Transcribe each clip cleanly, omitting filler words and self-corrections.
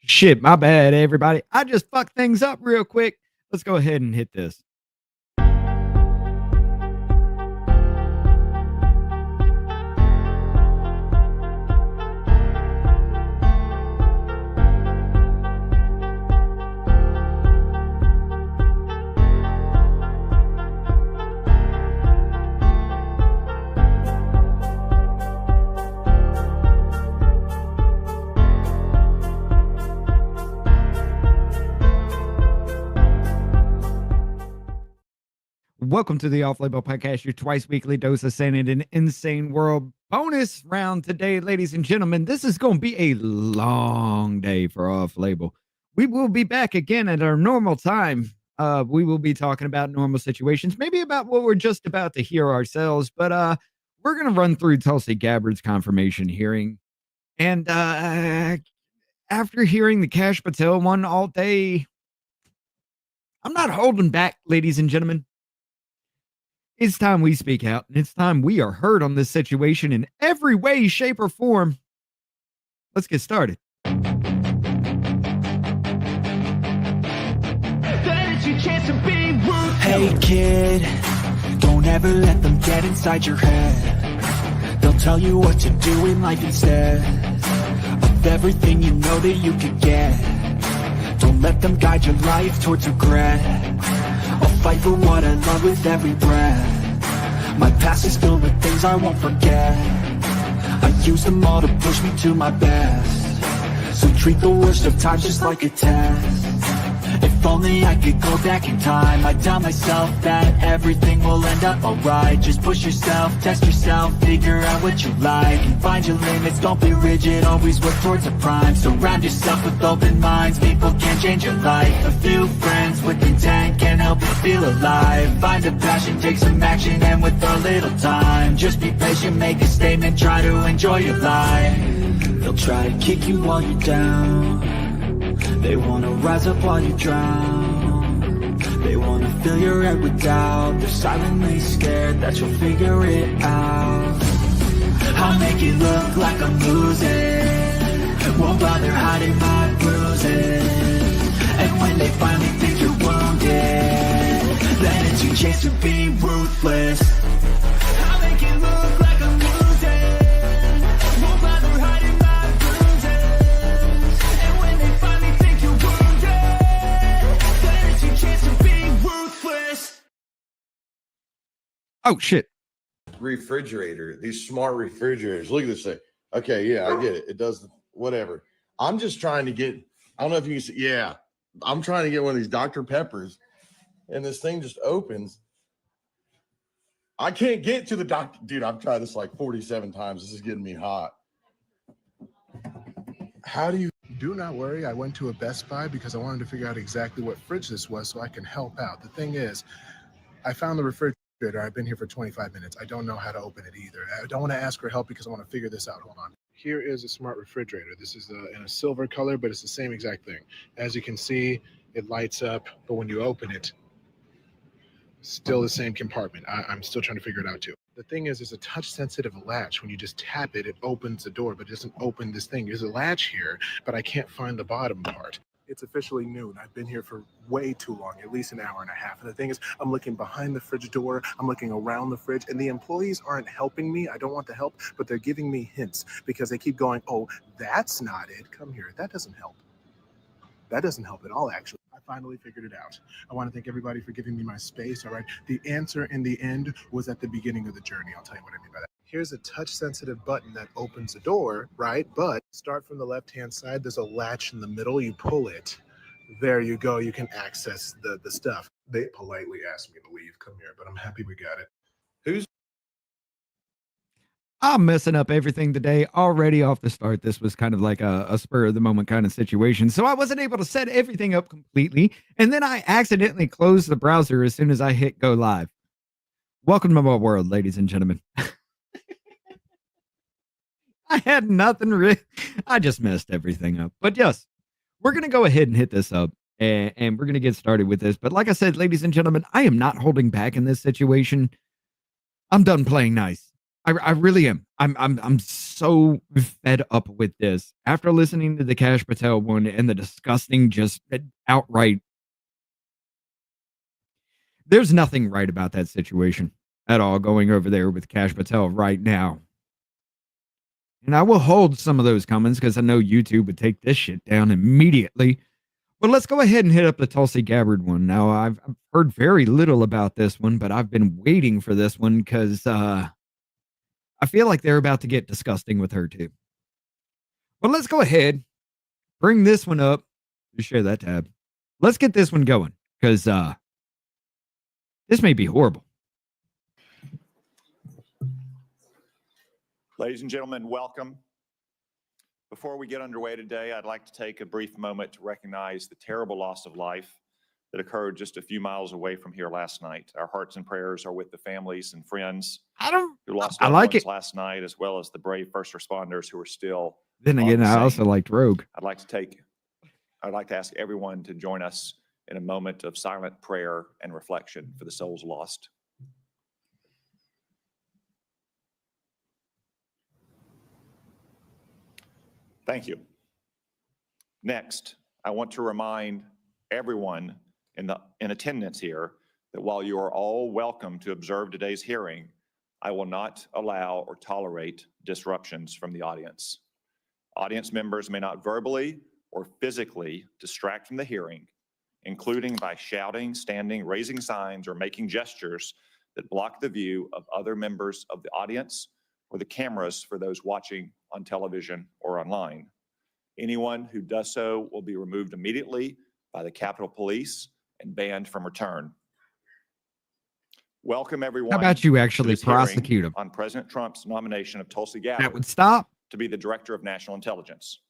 Shit, my bad, everybody. I just fucked things up real quick. Let's go ahead and hit this. Welcome to the Off-Label Podcast, your twice weekly dose of sanity in an insane world. Bonus round today, ladies and gentlemen. This is going to be a long day for Off-Label. We will be back again at our normal time. We will be talking about normal situations, maybe about what we're just about to hear ourselves. But we're going to run through Tulsi Gabbard's confirmation hearing. And after hearing the Kash Patel one all day, I'm not holding back, ladies and gentlemen. It's time we speak out, and it's time we are heard on this situation in every way, shape, or form. Let's get started. Hey kid, don't ever let them get inside your head. They'll tell you what to do in life instead of everything you know that you could get. Don't let them guide your life towards regret. I'll fight for what I love with every breath. My past is filled with things I won't forget. I use them all to push me to my best. So treat the worst of times just like a test. If only I could go back in time, I'd tell myself that everything will end up alright. Just push yourself, test yourself, figure out what you like, and find your limits, don't be rigid, always work towards a prime. Surround yourself with open minds, people can change your life. A few friends with intent can help you feel alive. Find a passion, take some action, and with a little time, just be patient, make a statement, try to enjoy your life. They'll try to kick you while you're down. They wanna rise up while you drown. They wanna fill your head with doubt. They're silently scared that you'll figure it out. I'll make it look like I'm losing. Won't bother hiding my bruises. And when they finally think you're wounded, then it's your chance to be ruthless. I'll make it look like I'm losing. Won't bother hiding my bruises. And when they finally think you're wounded, then it's your chance to be ruthless. Oh, shit. Refrigerator, these smart refrigerators. Look at this thing. Okay, yeah, I get it. It does whatever. I'm just trying to get, I don't know if you can see, yeah, I'm trying to get one of these Dr. Peppers, and this thing just opens. I can't get to the doctor. Dude, I've tried this like 47 times. This is getting me hot. How do you? Do not worry. I went to a Best Buy because I wanted to figure out exactly what fridge this was so I can help out. The thing is, I found the refrigerator. I've been here for 25 minutes. I don't know how to open it either. I don't want to ask for help because I want to figure this out. Hold on. Here is a smart refrigerator. This is in a silver color, but it's the same exact thing. As you can see, it lights up, but when you open it, still the same compartment. I'm still trying to figure it out too. The thing is, it's a touch-sensitive latch. When you just tap it, it opens the door, but it doesn't open this thing. There's a latch here, but I can't find the bottom part. It's officially noon. I've been here for way too long, at least an hour and a half. And the thing is, I'm looking behind the fridge door, I'm looking around the fridge, and the employees aren't helping me. I don't want the help, but they're giving me hints because they keep going, oh, that's not it. Come here. That doesn't help. That doesn't help at all, actually. I finally figured it out. I want to thank everybody for giving me my space, all right? The answer in the end was at the beginning of the journey. I'll tell you what I mean by that. Here's a touch-sensitive button that opens the door, right? But start from the left-hand side. There's a latch in the middle. You pull it. There you go. You can access the stuff. They politely asked me to leave. Come here, but I'm happy we got it. I'm messing up everything today already off the start. This was kind of like a spur of the moment kind of situation. So I wasn't able to set everything up completely. And then I accidentally closed the browser as soon as I hit go live. Welcome to my world, ladies and gentlemen. I had nothing I just messed everything up. But yes, we're going to go ahead and hit this up and we're going to get started with this. But like I said, ladies and gentlemen, I am not holding back in this situation. I'm done playing nice. I really am. I'm so fed up with this. After listening to the Kash Patel one and the disgusting, just outright, there's nothing right about that situation at all going over there with Kash Patel right now. And I will hold some of those comments because I know YouTube would take this shit down immediately. But let's go ahead and hit up the Tulsi Gabbard one. Now, I've heard very little about this one, but I've been waiting for this one because I feel like they're about to get disgusting with her too. But let's go ahead, bring this one up. Just share that tab. Let's get this one going because this may be horrible. Ladies and gentlemen, welcome. Before we get underway today, I'd like to take a brief moment to recognize the terrible loss of life that occurred just a few miles away from here last night. Our hearts and prayers are with the families and friends who lost loved ones last night, as well as the brave first responders who are still. Then again, I also liked Rogue. I'd like to ask everyone to join us in a moment of silent prayer and reflection for the souls lost. Thank you. Next, I want to remind everyone in attendance here that while you are all welcome to observe today's hearing, I will not allow or tolerate disruptions from the audience. Audience members may not verbally or physically distract from the hearing, including by shouting, standing, raising signs, or making gestures that block the view of other members of the audience or the cameras for those watching on television or online. Anyone who does so will be removed immediately by the Capitol Police and banned from return. Welcome everyone. How about you actually prosecute him on President Trump's nomination of Tulsi Gabbard? That would stop. To be the Director of National Intelligence.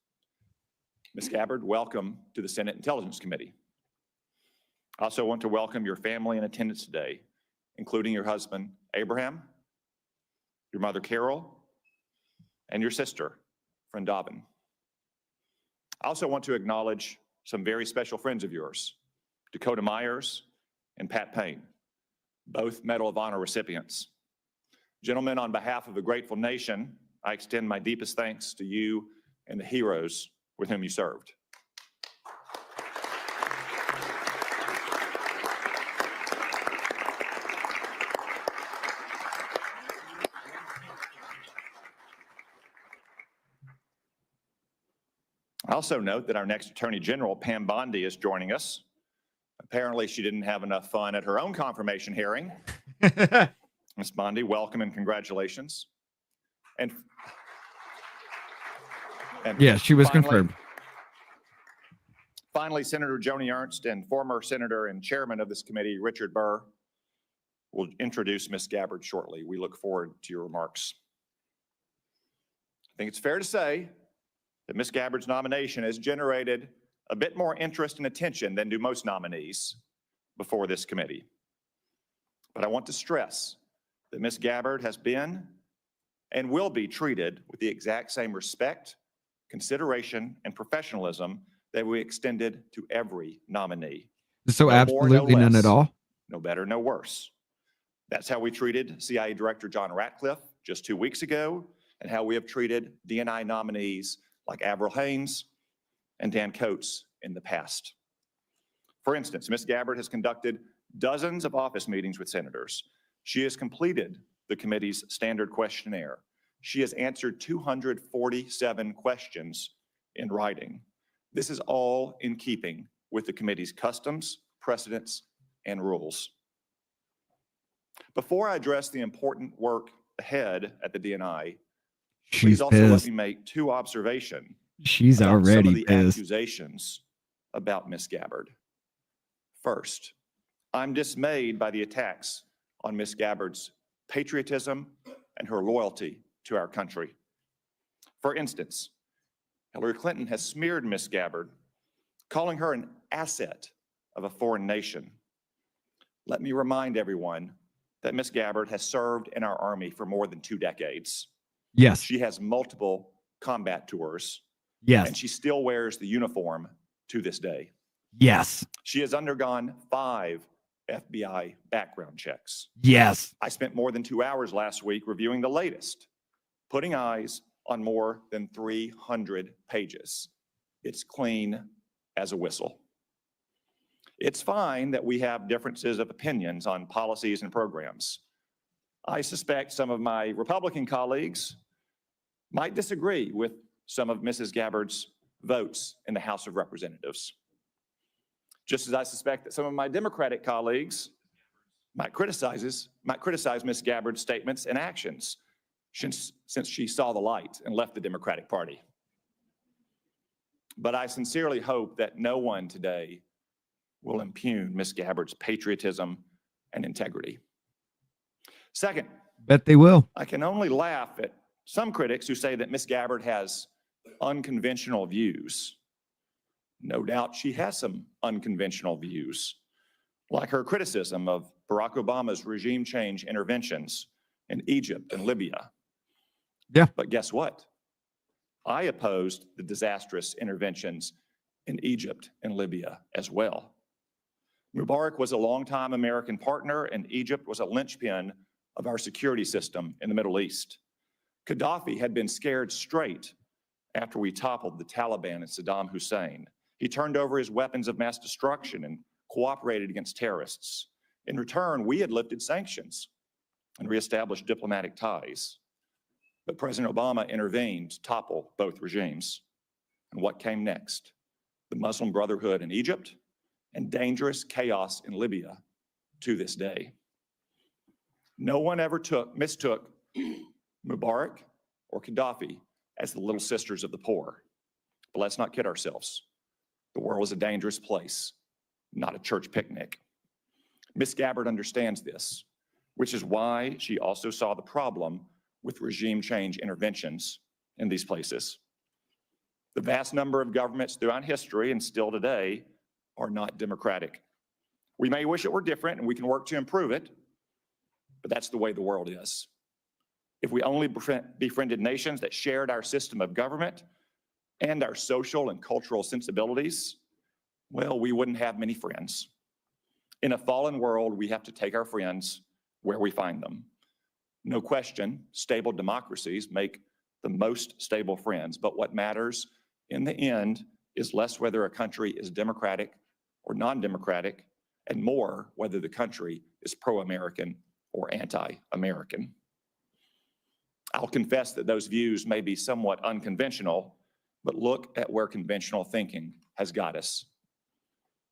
Ms. Gabbard, welcome to the Senate Intelligence Committee. I also want to welcome your family in attendance today, including your husband, Abraham, your mother, Carol, and your sister, friend Dobbin. I also want to acknowledge some very special friends of yours, Dakota Myers and Pat Payne, both Medal of Honor recipients. Gentlemen, on behalf of the grateful nation, I extend my deepest thanks to you and the heroes with whom you served. I also note that our next Attorney General, Pam Bondi, is joining us. Apparently, she didn't have enough fun at her own confirmation hearing. Ms. Bondi, welcome and congratulations. And yeah, she was confirmed. Finally, Senator Joni Ernst and former Senator and Chairman of this committee, Richard Burr, will introduce Ms. Gabbard shortly. We look forward to your remarks. I think it's fair to say that Ms. Gabbard's nomination has generated a bit more interest and attention than do most nominees before this committee. But I want to stress that Ms. Gabbard has been and will be treated with the exact same respect, consideration, and professionalism that we extended to every nominee. So absolutely none at all? No better, no worse. That's how we treated CIA Director John Ratcliffe just 2 weeks ago, and how we have treated DNI nominees like Avril Haines and Dan Coates in the past. For instance, Ms. Gabbard has conducted dozens of office meetings with senators. She has completed the committee's standard questionnaire. She has answered 247 questions in writing. This is all in keeping with the committee's customs, precedents, and rules. Before I address the important work ahead at the DNI, please also let me make two observations. She's already some of the pissed. Accusations about Ms. Gabbard. First, I'm dismayed by the attacks on Ms. Gabbard's patriotism and her loyalty to our country. For instance, Hillary Clinton has smeared Ms. Gabbard, calling her an asset of a foreign nation. Let me remind everyone that Ms. Gabbard has served in our Army for more than 2 decades. Yes. She has multiple combat tours. Yes. And she still wears the uniform to this day. Yes. She has undergone 5 FBI background checks. Yes. I spent more than 2 hours last week reviewing the latest, putting eyes on more than 300 pages. It's clean as a whistle. It's fine that we have differences of opinions on policies and programs. I suspect some of my Republican colleagues might disagree with some of Mrs. Gabbard's votes in the House of Representatives. Just as I suspect that some of my Democratic colleagues might criticize Ms. Gabbard's statements and actions since she saw the light and left the Democratic Party. But I sincerely hope that no one today will impugn Ms. Gabbard's patriotism and integrity. Second, Bet they will. I can only laugh at some critics who say that Ms. Gabbard has unconventional views. No doubt she has some unconventional views, like her criticism of Barack Obama's regime change interventions in Egypt and Libya. Yeah. But guess what? I opposed the disastrous interventions in Egypt and Libya as well. Mubarak was a longtime American partner, and Egypt was a linchpin of our security system in the Middle East. Gaddafi had been scared straight after we toppled the Taliban and Saddam Hussein. He turned over his weapons of mass destruction and cooperated against terrorists. In return, we had lifted sanctions and reestablished diplomatic ties. But President Obama intervened to topple both regimes. And what came next? The Muslim Brotherhood in Egypt and dangerous chaos in Libya to this day. No one ever mistook Mubarak or Gaddafi as the little sisters of the poor. But let's not kid ourselves. The world is a dangerous place, not a church picnic. Ms. Gabbard understands this, which is why she also saw the problem with regime change interventions in these places. The vast number of governments throughout history and still today are not democratic. We may wish it were different and we can work to improve it, but that's the way the world is. If we only befriended nations that shared our system of government and our social and cultural sensibilities, well, we wouldn't have many friends. In a fallen world, we have to take our friends where we find them. No question, stable democracies make the most stable friends, but what matters in the end is less whether a country is democratic or non-democratic, and more whether the country is pro-American or anti-American. I'll confess that those views may be somewhat unconventional, but look at where conventional thinking has got us.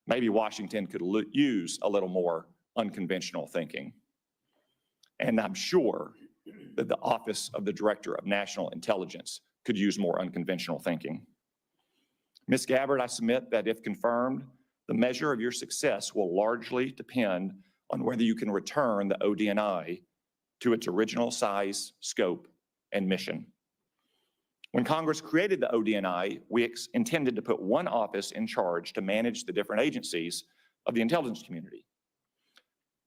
Maybe Washington could use a little more unconventional thinking. And I'm sure that the Office of the Director of National Intelligence could use more unconventional thinking. Ms. Gabbard, I submit that if confirmed, the measure of your success will largely depend on whether you can return the ODNI to its original size, scope, and mission. When Congress created the ODNI, we intended to put one office in charge to manage the different agencies of the intelligence community.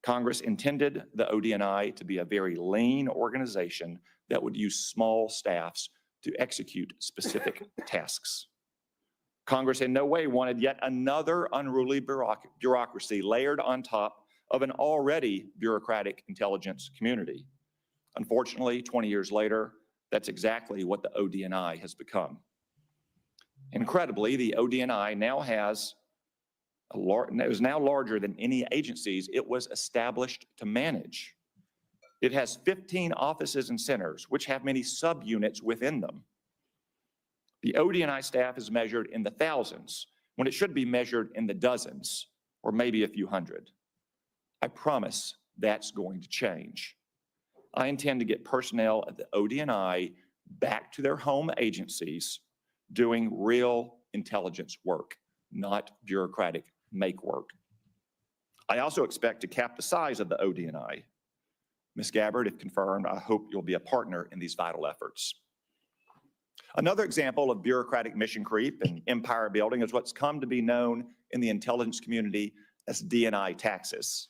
Congress intended the ODNI to be a very lean organization that would use small staffs to execute specific tasks. Congress in no way wanted yet another unruly bureaucracy layered on top of an already bureaucratic intelligence community. Unfortunately, 20 years later, that's exactly what the ODNI has become. Incredibly, the ODNI now is now larger than any agencies it was established to manage. It has 15 offices and centers, which have many subunits within them. The ODNI staff is measured in the thousands, when it should be measured in the dozens, or maybe a few hundred. I promise that's going to change. I intend to get personnel at the ODNI back to their home agencies doing real intelligence work, not bureaucratic make work. I also expect to cap the size of the ODNI. Ms. Gabbard, if confirmed, I hope you'll be a partner in these vital efforts. Another example of bureaucratic mission creep and empire building is what's come to be known in the intelligence community as DNI taxes.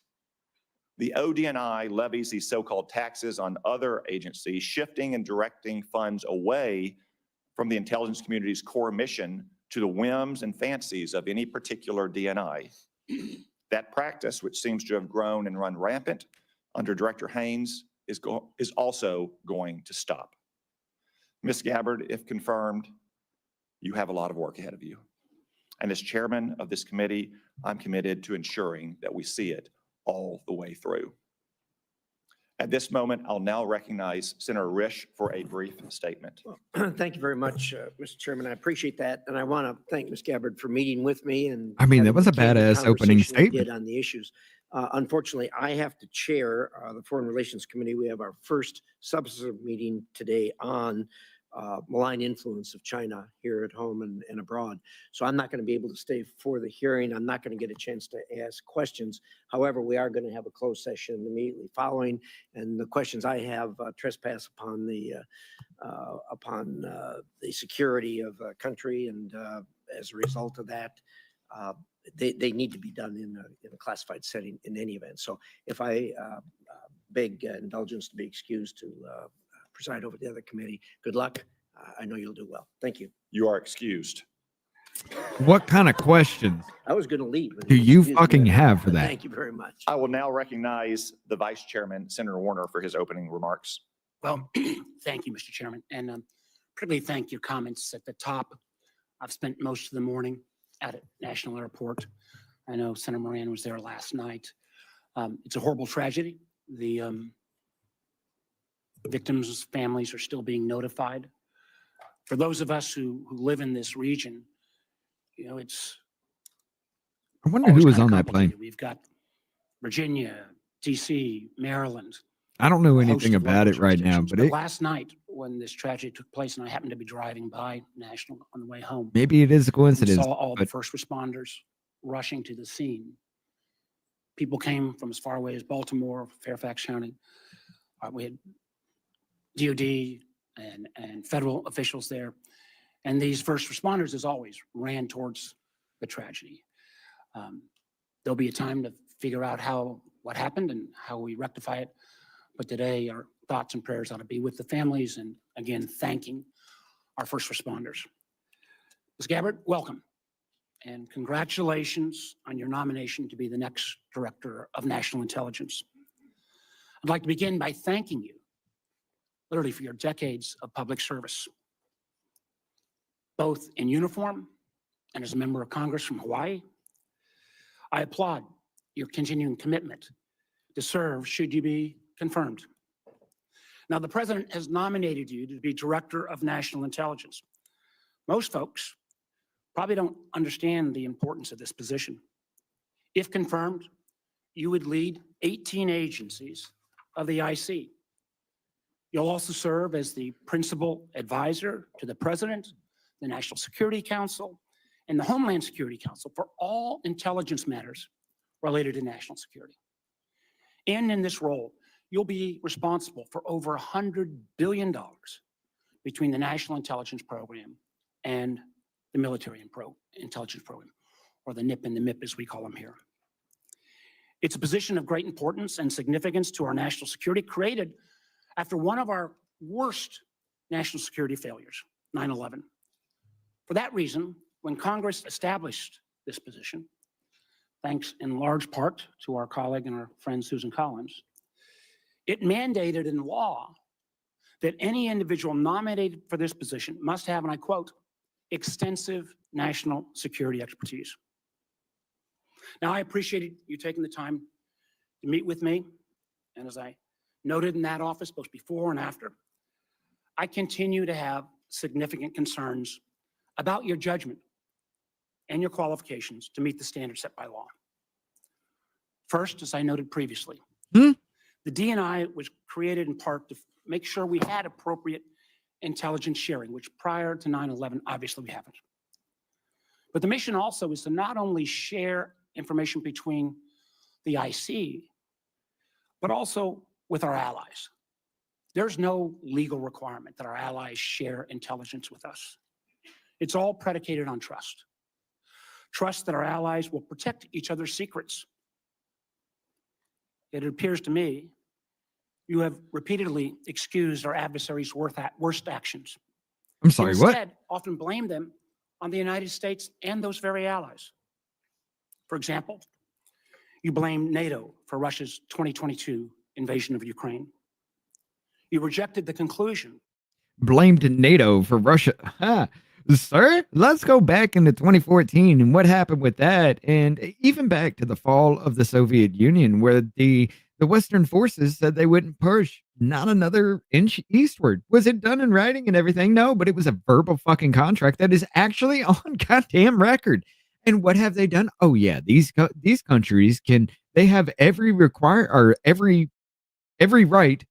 The ODNI levies these so-called taxes on other agencies, shifting and directing funds away from the intelligence community's core mission to the whims and fancies of any particular DNI. That practice, which seems to have grown and run rampant under Director Haynes, is also going to stop. Ms. Gabbard, if confirmed, you have a lot of work ahead of you. And as chairman of this committee, I'm committed to ensuring that we see it all the way through. At this moment, I'll now recognize Senator Risch for a brief statement. Well, thank you very much, Mr. Chairman. I appreciate that. And I want to thank Ms. Gabbard for meeting with me. And I mean, that having was a the candid badass opening conversation we statement. did on the issues. Unfortunately, I have to chair the Foreign Relations Committee. We have our first substantive meeting today on malign influence of China here at home and abroad. So I'm not going to be able to stay for the hearing. I'm not going to get a chance to ask questions. However, we are going to have a closed session immediately following, and the questions I have trespass upon the security of a country, and as a result of that, they need to be done in a classified setting in any event. So if I beg indulgence to be excused to preside over the other committee. Good luck. I know you'll do well. Thank you. You are excused. What kind of questions I was going to lead. when do you excused me, fucking have for but that? Thank you very much. I will now recognize the Vice Chairman, Senator Warner, for his opening remarks. Well, thank you, Mr. Chairman, and particularly thank your comments at the top. I've spent most of the morning at National Airport. I know Senator Moran was there last night. It's a horrible tragedy. The victims' families are still being notified. For those of us who live in this region, you know, it's I wonder who always was kinda on that plane. complicated. We've got Virginia, DC, Maryland. I don't know a host anything of about local it right now, jurisdictions. but Last night, when this tragedy took place, and I happened to be driving by National on the way home, maybe it is a we coincidence. saw all the but first responders rushing to the scene. People came from as far away as Baltimore, Fairfax County. We had DOD and federal officials there. And these first responders, as always, ran towards the tragedy. There'll be a time to figure out what happened and how we rectify it. But today, our thoughts and prayers ought to be with the families, and again, thanking our first responders. Ms. Gabbard, welcome. And congratulations on your nomination to be the next Director of National Intelligence. I'd like to begin by thanking you, literally, for your decades of public service, both in uniform and as a member of Congress from Hawaii. I applaud your continuing commitment to serve should you be confirmed. Now, the President has nominated you to be Director of National Intelligence. Most folks probably don't understand the importance of this position. If confirmed, you would lead 18 agencies of the IC. You'll also serve as the principal advisor to the President, the National Security Council, and the Homeland Security Council for all intelligence matters related to national security. And in this role, you'll be responsible for over $100 billion between the National Intelligence Program and the Military Intelligence Program, or the NIP and the MIP as we call them here. It's a position of great importance and significance to our national security, created after one of our worst national security failures, 9/11. For that reason, when Congress established this position, thanks in large part to our colleague and our friend Susan Collins, it mandated in law that any individual nominated for this position must have, and I quote, extensive national security expertise. Now, I appreciated you taking the time to meet with me, and as I noted in that office, both before and after, I continue to have significant concerns about your judgment and your qualifications to meet the standards set by law. First, as I noted previously, the DNI was created in part to make sure we had appropriate intelligence sharing, which prior to 9/11, obviously we haven't. But the mission also is to not only share information between the IC, but also with our allies. There's no legal requirement that our allies share intelligence with us. It's all predicated on trust. Trust that our allies will protect each other's secrets. It appears to me you have repeatedly excused our adversaries' worst actions. I'm sorry, what? Instead, often blame them on the United States and those very allies. For example, You blamed NATO for Russia's 2022 invasion of Ukraine. You rejected the conclusion. Blamed NATO for Russia. Ha. Sir, let's go back into 2014 and what happened with that, and even back to the fall of the Soviet Union, where the Western forces said they wouldn't push not another inch eastward. Was it done in writing and everything? No, but it was a verbal fucking contract that is actually on goddamn record. And what have they done? Oh yeah, these countries they have every right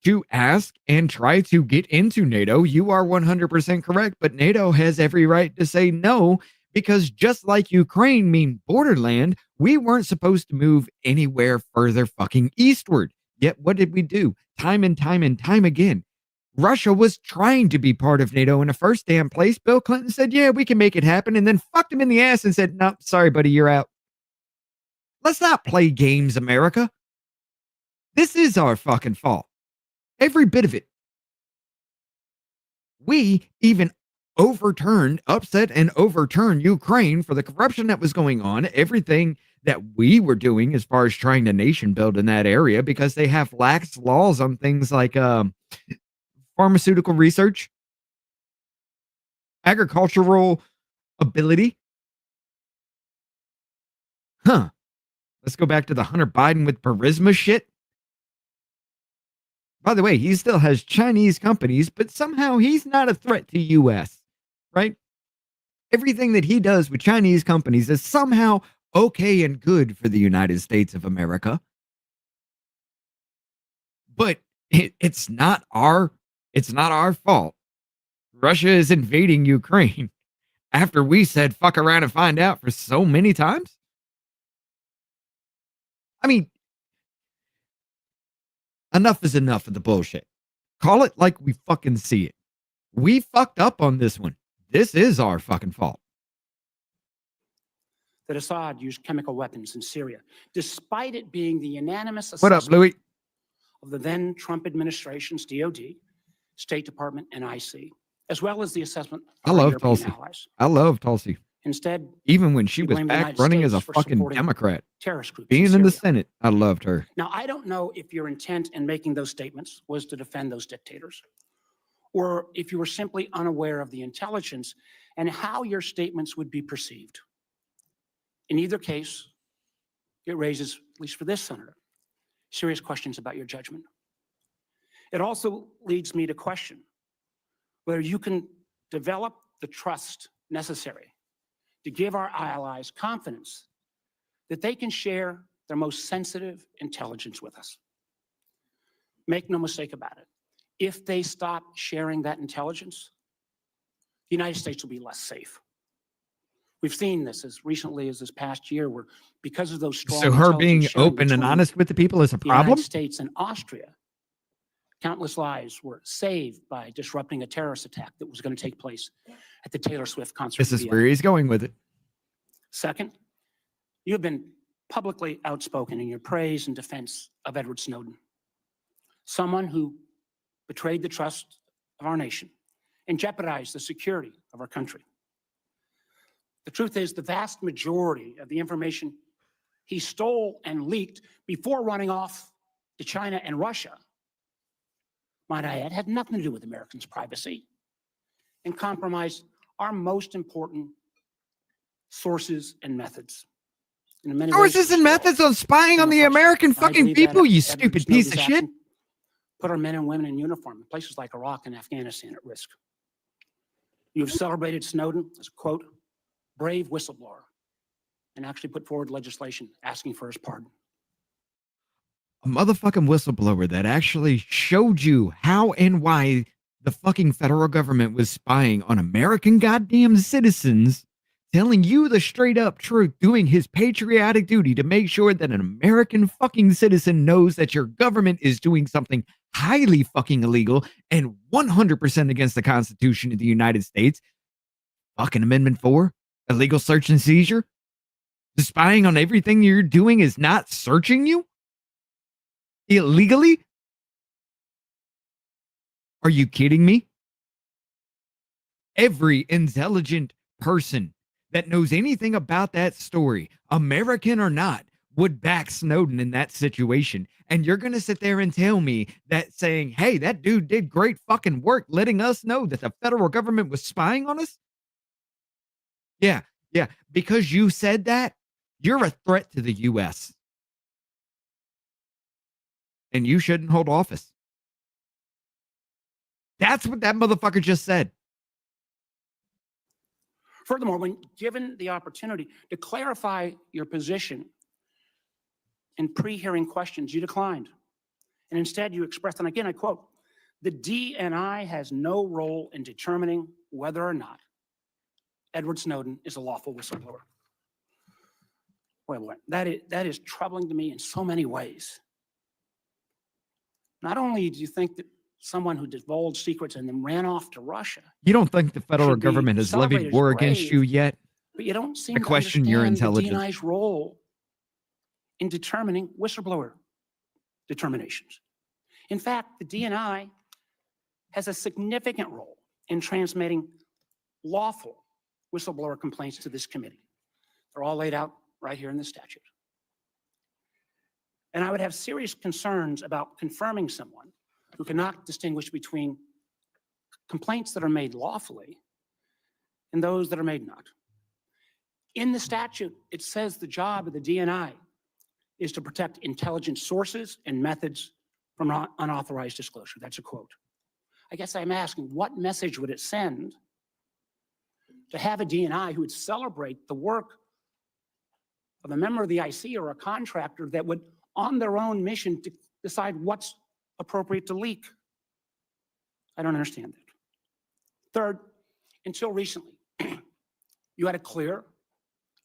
to ask and try to get into NATO. You are 100% correct, but NATO has every right to say no, because just like Ukraine mean borderland, we weren't supposed to move anywhere further fucking eastward. Yet what did we do? Time and time and time again. Russia was trying to be part of NATO in the first damn place. Bill Clinton said, yeah, we can make it happen, and then fucked him in the ass and said, no, sorry, buddy, you're out. Let's not play games, America. This is our fucking fault. Every bit of it. We even upset and overturned Ukraine for the corruption that was going on, everything that we were doing as far as trying to nation build in that area, because they have lax laws on things like pharmaceutical research, agricultural ability. Let's go back to the Hunter Biden with Burisma shit. By the way, he still has Chinese companies, but somehow he's not a threat to U.S., right? Everything that he does with Chinese companies is somehow okay and good for the United States of America. But it's not our fault. Russia is invading Ukraine after we said fuck around and find out for so many times. I mean, enough is enough of the bullshit. Call it like we fucking see it. We fucked up on this one. This is our fucking fault. That Assad used chemical weapons in Syria, despite it being the unanimous What up, assessment Louis? of the then Trump administration's DOD, State Department, and IC, as well as the assessment I of our love European Tulsi. allies. I love Tulsi. Instead, Even when she You was blame the back United running as a States for fucking supporting Democrat, terrorist groups being in Syria. the Senate, I loved her. Now, I don't know if your intent in making those statements was to defend those dictators, or if you were simply unaware of the intelligence and how your statements would be perceived. In either case, it raises, at least for this senator, serious questions about your judgment. It also leads me to question whether you can develop the trust necessary to give our allies confidence that they can share their most sensitive intelligence with us. Make no mistake about it. If they stop sharing that intelligence, the United States will be less safe. We've seen this as recently as this past year, where because of those strong So her being intelligence sharing open and between honest with the people is a the United problem? States and Austria, countless lives were saved by disrupting a terrorist attack that was going to take place at the Taylor Swift concert. This in is Vienna. where he's going with it. Second, you have been publicly outspoken in your praise and defense of Edward Snowden, someone who betrayed the trust of our nation and jeopardized the security of our country. The truth is, the vast majority of the information he stole and leaked before running off to China and Russia, might I add, had nothing to do with Americans' privacy and compromised our most important sources and methods. In many ways, Sources and methods on spying on the American I fucking believe that people, you Edward stupid piece of Snowden's shit. action put our men and women in uniform in places like Iraq and Afghanistan at risk. You have celebrated Snowden as a, quote, brave whistleblower, and actually put forward legislation asking for his pardon. A motherfucking whistleblower that actually showed you how and why the fucking federal government was spying on American goddamn citizens, telling you the straight up truth, doing his patriotic duty to make sure that an American fucking citizen knows that your government is doing something highly fucking illegal and 100% against the Constitution of the United States. Fucking Amendment 4, illegal search and seizure. The spying on everything you're doing is not searching you illegally? Are you kidding me? Every intelligent person that knows anything about that story, American or not, would back Snowden in that situation. And you're going to sit there and tell me that saying, hey, that dude did great fucking work letting us know that the federal government was spying on us? Yeah, yeah. Because you said that, you're a threat to the U.S. And you shouldn't hold office. That's what that motherfucker just said. Furthermore, when given the opportunity to clarify your position in pre-hearing questions, you declined. And instead you expressed, and again, I quote, "The DNI has no role in determining whether or not Edward Snowden is a lawful whistleblower." Wait, that is troubling to me in so many ways. Not only do you think that someone who divulged secrets and then ran off to Russia, You don't think the federal should be government has levied celebrated as war against brave, you yet? but you don't seem I to question your understand the intelligence. DNI's role in determining whistleblower determinations. In fact, the DNI has a significant role in transmitting lawful whistleblower complaints to this committee. They're all laid out right here in the statute. And I would have serious concerns about confirming someone who cannot distinguish between complaints that are made lawfully and those that are made not. In the statute, it says the job of the DNI is to protect intelligence sources and methods from unauthorized disclosure. That's a quote. I guess I'm asking, what message would it send to have a DNI who would celebrate the work of a member of the IC or a contractor that would, on their own mission, to decide what's appropriate to leak? I don't understand that. Third, until recently, you had a clear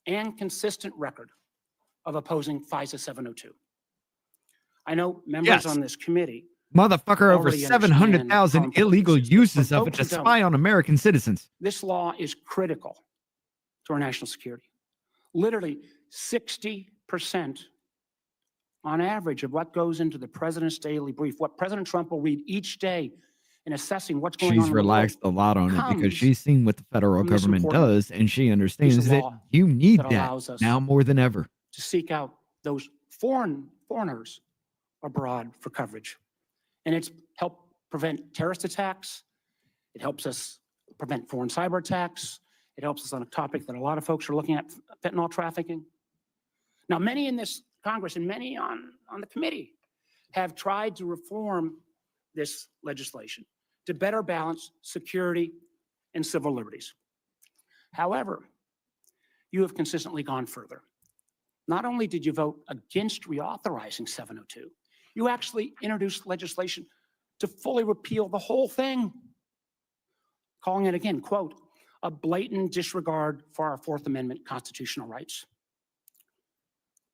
and consistent record of opposing FISA 702. I know members Yes. on this committee Motherfucker, over already 700,000 understand how illegal important this is. uses For of it folks to who don't, spy on American citizens. this law is critical to our national security. Literally 60% on average of what goes into the president's daily brief, what President Trump will read each day in assessing what's going on She's in the world, relaxed a lot on it because comes she's seen what the federal from this government important does, and she understands piece of that law you need that that allows us now more than ever. to seek out those foreigners abroad for coverage. And it's helped prevent terrorist attacks. It helps us prevent foreign cyber attacks. It helps us on a topic that a lot of folks are looking at, fentanyl trafficking. Now, many in this Congress and many on the committee have tried to reform this legislation to better balance security and civil liberties. However, you have consistently gone further. Not only did you vote against reauthorizing 702, you actually introduced legislation to fully repeal the whole thing, calling it again, quote, "a blatant disregard for our Fourth Amendment constitutional rights."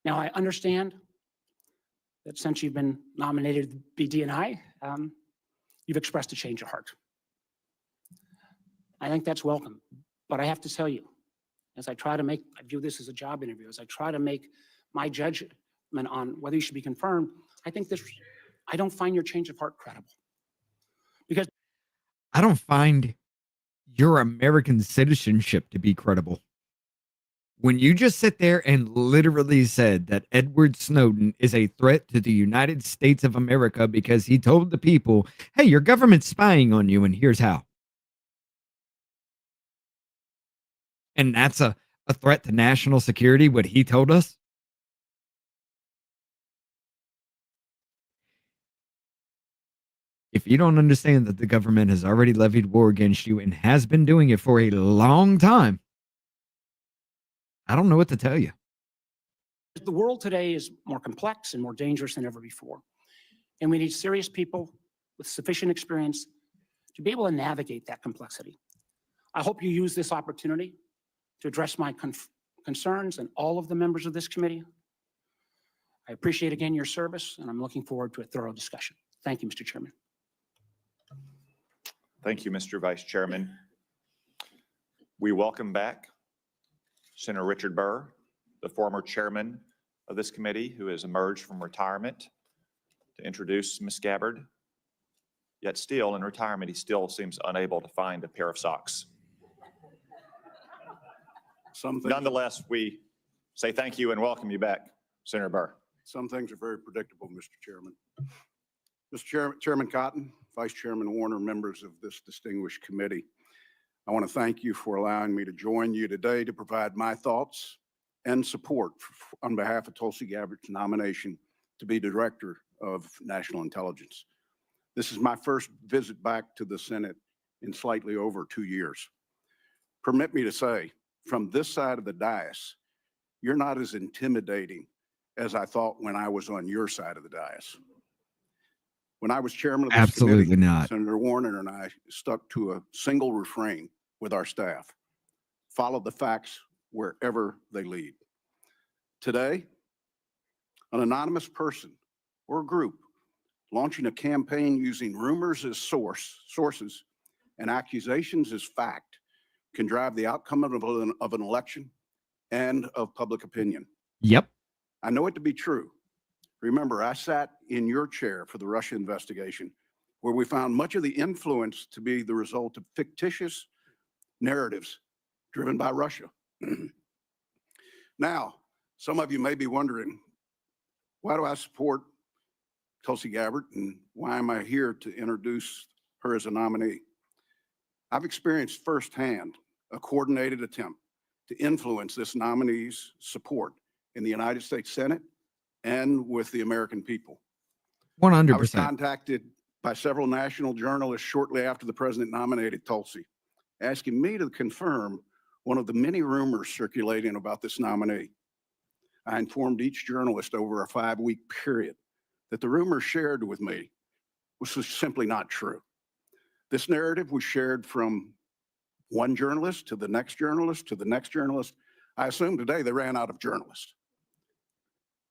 Now, I understand that since you've been nominated to be DNI, you've expressed a change of heart. I think that's welcome, but I have to tell you, as I view this as a job interview, as I try to make my judgment on whether you should be confirmed, I don't find your change of heart credible. Because I don't find your American citizenship to be credible. When you just sit there and literally said that Edward Snowden is a threat to the United States of America because he told the people, hey, your government's spying on you, and here's how. And that's a threat to national security, what he told us. If you don't understand that the government has already levied war against you and has been doing it for a long time, I don't know what to tell you. the world today is more complex and more dangerous than ever before. And we need serious people with sufficient experience to be able to navigate that complexity. I hope you use this opportunity to address my concerns and all of the members of this committee. I appreciate again your service, and I'm looking forward to a thorough discussion. Thank you, Mr. Chairman. Thank you, Mr. Vice Chairman. We welcome back Senator Richard Burr, the former chairman of this committee who has emerged from retirement to introduce Ms. Gabbard. Yet still in retirement, he still seems unable to find a pair of socks. Nonetheless, we say thank you and welcome you back. Senator Burr. Some things are very predictable, Mr. Chairman. Chairman Cotton, Vice Chairman Warner, members of this distinguished committee, I want to thank you for allowing me to join you today to provide my thoughts and support on behalf of Tulsi Gabbard's nomination to be Director of National Intelligence. This is my first visit back to the Senate in slightly over 2 years. Permit me to say, from this side of the dais, you're not as intimidating as I thought when I was on your side of the dais. When I was chairman of this Absolutely committee, not. Senator Warner and I stuck to a single refrain with our staff: follow the facts wherever they lead. Today, an anonymous person or group launching a campaign using rumors as sources and accusations as fact can drive the outcome of an election and of public opinion. Yep. I know it to be true. Remember, I sat in your chair for the Russia investigation, where we found much of the influence to be the result of fictitious narratives driven by Russia. Now, some of you may be wondering, why do I support Tulsi Gabbard, and why am I here to introduce her as a nominee? I've experienced firsthand a coordinated attempt to influence this nominee's support in the United States Senate and with the American people. 100%. I was contacted by several national journalists shortly after the president nominated Tulsi, asking me to confirm one of the many rumors circulating about this nominee. I informed each journalist over a 5-week period that the rumors shared with me was simply not true. This narrative was shared from one journalist to the next journalist to the next journalist. I assume today they ran out of journalists.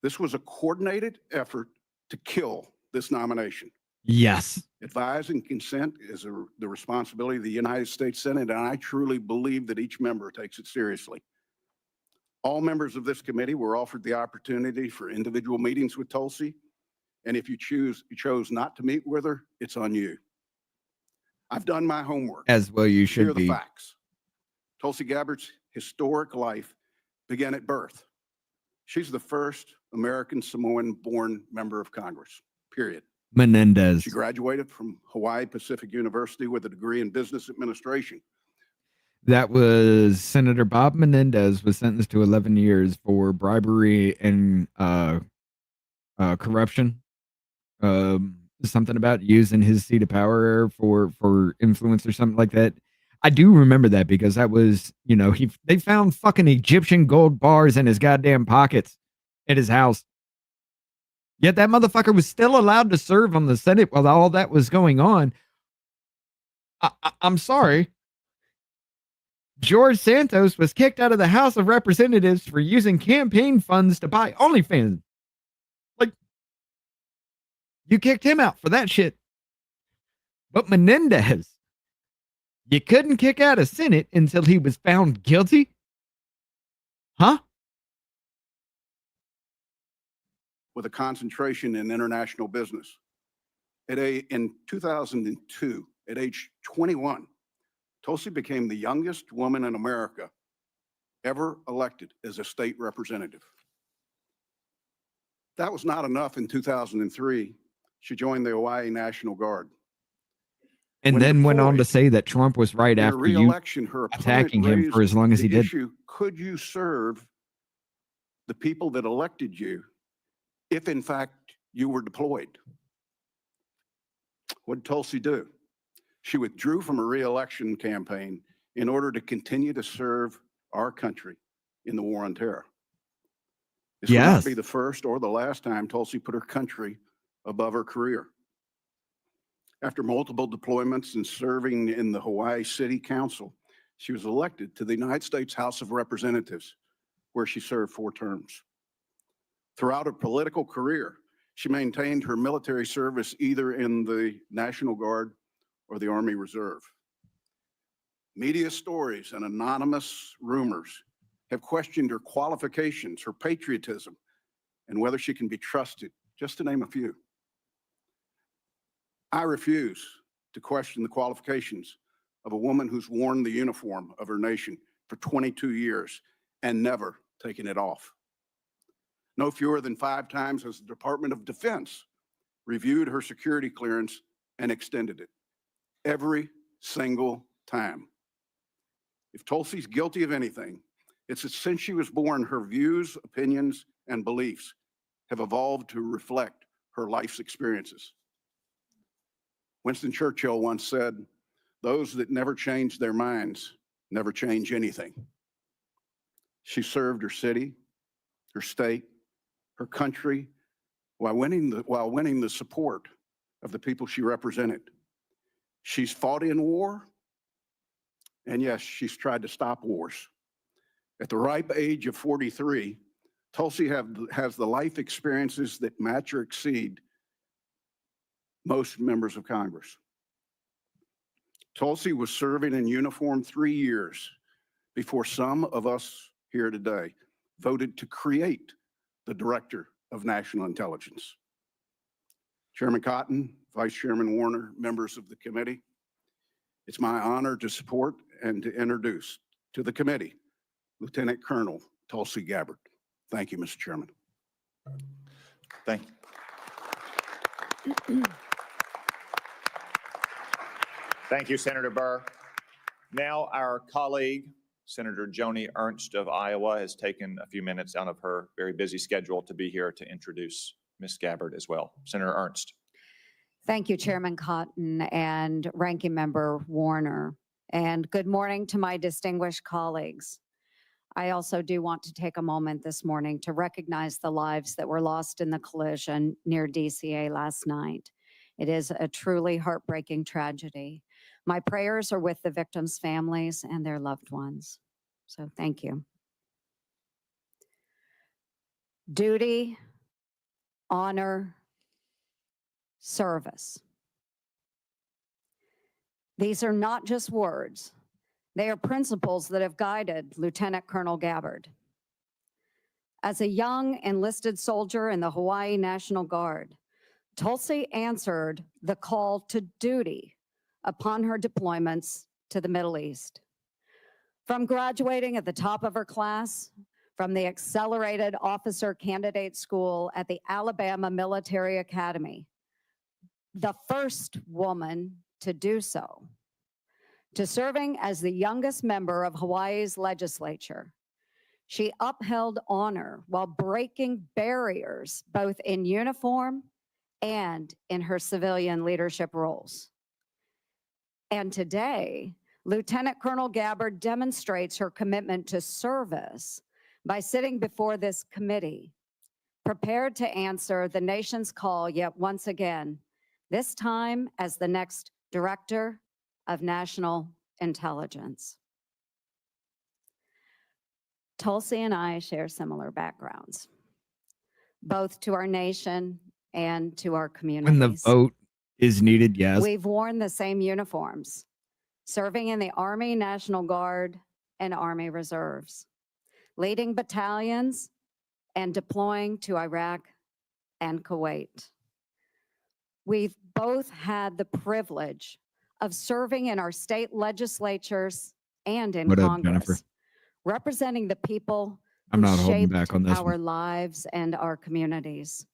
This was a coordinated effort to kill this nomination. Yes. Advise and consent is the responsibility of the United States Senate, and I truly believe that each member takes it seriously. All members of this committee were offered the opportunity for individual meetings with Tulsi, and if you chose not to meet with her, it's on you. I've done my homework. As well you Here are should the be. facts. Tulsi Gabbard's historic life began at birth. She's the first American Samoan-born member of Congress, period. Menendez. She graduated from Hawaii Pacific University with a degree in business administration. That was Senator Bob Menendez was sentenced to 11 years for bribery and corruption. Something about using his seat of power for influence or something like that. I do remember that because that was, you know, they found fucking Egyptian gold bars in his goddamn pockets at his house. Yet that motherfucker was still allowed to serve on the Senate while all that was going on. I'm sorry. George Santos was kicked out of the House of Representatives for using campaign funds to buy OnlyFans. Like, you kicked him out for that shit. But Menendez, you couldn't kick out of Senate until he was found guilty? Huh? With a concentration in international business. In 2002, at age 21, Tulsi became the youngest woman in America ever elected as a state representative. That was not enough. In 2003, she joined the Hawaii National Guard. And When then went on to deployed, say that Trump was right in her after you re-election, her opponent attacking him for raised as long as the he did. issue, could you serve the people that elected you if in fact you were deployed? What did Tulsi do? She withdrew from a re-election campaign in order to continue to serve our country in the war on terror. This will Yes. not be the first or the last time Tulsi put her country above her career. After multiple deployments and serving in the Hawaii City Council, she was elected to the United States House of Representatives, where she served 4 terms. Throughout her political career, she maintained her military service either in the National Guard or the Army Reserve. Media stories and anonymous rumors have questioned her qualifications, her patriotism, and whether she can be trusted, just to name a few. I refuse to question the qualifications of a woman who's worn the uniform of her nation for 22 years and never taken it off. No fewer than 5 times has the Department of Defense reviewed her security clearance and extended it. Every single time. If Tulsi's guilty of anything, it's that since she was born, her views, opinions, and beliefs have evolved to reflect her life's experiences. Winston Churchill once said, "Those that never change their minds never change anything." She served her city, her state, her country, while winning the support of the people she represented. She's fought in war, and yes, she's tried to stop wars. At the ripe age of 43, Tulsi has the life experiences that match or exceed most members of Congress. Tulsi was serving in uniform 3 years before some of us here today voted to create the Director of National Intelligence. Chairman Cotton, Vice Chairman Warner, members of the committee, it's my honor to support and to introduce to the committee Lieutenant Colonel Tulsi Gabbard. Thank you, Mr. Chairman. Thank you. Thank you, Senator Burr. Now our colleague, Senator Joni Ernst of Iowa, has taken a few minutes out of her very busy schedule to be here to introduce Ms. Gabbard as well. Senator Ernst. Thank you, Chairman Cotton and Ranking Member Warner. And good morning to my distinguished colleagues. I also do want to take a moment this morning to recognize the lives that were lost in the collision near DCA last night. It is a truly heartbreaking tragedy. My prayers are with the victims' families and their loved ones. So thank you. Duty, honor, service. These are not just words. They are principles that have guided Lieutenant Colonel Gabbard. As a young enlisted soldier in the Hawaii National Guard, Tulsi answered the call to duty upon her deployments to the Middle East. From graduating at the top of her class from the Accelerated Officer Candidate School at the Alabama Military Academy, the first woman to do so, to serving as the youngest member of Hawaii's legislature, she upheld honor while breaking barriers both in uniform and in her civilian leadership roles. And today, Lieutenant Colonel Gabbard demonstrates her commitment to service by sitting before this committee, prepared to answer the nation's call yet once again, this time as the next Director of National Intelligence. Tulsi and I share similar backgrounds, both to our nation and to our communities. When the vote is needed, yes. We've worn the same uniforms, serving in the Army National Guard and Army Reserves, leading battalions and deploying to Iraq and Kuwait. We've both had the privilege of serving in our state legislatures and in What up, Congress, Jennifer? representing the people I'm who not holding shaped back on this our one. lives and our communities.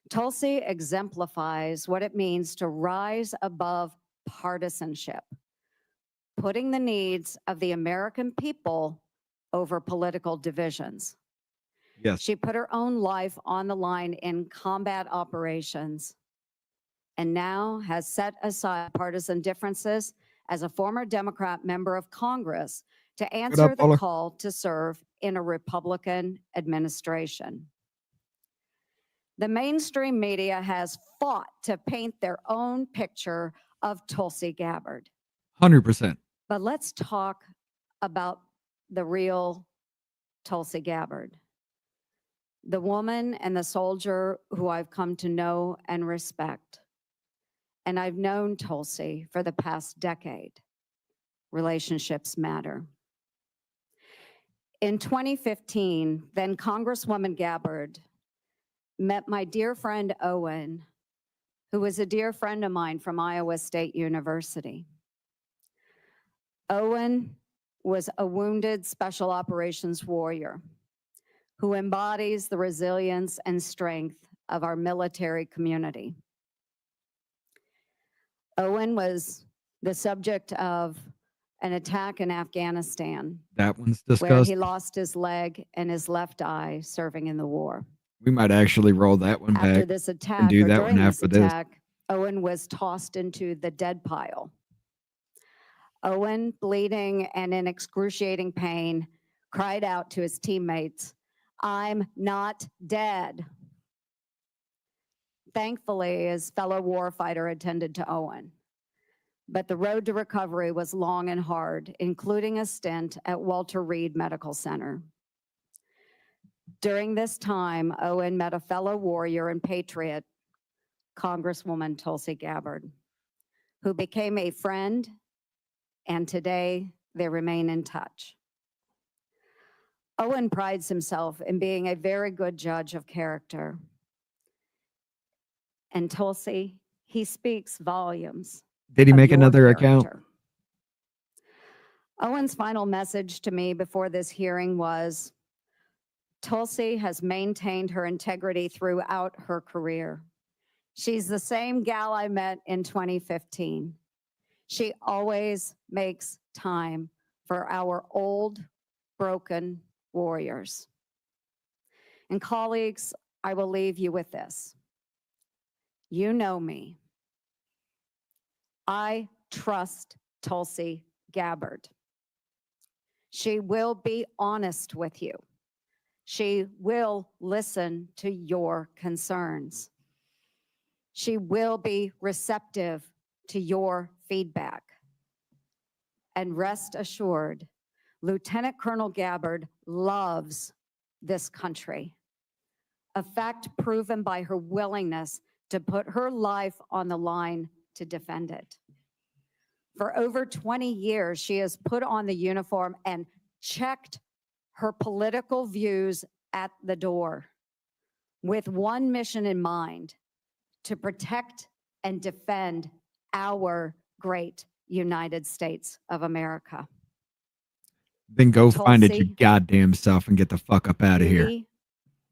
Tulsi exemplifies what it means to rise above partisanship, putting the needs of the American people over political divisions. Yes. She put her own life on the line in combat operations and now has set aside partisan differences as a former Democrat member of Congress to answer the Paula? call to serve in a Republican administration. The mainstream media has fought to paint their own picture of Tulsi Gabbard. 100%. But let's talk about the real Tulsi Gabbard, the woman and the soldier who I've come to know and respect. And I've known Tulsi for the past decade. Relationships matter. In 2015, then Congresswoman Gabbard met my dear friend Owen, who was a dear friend of mine from Iowa State University. Owen was a wounded special operations warrior who embodies the resilience and strength of our military community. Owen was the subject of an attack in Afghanistan, That one's where discussed. he lost his leg and his left eye serving in the war. We might actually roll that one After back. this attack, do or that during one this after this. attack, Owen was tossed into the dead pile. Owen, bleeding and in excruciating pain, cried out to his teammates, "I'm not dead." Thankfully, his fellow warfighter attended to Owen. But the road to recovery was long and hard, including a stint at Walter Reed Medical Center. During this time, Owen met a fellow warrior and patriot, Congresswoman Tulsi Gabbard, who became a friend, and today they remain in touch. Owen prides himself in being a very good judge of character. And Tulsi, he speaks volumes. Did he of make your another account? character. Owen's final message to me before this hearing was, Tulsi has maintained her integrity throughout her career. She's the same gal I met in 2015. She always makes time for our old, broken warriors. And colleagues, I will leave you with this. You know me. I trust Tulsi Gabbard. She will be honest with you. She will listen to your concerns. She will be receptive to your feedback. And rest assured, Lieutenant Colonel Gabbard loves this country, a fact proven by her willingness to put her life on the line to defend it. For over 20 years, she has put on the uniform and checked her political views at the door with one mission in mind: to protect and defend our great United States of America. Then go find it, you Tulsi, goddamn self, and get the fuck up out of here. Duty,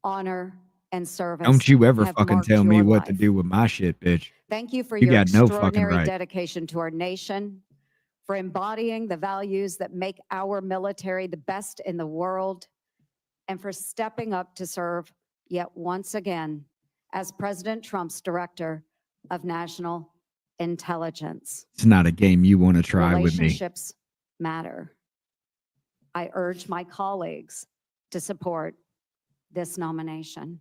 honor, and service. Don't you ever have fucking marked tell me your what to life. do with my shit, bitch. Thank you for You your got no fucking extraordinary right. dedication to our nation, for embodying the values that make our military the best in the world, and for stepping up to serve yet once again as President Trump's Director of National Intelligence. It's not a game you want to try with me. Relationships matter. I urge my colleagues to support this nomination.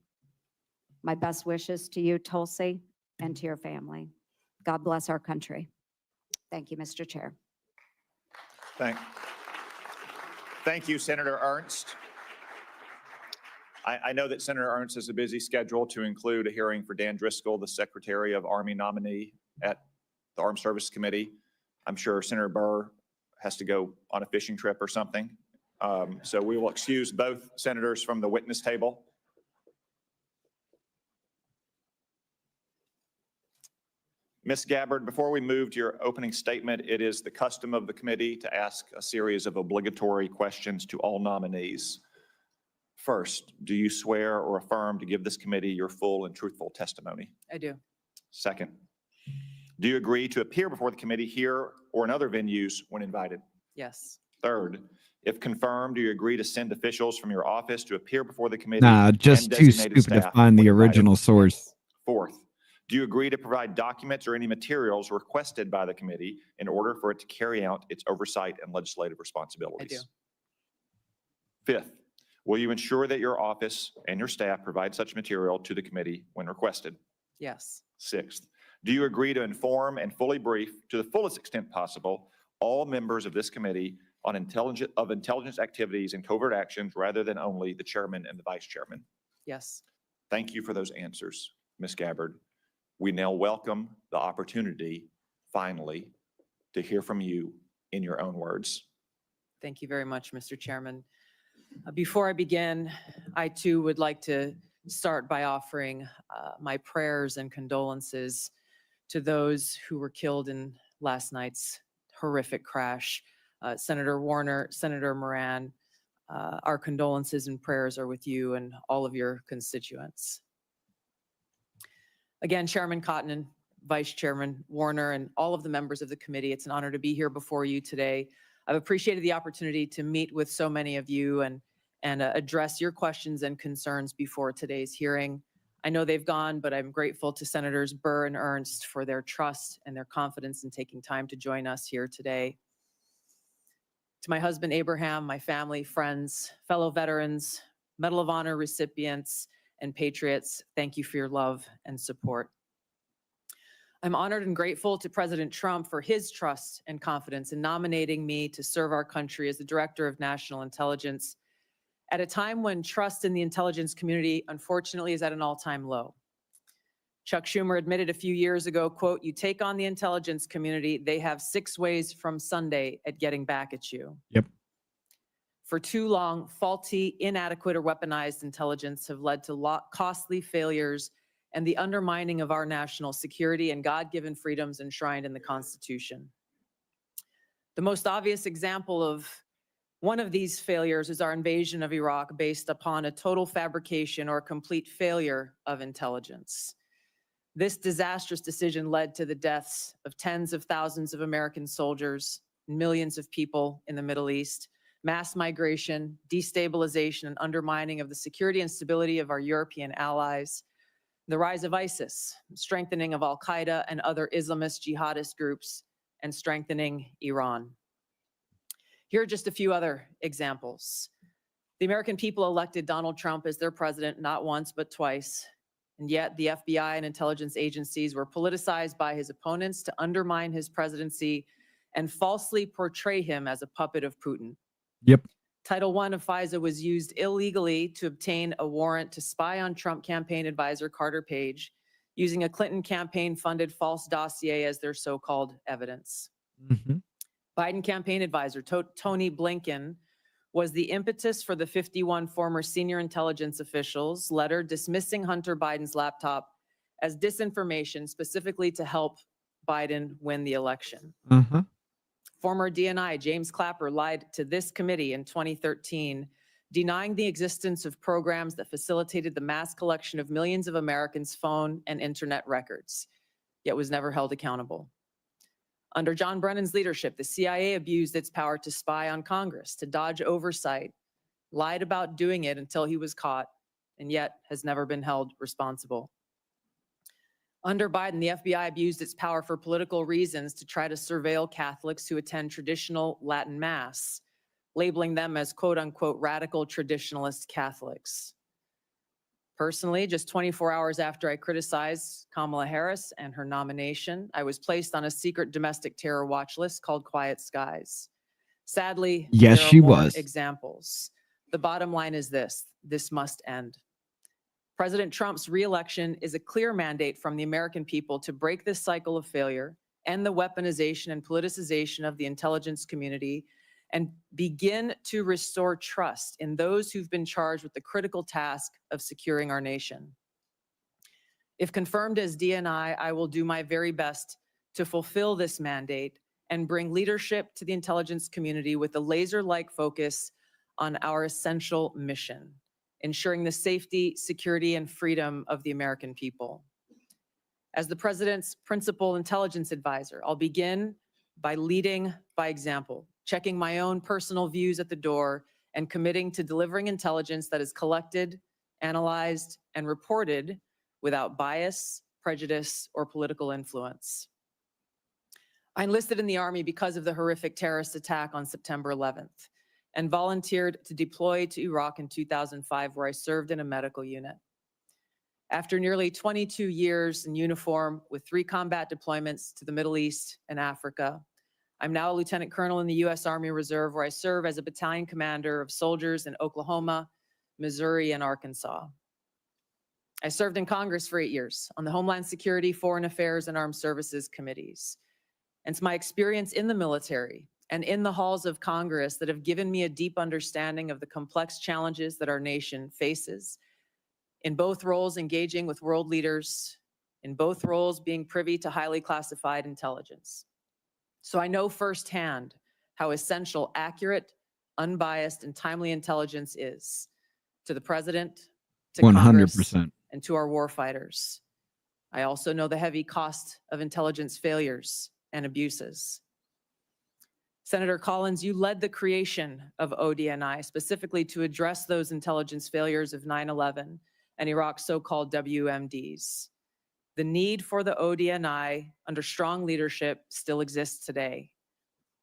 My best wishes to you, Tulsi, and to your family. God bless our country. Thank you, Mr. Chair. Thank you, Senator Ernst. I know that Senator Ernst has a busy schedule to include a hearing for Dan Driscoll, the Secretary of Army nominee at the Armed Services Committee. I'm sure Senator Burr has to go on a fishing trip or something. So we will excuse both senators from the witness table. Ms. Gabbard, before we move to your opening statement, it is the custom of the committee to ask a series of obligatory questions to all nominees. First, do you swear or affirm to give this committee your full and truthful testimony? I do. Second, do you agree to appear before the committee here or in other venues when invited? Yes. Third, if confirmed, do you agree to send officials from your office to appear before the committee? Nah, just and too designated stupid to staff find when the invited? original source. Fourth, do you agree to provide documents or any materials requested by the committee in order for it to carry out its oversight and legislative responsibilities? I do. Fifth, will you ensure that your office and your staff provide such material to the committee when requested? Yes. Sixth, do you agree to inform and fully brief, to the fullest extent possible, all members of this committee on intelligence activities and covert actions rather than only the chairman and the vice chairman? Yes. Thank you for those answers, Ms. Gabbard. We now welcome the opportunity, finally, to hear from you in your own words. Thank you very much, Mr. Chairman. Before I begin, I too would like to start by offering my prayers and condolences to those who were killed in last night's horrific crash. Senator Warner, Senator Moran, our condolences and prayers are with you and all of your constituents. Again, Chairman Cotton and Vice Chairman Warner and all of the members of the committee, it's an honor to be here before you today. I've appreciated the opportunity to meet with so many of you and address your questions and concerns before today's hearing. I know they've gone, but I'm grateful to Senators Burr and Ernst for their trust and their confidence in taking time to join us here today. To my husband, Abraham, my family, friends, fellow veterans, Medal of Honor recipients, and patriots, thank you for your love and support. I'm honored and grateful to President Trump for his trust and confidence in nominating me to serve our country as the Director of National Intelligence at a time when trust in the intelligence community, unfortunately, is at an all-time low. Chuck Schumer admitted a few years ago, quote, "You take on the intelligence community, they have 6 ways from Sunday at getting back at you." Yep. For too long, faulty, inadequate, or weaponized intelligence have led to costly failures and the undermining of our national security and God-given freedoms enshrined in the Constitution. The most obvious example of one of these failures is our invasion of Iraq based upon a total fabrication or complete failure of intelligence. This disastrous decision led to the deaths of tens of thousands of American soldiers, millions of people in the Middle East, mass migration, destabilization, and undermining of the security and stability of our European allies, the rise of ISIS, strengthening of Al-Qaeda and other Islamist jihadist groups, and strengthening Iran. Here are just a few other examples. The American people elected Donald Trump as their president not once, but twice. And yet the FBI and intelligence agencies were politicized by his opponents to undermine his presidency and falsely portray him as a puppet of Putin. Yep. Title I of FISA was used illegally to obtain a warrant to spy on Trump campaign advisor Carter Page, using a Clinton campaign-funded false dossier as their so-called evidence. Mm-hmm. Biden campaign advisor Tony Blinken was the impetus for the 51 former senior intelligence officials' letter dismissing Hunter Biden's laptop as disinformation specifically to help Biden win the election. Uh-huh. Former DNI James Clapper lied to this committee in 2013, denying the existence of programs that facilitated the mass collection of millions of Americans' phone and internet records, yet was never held accountable. Under John Brennan's leadership, the CIA abused its power to spy on Congress, to dodge oversight, lied about doing it until he was caught, and yet has never been held responsible. Under Biden, the FBI abused its power for political reasons to try to surveil Catholics who attend traditional Latin Mass, labeling them as quote-unquote radical traditionalist Catholics. Personally, just 24 hours after I criticized Kamala Harris and her nomination, I was placed on a secret domestic terror watch list called Quiet Skies. Sadly, yes, there are she more was. examples. The bottom line is this must end. President Trump's re-election is a clear mandate from the American people to break this cycle of failure, end the weaponization and politicization of the intelligence community, and begin to restore trust in those who've been charged with the critical task of securing our nation. If confirmed as DNI, I will do my very best to fulfill this mandate and bring leadership to the intelligence community with a laser-like focus on our essential mission, ensuring the safety, security, and freedom of the American people. As the President's principal intelligence advisor, I'll begin by leading by example, checking my own personal views at the door, and committing to delivering intelligence that is collected, analyzed, and reported without bias, prejudice, or political influence. I enlisted in the Army because of the horrific terrorist attack on September 11th and volunteered to deploy to Iraq in 2005, where I served in a medical unit. After nearly 22 years in uniform with 3 combat deployments to the Middle East and Africa, I'm now a lieutenant colonel in the U.S. Army Reserve, where I serve as a battalion commander of soldiers in Oklahoma, Missouri, and Arkansas. I served in Congress for 8 years on the Homeland Security, Foreign Affairs, and Armed Services committees. And it's my experience in the military and in the halls of Congress that have given me a deep understanding of the complex challenges that our nation faces, in both roles engaging with world leaders, in both roles being privy to highly classified intelligence. So I know firsthand how essential accurate, unbiased, and timely intelligence is to the president, to Congress, 100%. and to our warfighters. I also know the heavy cost of intelligence failures and abuses. Senator Collins, you led the creation of ODNI specifically to address those intelligence failures of 9/11 and Iraq's so-called WMDs. The need for the ODNI under strong leadership still exists today.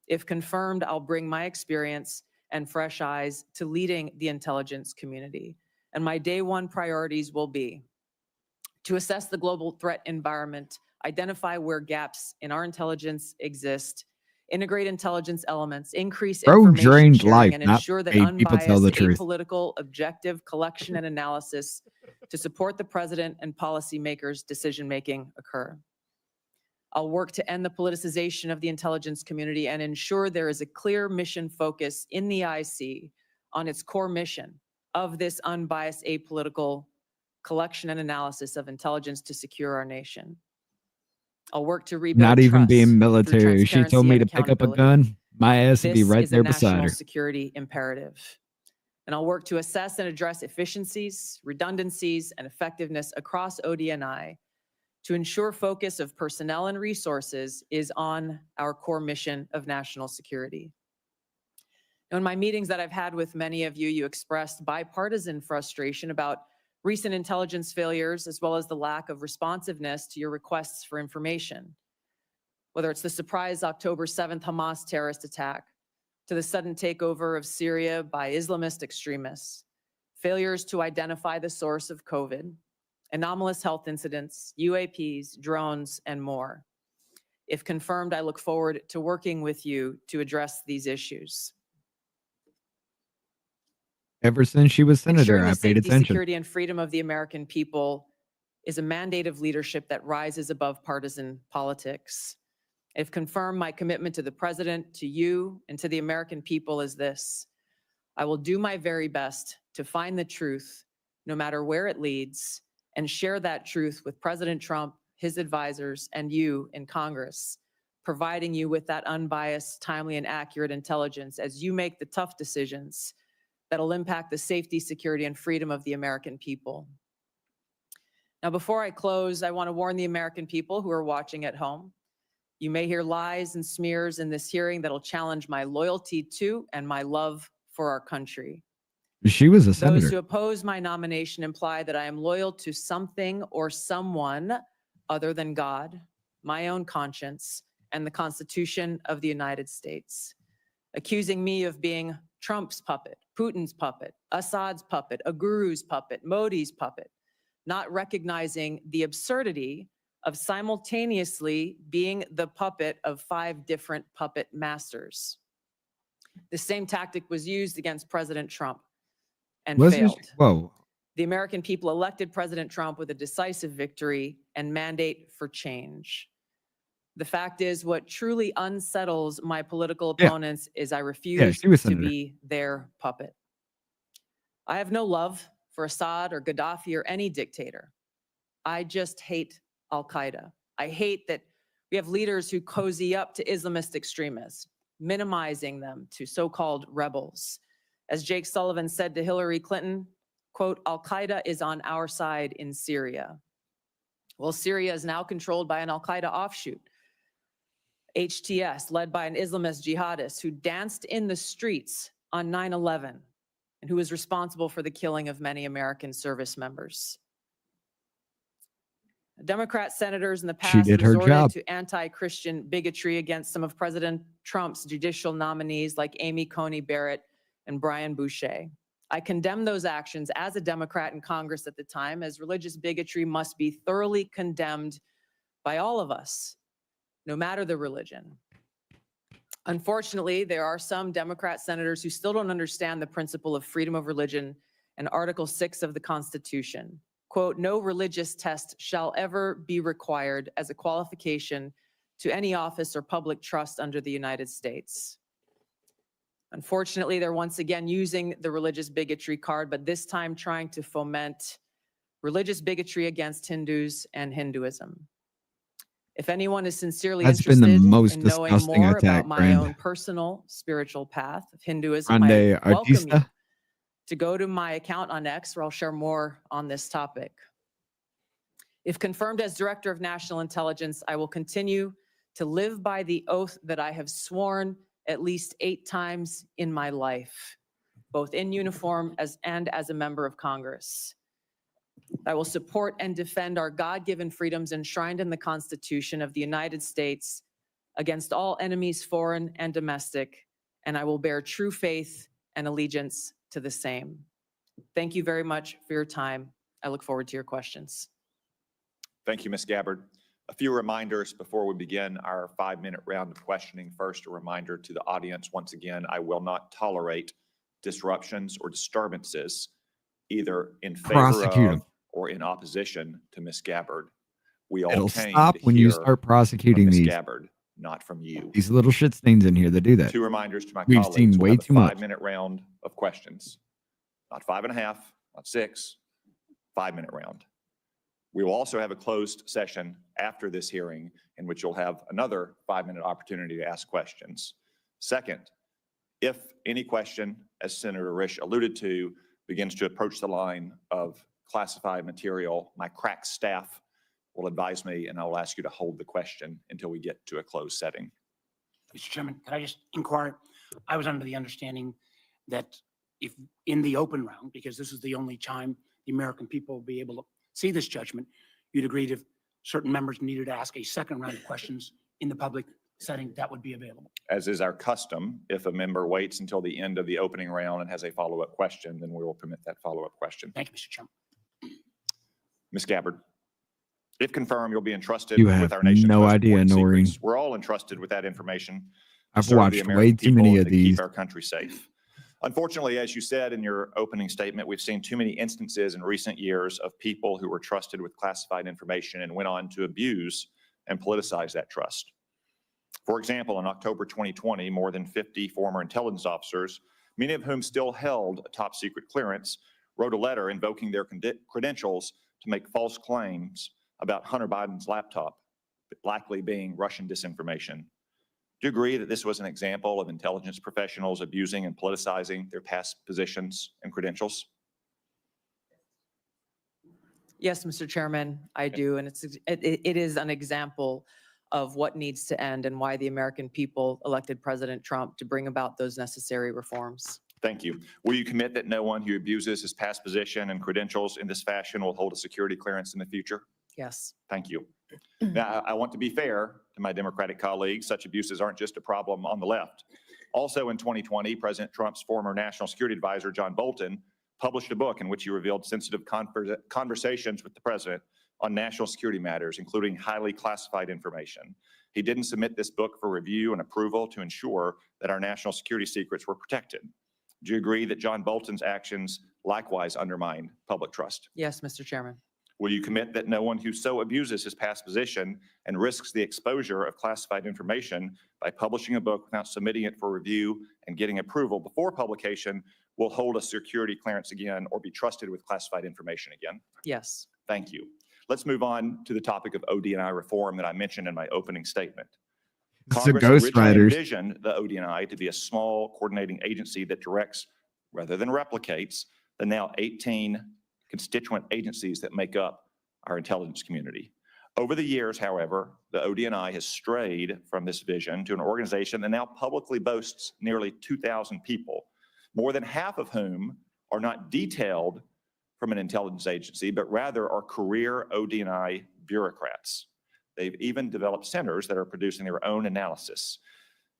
If confirmed, I'll bring my experience and fresh eyes to leading the intelligence community. And my day one priorities will be to assess the global threat environment, identify where gaps in our intelligence exist, integrate intelligence elements, increase Bro information drained sharing, life, and not ensure that made people tell the unbiased, truth. apolitical, objective collection and analysis to support the president and policymakers' decision-making occur. I'll work to end the politicization of the intelligence community and ensure there is a clear mission focus in the IC on its core mission of this unbiased, apolitical collection and analysis of intelligence to secure our nation. I'll work to rebuild Not even trust being through military. She told transparency me and to pick up a accountability. gun. My ass would be This right is a there beside national her. security imperative. And I'll work to assess and address efficiencies, redundancies, and effectiveness across ODNI to ensure focus of personnel and resources is on our core mission of national security. In my meetings that I've had with many of you, you expressed bipartisan frustration about recent intelligence failures, as well as the lack of responsiveness to your requests for information. Whether it's the surprise October 7th Hamas terrorist attack, to the sudden takeover of Syria by Islamist extremists, failures to identify the source of COVID, anomalous health incidents, UAPs, drones, and more. If confirmed, I look forward to working with you to address these issues. Ever since she was senator, Ensuring I the paid safety, attention. security, and freedom of the American people is a mandate of leadership that rises above partisan politics. If confirmed, my commitment to the president, to you, and to the American people is this: I will do my very best to find the truth, no matter where it leads, and share that truth with President Trump, his advisors, and you in Congress, providing you with that unbiased, timely, and accurate intelligence as you make the tough decisions that'll impact the safety, security, and freedom of the American people. Now, before I close, I want to warn the American people who are watching at home. You may hear lies and smears in this hearing that'll challenge my loyalty to and my love for our country. She was a Those senator. who oppose my nomination imply that I am loyal to something or someone other than God, my own conscience, and the Constitution of the United States, accusing me of being Trump's puppet, Putin's puppet, Assad's puppet, a guru's puppet, Modi's puppet, not recognizing the absurdity of simultaneously being the puppet of 5 different puppet masters. The same tactic was used against President Trump and failed. Whoa. The American people elected President Trump with a decisive victory and mandate for change. The fact is, what truly unsettles my political opponents is I refuse she was to senator. be their puppet. I have no love for Assad or Gaddafi or any dictator. I just hate Al-Qaeda. I hate that we have leaders who cozy up to Islamist extremists, minimizing them to so-called rebels. As Jake Sullivan said to Hillary Clinton, quote, Al-Qaeda is on our side in Syria. Well, Syria is now controlled by an Al-Qaeda offshoot, HTS, led by an Islamist jihadist who danced in the streets on 9/11 and who was responsible for the killing of many American service members. Democrat senators in the past did her resorted job. to anti-Christian bigotry against some of President Trump's judicial nominees like Amy Coney Barrett and Brian Boucher. I condemn those actions as a Democrat in Congress at the time, as religious bigotry must be thoroughly condemned by all of us, no matter the religion. Unfortunately, there are some Democrat senators who still don't understand the principle of freedom of religion and Article 6 of the Constitution. Quote, no religious test shall ever be required as a qualification to any office or public trust under the United States. Unfortunately, they're once again using the religious bigotry card, but this time trying to foment religious bigotry against Hindus and Hinduism. If anyone is sincerely That's been interested the most in knowing disgusting more attack, about my Brand. own personal spiritual path of Hinduism, Grande I welcome you Artista. to go to my account on X, where I'll share more on this topic. If confirmed as Director of National Intelligence, I will continue to live by the oath that I have sworn at least 8 times in my life, both in uniform and as a member of Congress. I will support and defend our God-given freedoms enshrined in the Constitution of the United States against all enemies, foreign and domestic, and I will bear true faith and allegiance to the same. Thank you very much for your time. I look forward to your questions. Thank you, Ms. Gabbard. A few reminders before we begin our 5-minute round of questioning. First, a reminder to the audience, once again, I will not tolerate disruptions or disturbances, either in favor Prosecute 'em. of or in opposition to Ms. Gabbard. We all It'll came stop to when you hear start from prosecuting Ms. these. Gabbard, not from you. These little shit stains in here that do that. 2 reminders to my We've colleagues. seen We'll way have a too much. 5-minute round of questions. Not 5.5, not 6, 5-minute round. We will also have a closed session after this hearing in which you'll have another 5-minute opportunity to ask questions. Second, if any question, as Senator Risch alluded to, begins to approach the line of classified material, my crack staff will advise me and I will ask you to hold the question until we get to a closed setting. Mr. Chairman, could I just inquire? I was under the understanding that if in the open round, because this is the only time the American people will be able to see this judgment, you'd agreed if certain members needed to ask a second round of questions in the public setting, that would be available. As is our custom, if a member waits until the end of the opening round and has a follow-up question, then we will permit that follow-up question. Thank you, Mr. Chairman. Ms. Gabbard, if confirmed, you'll be entrusted You with have our nation's no most idea, important Noreen. secrets. We're all entrusted with that information. to I've serve the watched American way too many people of and to keep these. our country safe. Unfortunately, as you said in your opening statement, we've seen too many instances in recent years of people who were trusted with classified information and went on to abuse and politicize that trust. For example, in October 2020, more than 50 former intelligence officers, many of whom still held a top secret clearance, wrote a letter invoking their credentials to make false claims about Hunter Biden's laptop, likely being Russian disinformation. Do you agree that this was an example of intelligence professionals abusing and politicizing their past positions and credentials? Yes, Mr. Chairman, I do. And it is an example of what needs to end and why the American people elected President Trump to bring about those necessary reforms. Thank you. Will you commit that no one who abuses his past position and credentials in this fashion will hold a security clearance in the future? Yes. Thank you. Now, I want to be fair to my Democratic colleagues. Such abuses aren't just a problem on the left. Also in 2020, President Trump's former national security advisor, John Bolton, published a book in which he revealed sensitive conversations with the president on national security matters, including highly classified information. He didn't submit this book for review and approval to ensure that our national security secrets were protected. Do you agree that John Bolton's actions likewise undermined public trust? Yes, Mr. Chairman. Will you commit that no one who so abuses his past position and risks the exposure of classified information by publishing a book without submitting it for review and getting approval before publication will hold a security clearance again or be trusted with classified information again? Yes. Thank you. Let's move on to the topic of ODNI reform that I mentioned in my opening statement. It's a Congress Ghost originally Riders. envisioned the ODNI to be a small coordinating agency that directs rather than replicates the now 18 constituent agencies that make up our intelligence community. Over the years, however, the ODNI has strayed from this vision to an organization that now publicly boasts nearly 2,000 people, more than half of whom are not detailed from an intelligence agency, but rather are career ODNI bureaucrats. They've even developed centers that are producing their own analysis.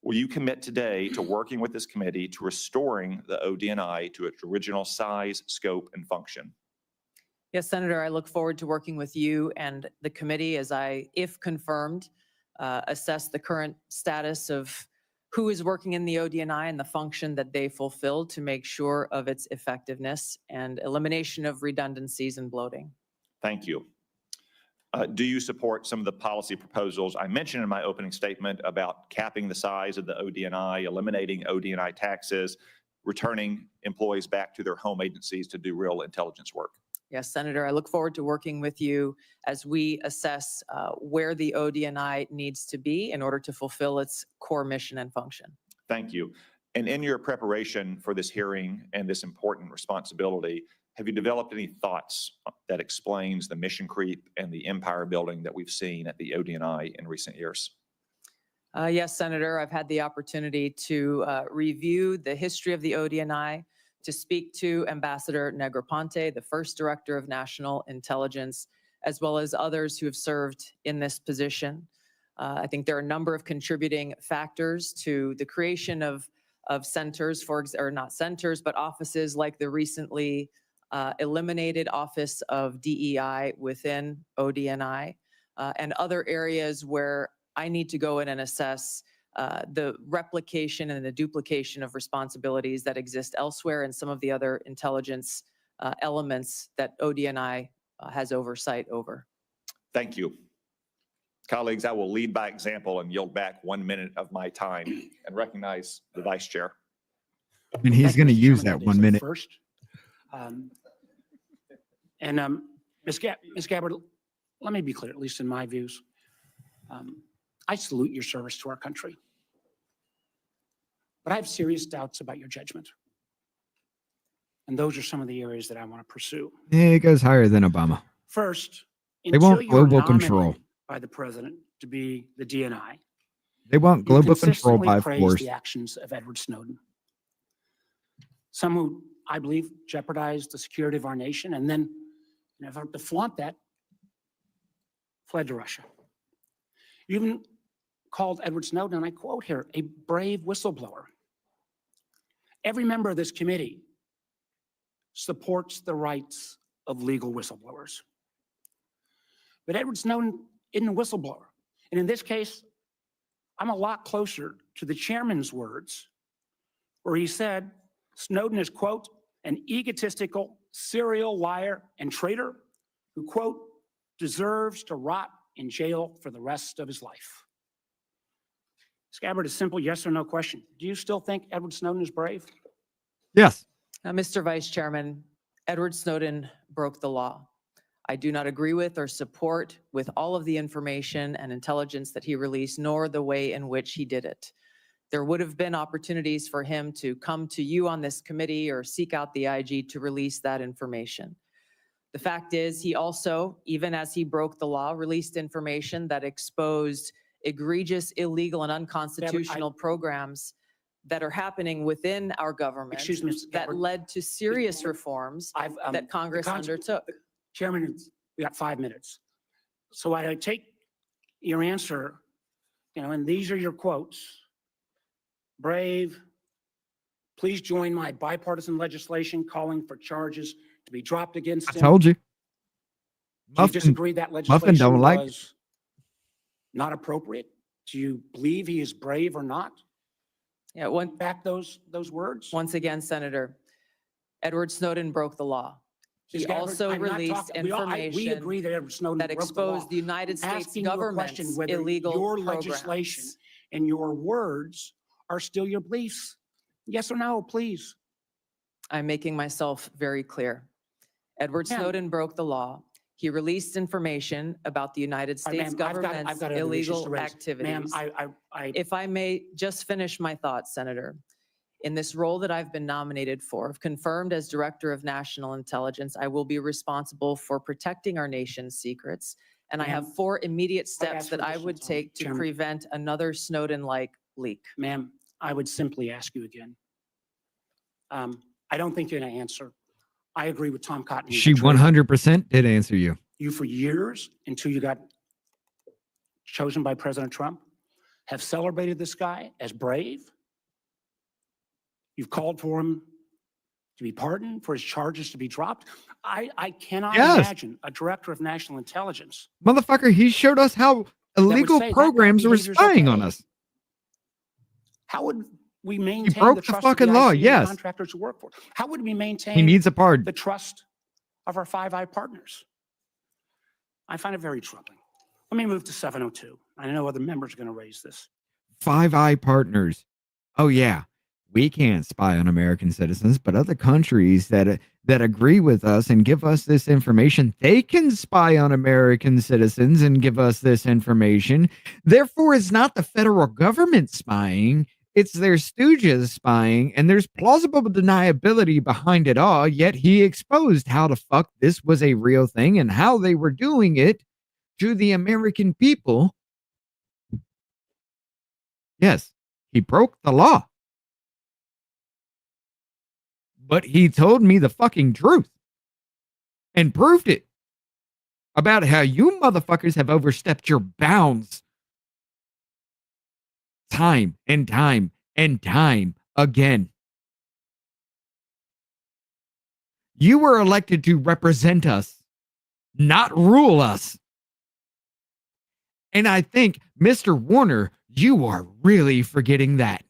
Will you commit today to working with this committee to restoring the ODNI to its original size, scope, and function? Yes, Senator, I look forward to working with you and the committee as I, if confirmed, assess the current status of who is working in the ODNI and the function that they fulfill to make sure of its effectiveness and elimination of redundancies and bloating. Thank you. Do you support some of the policy proposals I mentioned in my opening statement about capping the size of the ODNI, eliminating ODNI taxes, returning employees back to their home agencies to do real intelligence work? Yes, Senator, I look forward to working with you as we assess where the ODNI needs to be in order to fulfill its core mission and function. Thank you. And in your preparation for this hearing and this important responsibility, have you developed any thoughts that explains the mission creep and the empire building that we've seen at the ODNI in recent years? Yes, Senator, I've had the opportunity to review the history of the ODNI, to speak to Ambassador Negroponte, the first Director of National Intelligence, as well as others who have served in this position. I think there are a number of contributing factors to the creation of centers, or not centers, but offices like the recently eliminated Office of DEI within ODNI, and other areas where I need to go in and assess the replication and the duplication of responsibilities that exist elsewhere and some of the other intelligence elements that ODNI has oversight over. Thank you. Colleagues, I will lead by example and yield back 1 minute of my time and recognize the Vice Chair. And he's Thank you, going to Mr. use Chairman. that That 1 is minute. First. Ms. Gabbard, let me be clear, at least in my views. I salute your service to our country. But I have serious doubts about your judgment. And those are some of the areas that I want to pursue. Yeah, it goes higher than Obama. First, They want until you're global control. nominated by the president to be the DNI, They want you global control consistently by praise force. the actions of Edward Snowden. Some who, I believe, jeopardized the security of our nation, and then, in an effort to flaunt that, fled to Russia. You even called Edward Snowden, and I quote here, a brave whistleblower. Every member of this committee supports the rights of legal whistleblowers. But Edward Snowden isn't a whistleblower. And in this case, I'm a lot closer to the chairman's words, where he said Snowden is, quote, an egotistical serial liar and traitor who, quote, deserves to rot in jail for the rest of his life. Ms. Gabbard, a simple yes or no question. Do you still think Edward Snowden is brave? Yes. Mr. Vice Chairman, Edward Snowden broke the law. I do not agree with or support with all of the information and intelligence that he released, nor the way in which he did it. There would have been opportunities for him to come to you on this committee or seek out the IG to release that information. The fact is, he also, even as he broke the law, released information that exposed egregious, illegal, and unconstitutional programs that are happening within our government. Excuse me, Mr. that Gabbard. led to serious reforms that Congress undertook. Chairman, we got 5 minutes. So I take your answer, and these are your quotes. Brave, please join my bipartisan legislation calling for charges to be dropped against I him. told you. Do you Muffin, disagree that Muffin legislation don't like it. was not appropriate? Do you believe he is brave or not? Yeah, Back those words? once again, Senator, Edward Snowden broke the law. He Ms. Gabbard, also I'm not released talking- we information agree that Edward Snowden that broke the law. exposed the United I'm States asking you a government's question whether illegal your programs. legislation and your words are still your beliefs. Yes or no, please? I'm making myself very clear. Edward Ma'am. Snowden broke the law. He released information about the United All right, States ma'am, I've government's got other issues to illegal raise. Ma'am, activities. I If I may just finish my thoughts, Senator. In this role that I've been nominated for, confirmed as Director of National Intelligence, I will be responsible for protecting our nation's secrets. And I have Ma'am, 4 immediate I'd steps ask for that I additional would time. take to Chairman. prevent another Snowden-like leak. ma'am, I would simply ask you again. I don't think you're going to answer. I agree with Tom Cotton. He's a She traitor. 100% did answer you. You for years, until you got chosen by President Trump, have celebrated this guy as brave. You've called for him to be pardoned, for his charges to be dropped. I cannot Yes. imagine a director of national intelligence. Motherfucker, he showed us how illegal say that programs were behavior's spying on okay. us. How would we maintain broke the the trust fucking of the law, IC and yes. contractors who work for it? How would we He maintain needs a pardon. the trust of our Five Eye partners? I find it very troubling. Let me move to 702. I know other members are going to raise this. 5 Eye Partners. Oh, yeah. we can't spy on American citizens, but other countries that agree with us and give us this information, they can spy on American citizens and give us this information. Therefore, it's not the federal government spying, it's their stooges spying, and there's plausible deniability behind it all, yet he exposed how the fuck this was a real thing and how they were doing it to the American people. Yes, he broke the law. But he told me the fucking truth and proved it about how you motherfuckers have overstepped your bounds time and time and time again. You were elected to represent us, not rule us. And I think, Mr. Warner, you are really forgetting that.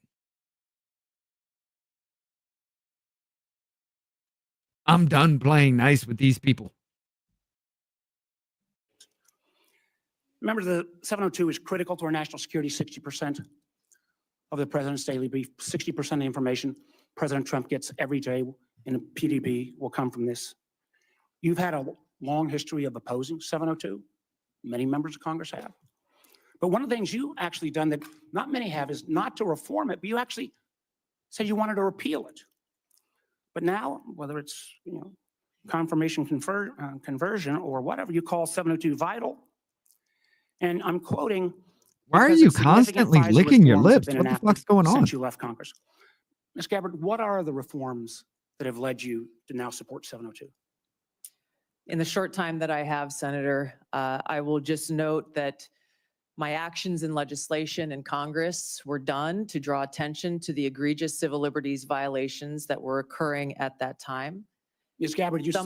I'm done playing nice with these people. Remember, the 702 is critical to our national security. 60% of the president's daily brief, 60% of the information President Trump gets every day in a PDB will come from this. You've had a long history of opposing 702. Many members of Congress have. But one of the things you actually done that not many have is not to reform it, but you actually said you wanted to repeal it. But now, whether it's confirmation conversion or whatever you call 702 vital, and I'm quoting. Why are you constantly licking your lips? What the fuck's going on? Since you left Congress, Ms. Gabbard, what are the reforms that have led you to now support 702? In the short time that I have, Senator, I will just note that my actions in legislation in Congress were done to draw attention to the egregious civil liberties violations that were occurring at that time. Ms. Gabbard, Ms.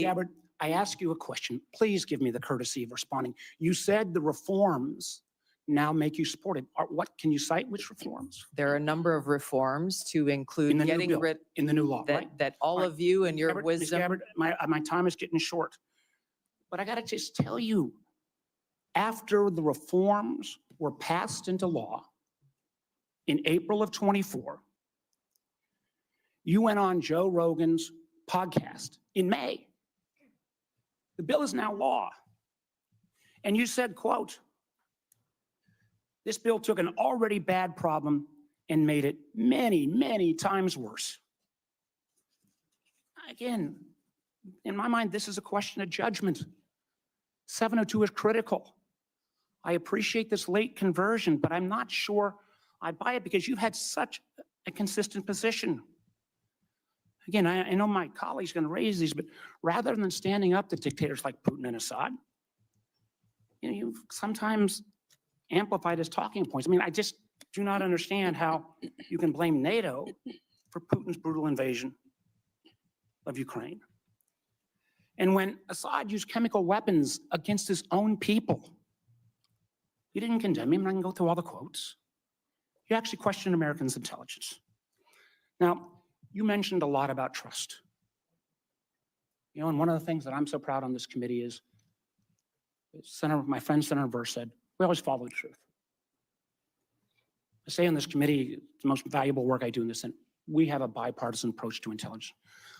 Gabbard, I ask you a question. Please give me the courtesy of responding. You said the reforms now make you support it. What can you cite? Which reforms? There are a number of reforms to include getting rid in the new law, that, right? that all of you and your Gabbard, Ms. wisdom. Gabbard, my time is getting short, but I got to just tell you, after the reforms were passed into law in April of 24, you went on Joe Rogan's podcast in May. The bill is now law. And you said, quote, this bill took an already bad problem and made it many, many times worse. Again, in my mind, this is a question of judgment. 702 is critical. I appreciate this late conversion, but I'm not sure I buy it because you've had such a consistent position. Again, I know my colleague's going to raise these, but rather than standing up to dictators like Putin and Assad, you've sometimes amplified his talking points. I mean, I just do not understand how you can blame NATO for Putin's brutal invasion of Ukraine. And when Assad used chemical weapons against his own people, you didn't condemn him, and I can go through all the quotes. You actually questioned Americans' intelligence. Now, you mentioned a lot about trust. And one of the things that I'm so proud on this committee is, my friend Senator Burr said, we always follow the truth. I say on this committee, it's the most valuable work I do in this, and we have a bipartisan approach to intelligence.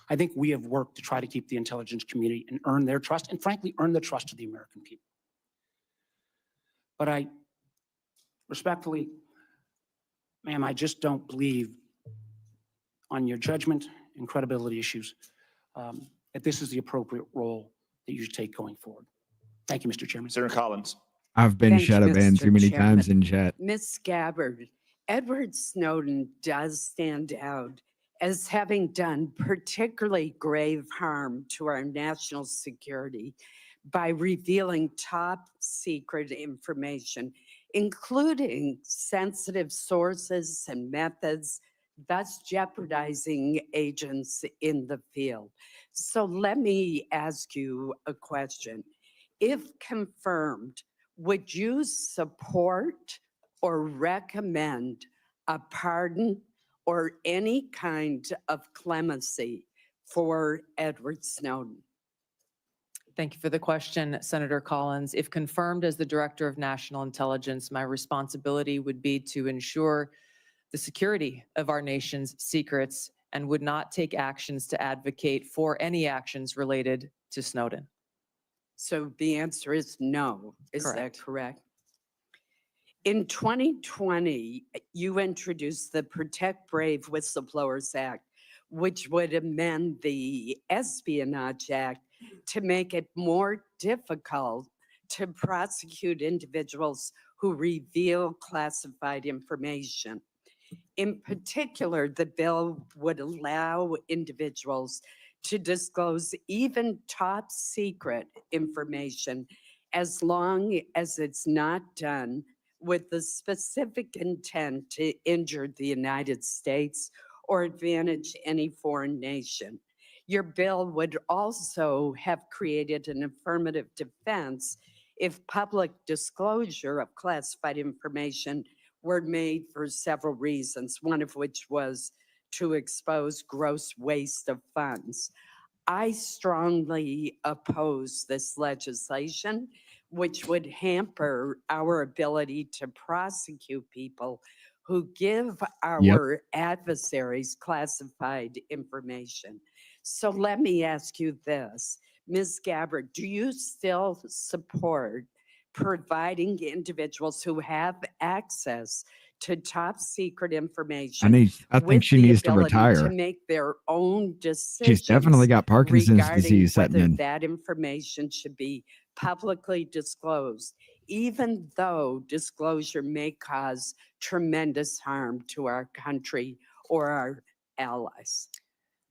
I think we have worked to try to keep the intelligence community and earn their trust, and frankly, earn the trust of the American people. But I respectfully, ma'am, I just don't believe on your judgment and credibility issues that this is the appropriate role that you should take going forward. Thank you, Mr. Chairman. Senator Collins. I've been Thank you, shut up in Mr. too many Chairman. times in chat. Ms. Gabbard, Edward Snowden does stand out as having done particularly grave harm to our national security by revealing top secret information, including sensitive sources and methods, thus jeopardizing agents in the field. So let me ask you a question. If confirmed, would you support or recommend a pardon or any kind of clemency for Edward Snowden? Thank you for the question, Senator Collins. If confirmed as the Director of National Intelligence, my responsibility would be to ensure the security of our nation's secrets and would not take actions to advocate for any actions related to Snowden. So the answer is no. Is that Correct. correct? In 2020, you introduced the Protect Brave Whistleblowers Act, which would amend the Espionage Act to make it more difficult to prosecute individuals who reveal classified information. In particular, the bill would allow individuals to disclose even top secret information as long as it's not done with the specific intent to injure the United States or advantage any foreign nation. Your bill would also have created an affirmative defense if public disclosure of classified information were made for several reasons, one of which was to expose gross waste of funds. I strongly oppose this legislation, which would hamper our ability to prosecute people who give our adversaries classified information. So let me ask you this, Ms. Gabbard, do you still support providing individuals who have access to top secret information I think with she the needs to ability retire. to make their own decisions? She's definitely got Parkinson's regarding disease setting whether in. that information should be publicly disclosed, even though disclosure may cause tremendous harm to our country or our allies.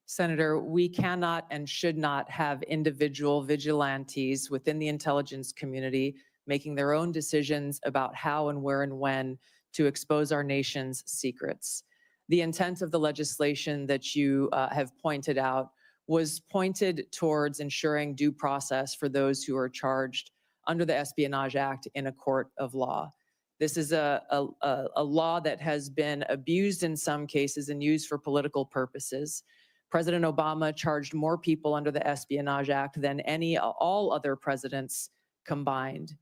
Senator, we cannot and should not have individual vigilantes within the intelligence community making their own decisions about how and where and when to expose our nation's secrets. The intent of the legislation that you have pointed out was pointed towards ensuring due process for those who are charged under the Espionage Act in a court of law. This is a law that has been abused in some cases and used for political purposes. President Obama charged more people under the Espionage Act than all other presidents combined.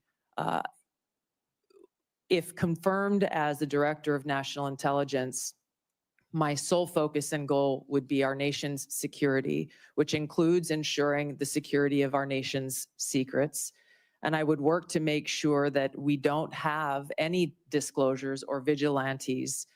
If confirmed as the Director of National Intelligence, my sole focus and goal would be our nation's security, which includes ensuring the security of our nation's secrets. And I would work to make sure that we don't have any disclosures or vigilantes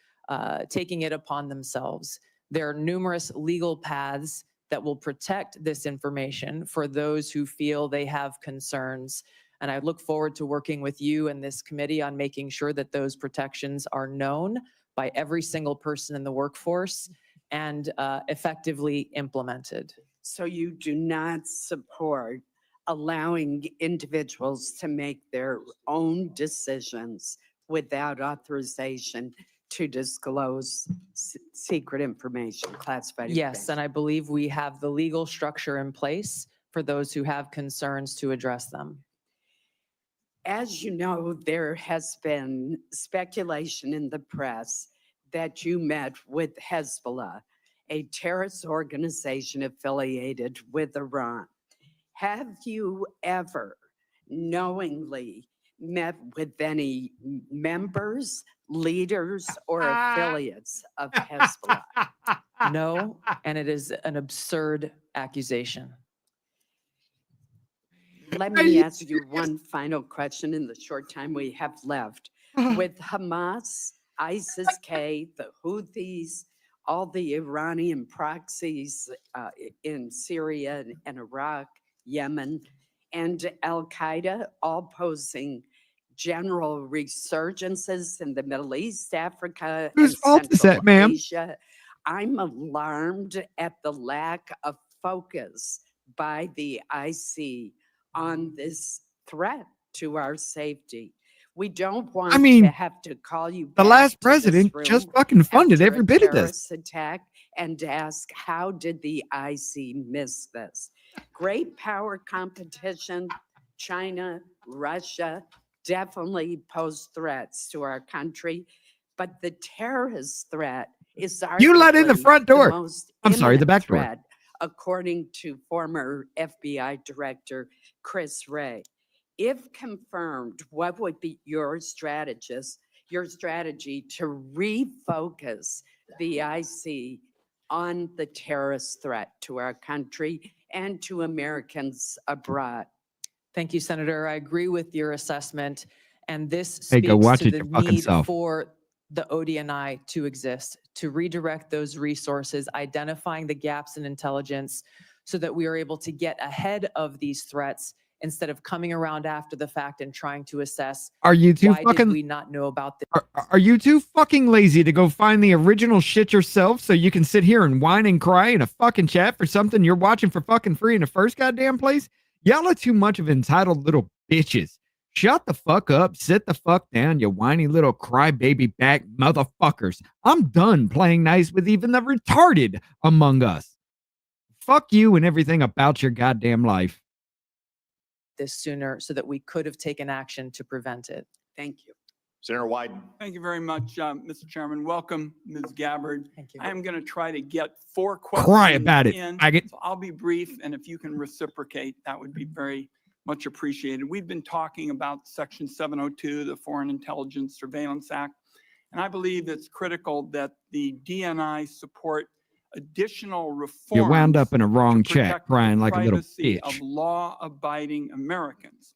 taking it upon themselves. There are numerous legal paths that will protect this information for those who feel they have concerns. And I look forward to working with you and this committee on making sure that those protections are known by every single person in the workforce and effectively implemented. So you do not support allowing individuals to make their own decisions without authorization to disclose secret information, classified information? Yes, and I believe we have the legal structure in place for those who have concerns to address them. As you know, there has been speculation in the press that you met with Hezbollah, a terrorist organization affiliated with Iran. Have you ever knowingly met with any members, leaders, or affiliates of Hezbollah? No, and it is an absurd accusation. Let me ask you one final question in the short time we have left. With Hamas, ISIS-K, the Houthis, all the Iranian proxies in Syria and Iraq, Yemen, and Al-Qaeda all posing general resurgences in the Middle East, Africa, and Whose fault is Central that, ma'am? Asia. I'm alarmed at the lack of focus by the IC on this threat to our safety. We don't want to have to call you the back last to this president just room fucking funded after every a bit of this. terrorist attack and ask, how did the IC miss this? Great power competition, China, Russia, definitely pose threats to our country, but the terrorist threat is You let in the arguably front door. most I'm sorry, the imminent back door. threat, according to former FBI Director Chris Wray. If confirmed, what would be your strategies your strategy to refocus the IC on the terrorist threat to our country and to Americans abroad. Thank you, Senator. I agree with your assessment. And this Hey, go speaks watch to it the your fucking need self. for the ODNI to exist, to redirect those resources, identifying the gaps in intelligence so that we are able to get ahead of these threats instead of coming around after the fact and trying to assess Are you too why did fucking we not know about this. are you too fucking lazy to go find the original shit yourself so you can sit here and whine and cry in a fucking chat for something you're watching for fucking free in the first goddamn place? Y'all are too much of entitled little bitches. Shut the fuck up, sit the fuck down, you whiny little crybaby back motherfuckers. I'm done playing nice with even the retarded among us. Fuck you and everything about your goddamn life. This sooner so that we could have taken action to prevent it. Thank you. Senator Wyden. Thank you very much, Mr. Chairman. Welcome, Ms. Gabbard. Thank you. I am going to try to get 4 questions Cry about it, in, faggot. so I'll be brief, and if you can reciprocate, that would be very much appreciated. We've been talking about Section 702, the Foreign Intelligence Surveillance Act, and I believe it's critical that the DNI support additional reforms. You wound up in a wrong to chat protect crying the like a little privacy bitch. of law-abiding Americans.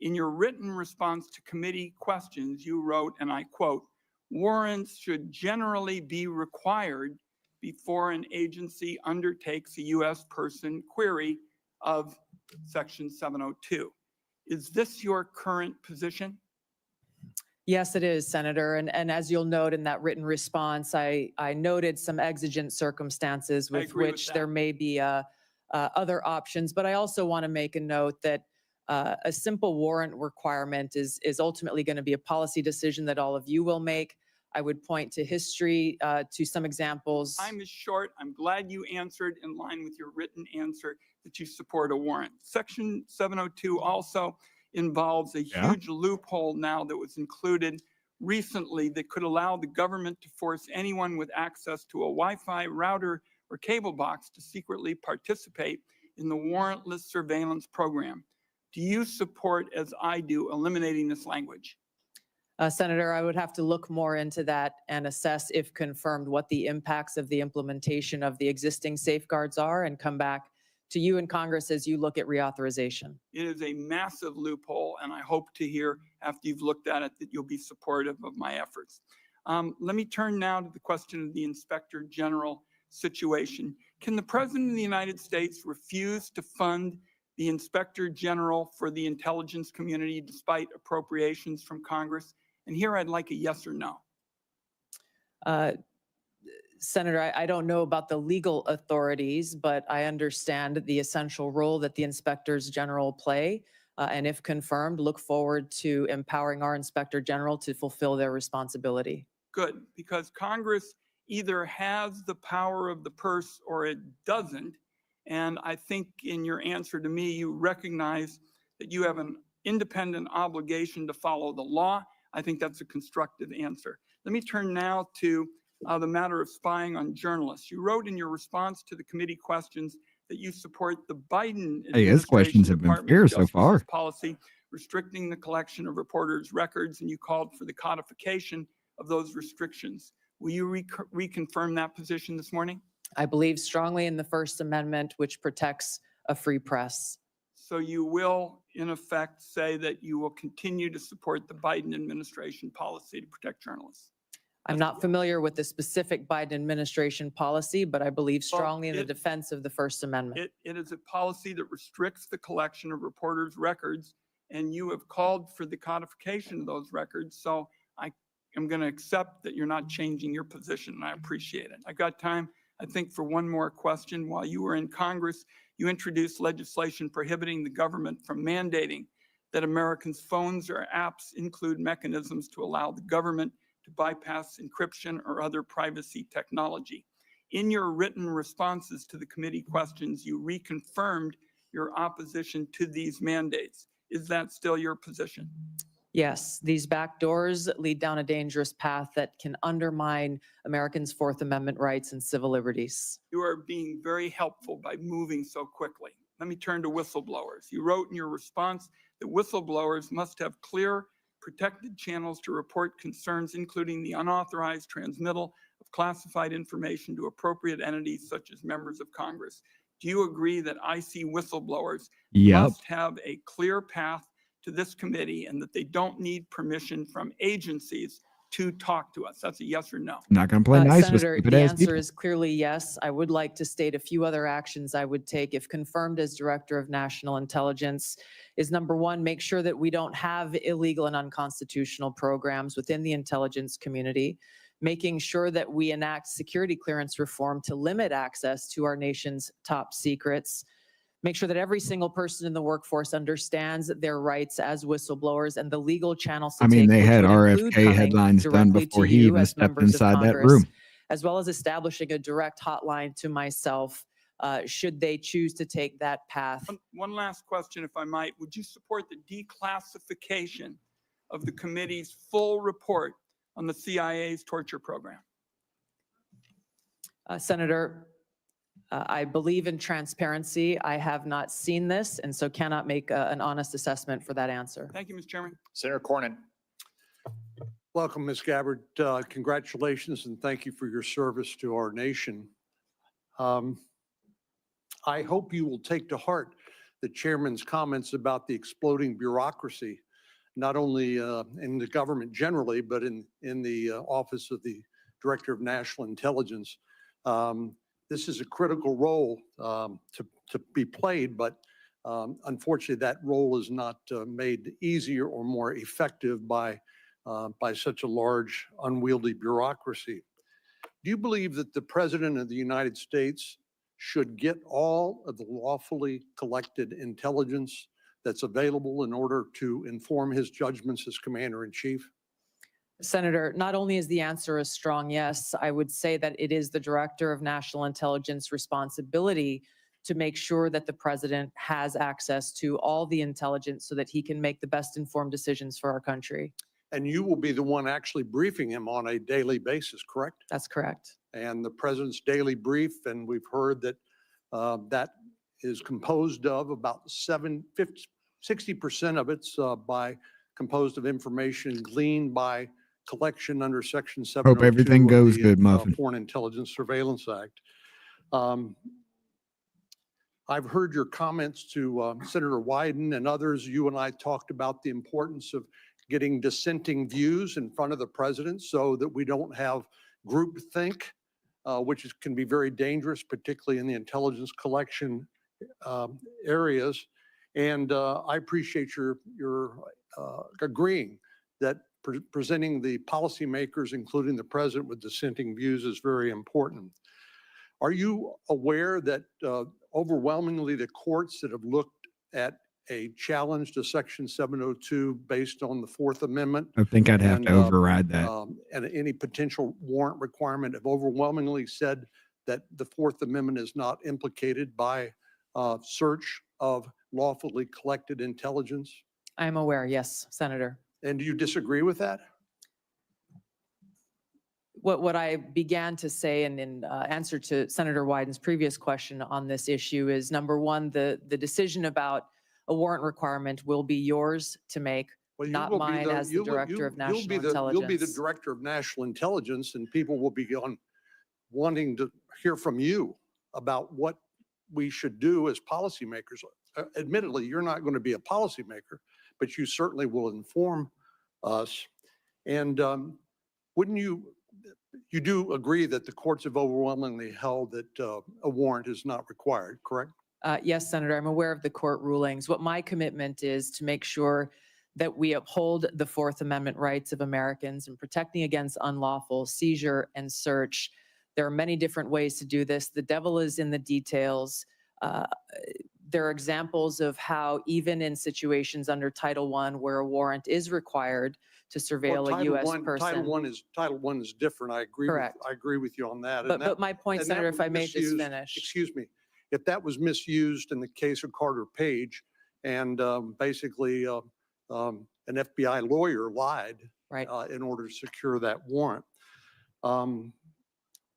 In your written response to committee questions, you wrote, and I quote, "Warrants should generally be required before an agency undertakes a U.S. person query of Section 702. Is this your current position?" Yes, it is, Senator. And as you'll note in that written response, I noted some exigent circumstances with agree with which that. there may be other options. But I also want to make a note that a simple warrant requirement is ultimately going to be a policy decision that all of you will make. I would point to history, to some examples. Time is short. I'm glad you answered in line with your written answer that you support a warrant. Section 702 also involves a huge loophole now that was included recently that could allow the government to force anyone with access to a Wi-Fi router or cable box to secretly participate in the warrantless surveillance program. Do you support, as I do, eliminating this language? Senator, I would have to look more into that and assess, if confirmed, what the impacts of the implementation of the existing safeguards are and come back to you in Congress as you look at reauthorization. It is a massive loophole, and I hope to hear after you've looked at it that you'll be supportive of my efforts. Let me turn now to the question of the Inspector General situation. Can the President of the United States refuse to fund the Inspector General for the intelligence community despite appropriations from Congress? And here I'd like a yes or no. Senator, I don't know about the legal authorities, but I understand the essential role that the inspectors general play. And if confirmed, look forward to empowering our Inspector General to fulfill their responsibility. Good, because Congress either has the power of the purse or it doesn't. And I think in your answer to me, you recognize that you have an independent obligation to follow the law. I think that's a constructive answer. Let me turn now to the matter of spying on journalists. You wrote in your response to the committee questions that you support the Biden Hey, his questions have been fair so far. Policy restricting the collection of reporters' records, and you called for the codification of those restrictions. Will you reconfirm that position this morning? I believe strongly in the First Amendment, which protects a free press. So you will, in effect, say that you will continue to support the Biden administration policy to protect journalists? I'm not familiar with the specific Biden administration policy, but I believe strongly in the defense of the First Amendment. It is a policy that restricts the collection of reporters' records, and you have called for the codification of those records. So I am going to accept that you're not changing your position, and I appreciate it. I've got time, I think, for one more question. While you were in Congress, you introduced legislation prohibiting the government from mandating that Americans' phones or apps include mechanisms to allow the government to bypass encryption or other privacy technology. In your written responses to the committee questions, you reconfirmed your opposition to these mandates. Is that still your position? Yes, these back doors lead down a dangerous path that can undermine Americans' Fourth Amendment rights and civil liberties. You are being very helpful by moving so quickly. Let me turn to whistleblowers. You wrote in your response that whistleblowers must have clear protected channels to report concerns, including the unauthorized transmittal of classified information to appropriate entities such as members of Congress. Do you agree that IC whistleblowers Yep. must have a clear path to this committee and that they don't need permission from agencies to talk to us? That's a yes or no. Not going to play nice Senator, with the stupid ass answer people. is clearly yes. I would like to state a few other actions I would take if confirmed as Director of National Intelligence is number one, make sure that we don't have illegal and unconstitutional programs within the intelligence community, making sure that we enact security clearance reform to limit access to our nation's top secrets, make sure that every single person in the workforce understands their rights as whistleblowers and the legal channels to I mean, take, they which had would include RFK coming headlines done directly before to he you even as stepped members of inside that Congress, room. as well as establishing a direct hotline to myself, should they choose to take that path. One last question, if I might. Would you support the declassification of the committee's full report on the CIA's torture program? Senator, I believe in transparency. I have not seen this and so cannot make an honest assessment for that answer. Thank you, Mr. Chairman. Senator Cornyn. Welcome, Ms. Gabbard. Congratulations and thank you for your service to our nation. I hope you will take to heart the chairman's comments about the exploding bureaucracy, not only in the government generally, but in the office of the Director of National Intelligence. This is a critical role to be played, but unfortunately that role is not made easier or more effective by such a large, unwieldy bureaucracy. Do you believe that the President of the United States should get all of the lawfully collected intelligence that's available in order to inform his judgments as Commander-in-Chief? Senator, not only is the answer a strong yes, I would say that it is the Director of National Intelligence responsibility to make sure that the President has access to all the intelligence so that he can make the best informed decisions for our country. And you will be the one actually briefing him on a daily basis, correct? That's correct. And the President's daily brief, and we've heard that that is composed of about 60% of it's composed of information gleaned by collection under Section 702 Hope everything of goes the good, Muffin. Foreign Intelligence Surveillance Act. I've heard your comments to Senator Wyden and others. You and I talked about the importance of getting dissenting views in front of the President so that we don't have groupthink, which can be very dangerous, particularly in the intelligence collection areas. And I appreciate your agreeing that presenting the policymakers, including the President, with dissenting views is very important. Are you aware that overwhelmingly the courts that have looked at a challenge to Section 702 based on the Fourth Amendment? I think I'd have to override that. And any potential warrant requirement have overwhelmingly said that the Fourth Amendment is not implicated by search of lawfully collected intelligence? I'm aware, yes, Senator. And do you disagree with that? What I began to say in answer to Senator Wyden's previous question on this issue is, number one, the decision about a warrant requirement will be yours to make, not mine as the Director of National Intelligence. You'll be the Director of National Intelligence, and people will be wanting to hear from you about what we should do as policymakers. Admittedly, you're not going to be a policymaker, but you certainly will inform us. And wouldn't you do agree that the courts have overwhelmingly held that a warrant is not required, correct? Yes, Senator, I'm aware of the court rulings. What my commitment is to make sure that we uphold the Fourth Amendment rights of Americans and protecting against unlawful seizure and search. There are many different ways to do this. The devil is in the details. There are examples of how even in situations under Title I where a warrant is required to surveil a U.S. person. Title I is different. I agree. Correct. I agree with you on that. But my point, Senator, if I may just finish. Excuse me. If that was misused in the case of Carter Page, and basically an FBI lawyer lied in order to secure that warrant.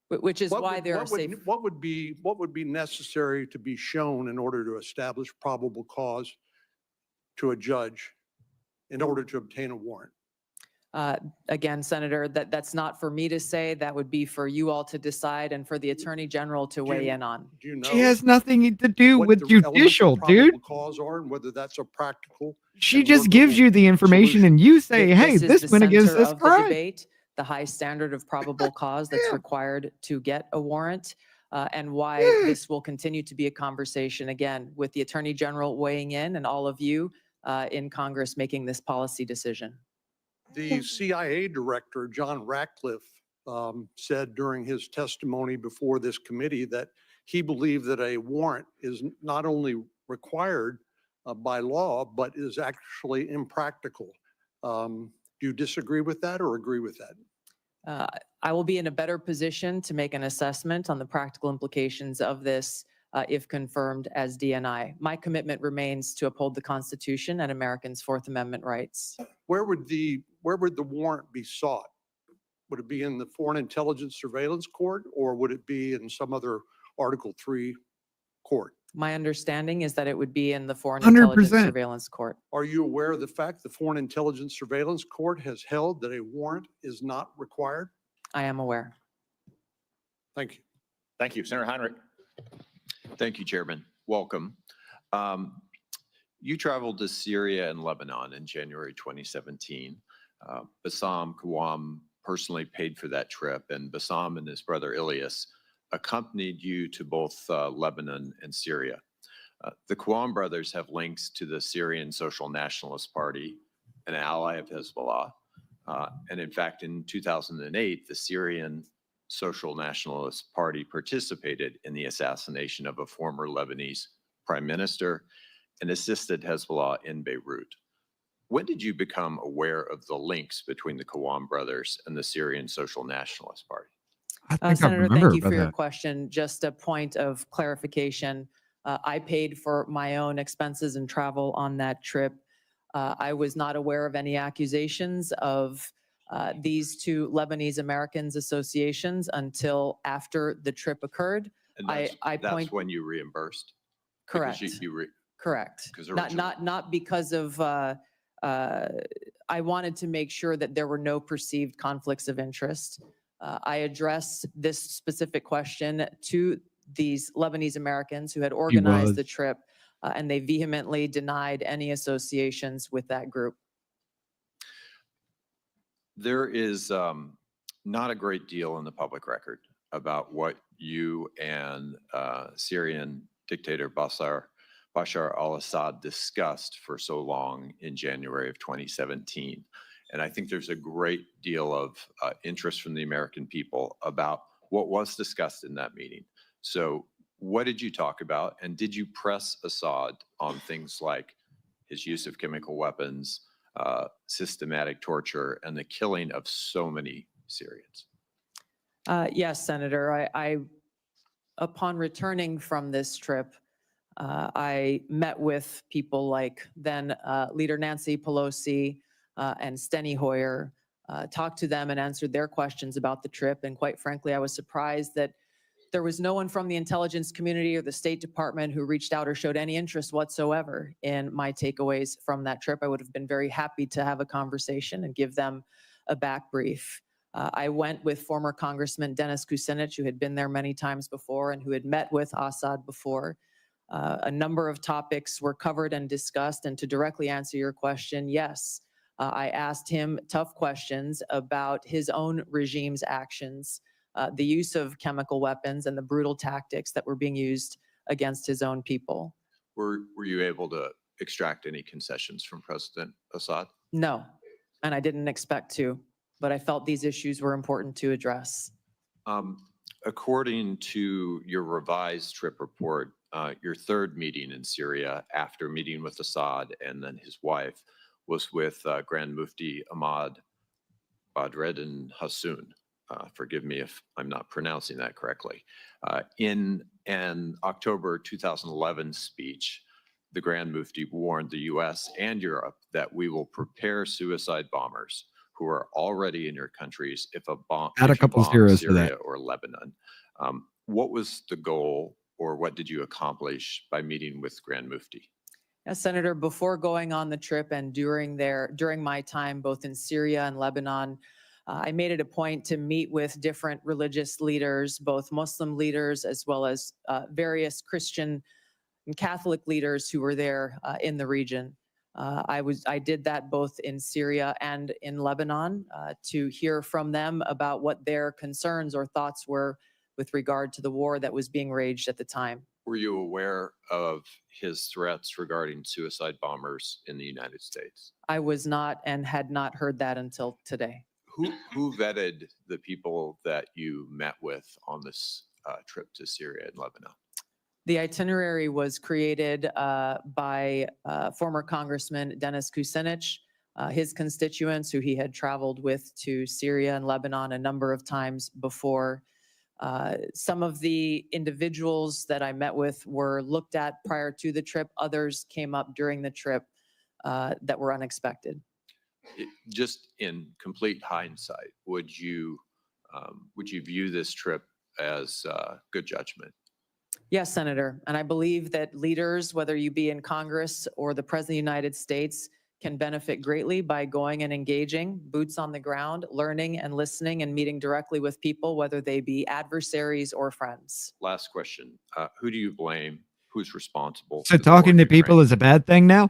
Which is why there are safe. What would be necessary to be shown in order to establish probable cause to a judge in order to obtain a warrant? Again, Senator, that's not for me to say. That would be for you all to decide and for the Attorney General to weigh in on. Do you know She has nothing to do what with the elements of judicial, probable dude. cause are and whether that's a practical? She and just gives workable you the information solution? and you say, hey, Is this the went against center this of the crime. debate, the high standard of probable cause that's Yeah. required to get a warrant, and why Yeah. this will continue to be a conversation, again, with the Attorney General weighing in and all of you in Congress making this policy decision. The CIA director, John Ratcliffe, said during his testimony before this committee that he believed that a warrant is not only required by law, but is actually impractical. Do you disagree with that or agree with that? I will be in a better position to make an assessment on the practical implications of this if confirmed as DNI. My commitment remains to uphold the Constitution and Americans' Fourth Amendment rights. Where would the warrant be sought? Would it be in the Foreign Intelligence Surveillance Court or would it be in some other Article 3 court? My understanding is that it would be in the Foreign Intelligence 100%. Surveillance Court. Are you aware of the fact the Foreign Intelligence Surveillance Court has held that a warrant is not required? I am aware. Thank you. Thank you. Senator Heinrich. Thank you, Chairman. Welcome. You traveled to Syria and Lebanon in January 2017. Bassam Kawam personally paid for that trip, and Bassam and his brother Ilyas accompanied you to both Lebanon and Syria. The Kawam brothers have links to the Syrian Social Nationalist Party, an ally of Hezbollah. And in fact, in 2008, the Syrian Social Nationalist Party participated in the assassination of a former Lebanese prime minister and assisted Hezbollah in Beirut. When did you become aware of the links between the Kawam brothers and the Syrian Social Nationalist Party? I think I Senator, remember thank you about for your that. question. Just a point of clarification. I paid for my own expenses and travel on that trip. I was not aware of any accusations of these two Lebanese Americans associations until after the trip occurred. And I that's point when you reimbursed? Because correct. you Correct. 'Cause Not originally- because of. I wanted to make sure that there were no perceived conflicts of interest. I addressed this specific question to these Lebanese Americans who had organized the was. trip, and they vehemently denied any associations with that group. There is not a great deal in the public record about what you and Syrian dictator Bashar al-Assad discussed for so long in January of 2017. And I think there's a great deal of interest from the American people about what was discussed in that meeting. So what did you talk about? And did you press Assad on things like his use of chemical weapons, systematic torture, and the killing of so many Syrians? Yes, Senator. Upon returning from this trip, I met with people like then Leader Nancy Pelosi and Steny Hoyer, talked to them and answered their questions about the trip. And quite frankly, I was surprised that there was no one from the intelligence community or the State Department who reached out or showed any interest whatsoever in my takeaways from that trip. I would have been very happy to have a conversation and give them a back brief. I went with former Congressman Dennis Kucinich, who had been there many times before and who had met with Assad before. A number of topics were covered and discussed. And to directly answer your question, yes, I asked him tough questions about his own regime's actions, the use of chemical weapons and the brutal tactics that were being used against his own people. Were you able to extract any concessions from President Assad? No, and I didn't expect to, but I felt these issues were important to address. According to your revised trip report, your third meeting in Syria after meeting with Assad and then his wife was with Grand Mufti Ahmad Badreddin Hassoun. Forgive me if I'm not pronouncing that correctly. In an October 2011 speech, the Grand Mufti warned the US and Europe that we will prepare suicide bombers who are already in your countries if a bomb Add a couple zeros to Syria that. or Lebanon. What was the goal or what did you accomplish by meeting with Grand Mufti? Senator, before going on the trip and during my time both in Syria and Lebanon, I made it a point to meet with different religious leaders, both Muslim leaders as well as various Christian and Catholic leaders who were there in the region. I did that both in Syria and in Lebanon to hear from them about what their concerns or thoughts were with regard to the war that was being waged at the time. Were you aware of his threats regarding suicide bombers in the United States? I was not and had not heard that until today. Who vetted the people that you met with on this trip to Syria and Lebanon? The itinerary was created by former Congressman Dennis Kucinich, his constituents who he had traveled with to Syria and Lebanon a number of times before. Some of the individuals that I met with were looked at prior to the trip. Others came up during the trip that were unexpected. Just in complete hindsight, would you view this trip as good judgment? Yes, Senator. And I believe that leaders, whether you be in Congress or the President of the United States, can benefit greatly by going and engaging, boots on the ground, learning and listening and meeting directly with people, whether they be adversaries or friends. Last question. Who do you blame? Who's responsible? So for the war talking in to people Ukraine? is a bad thing now,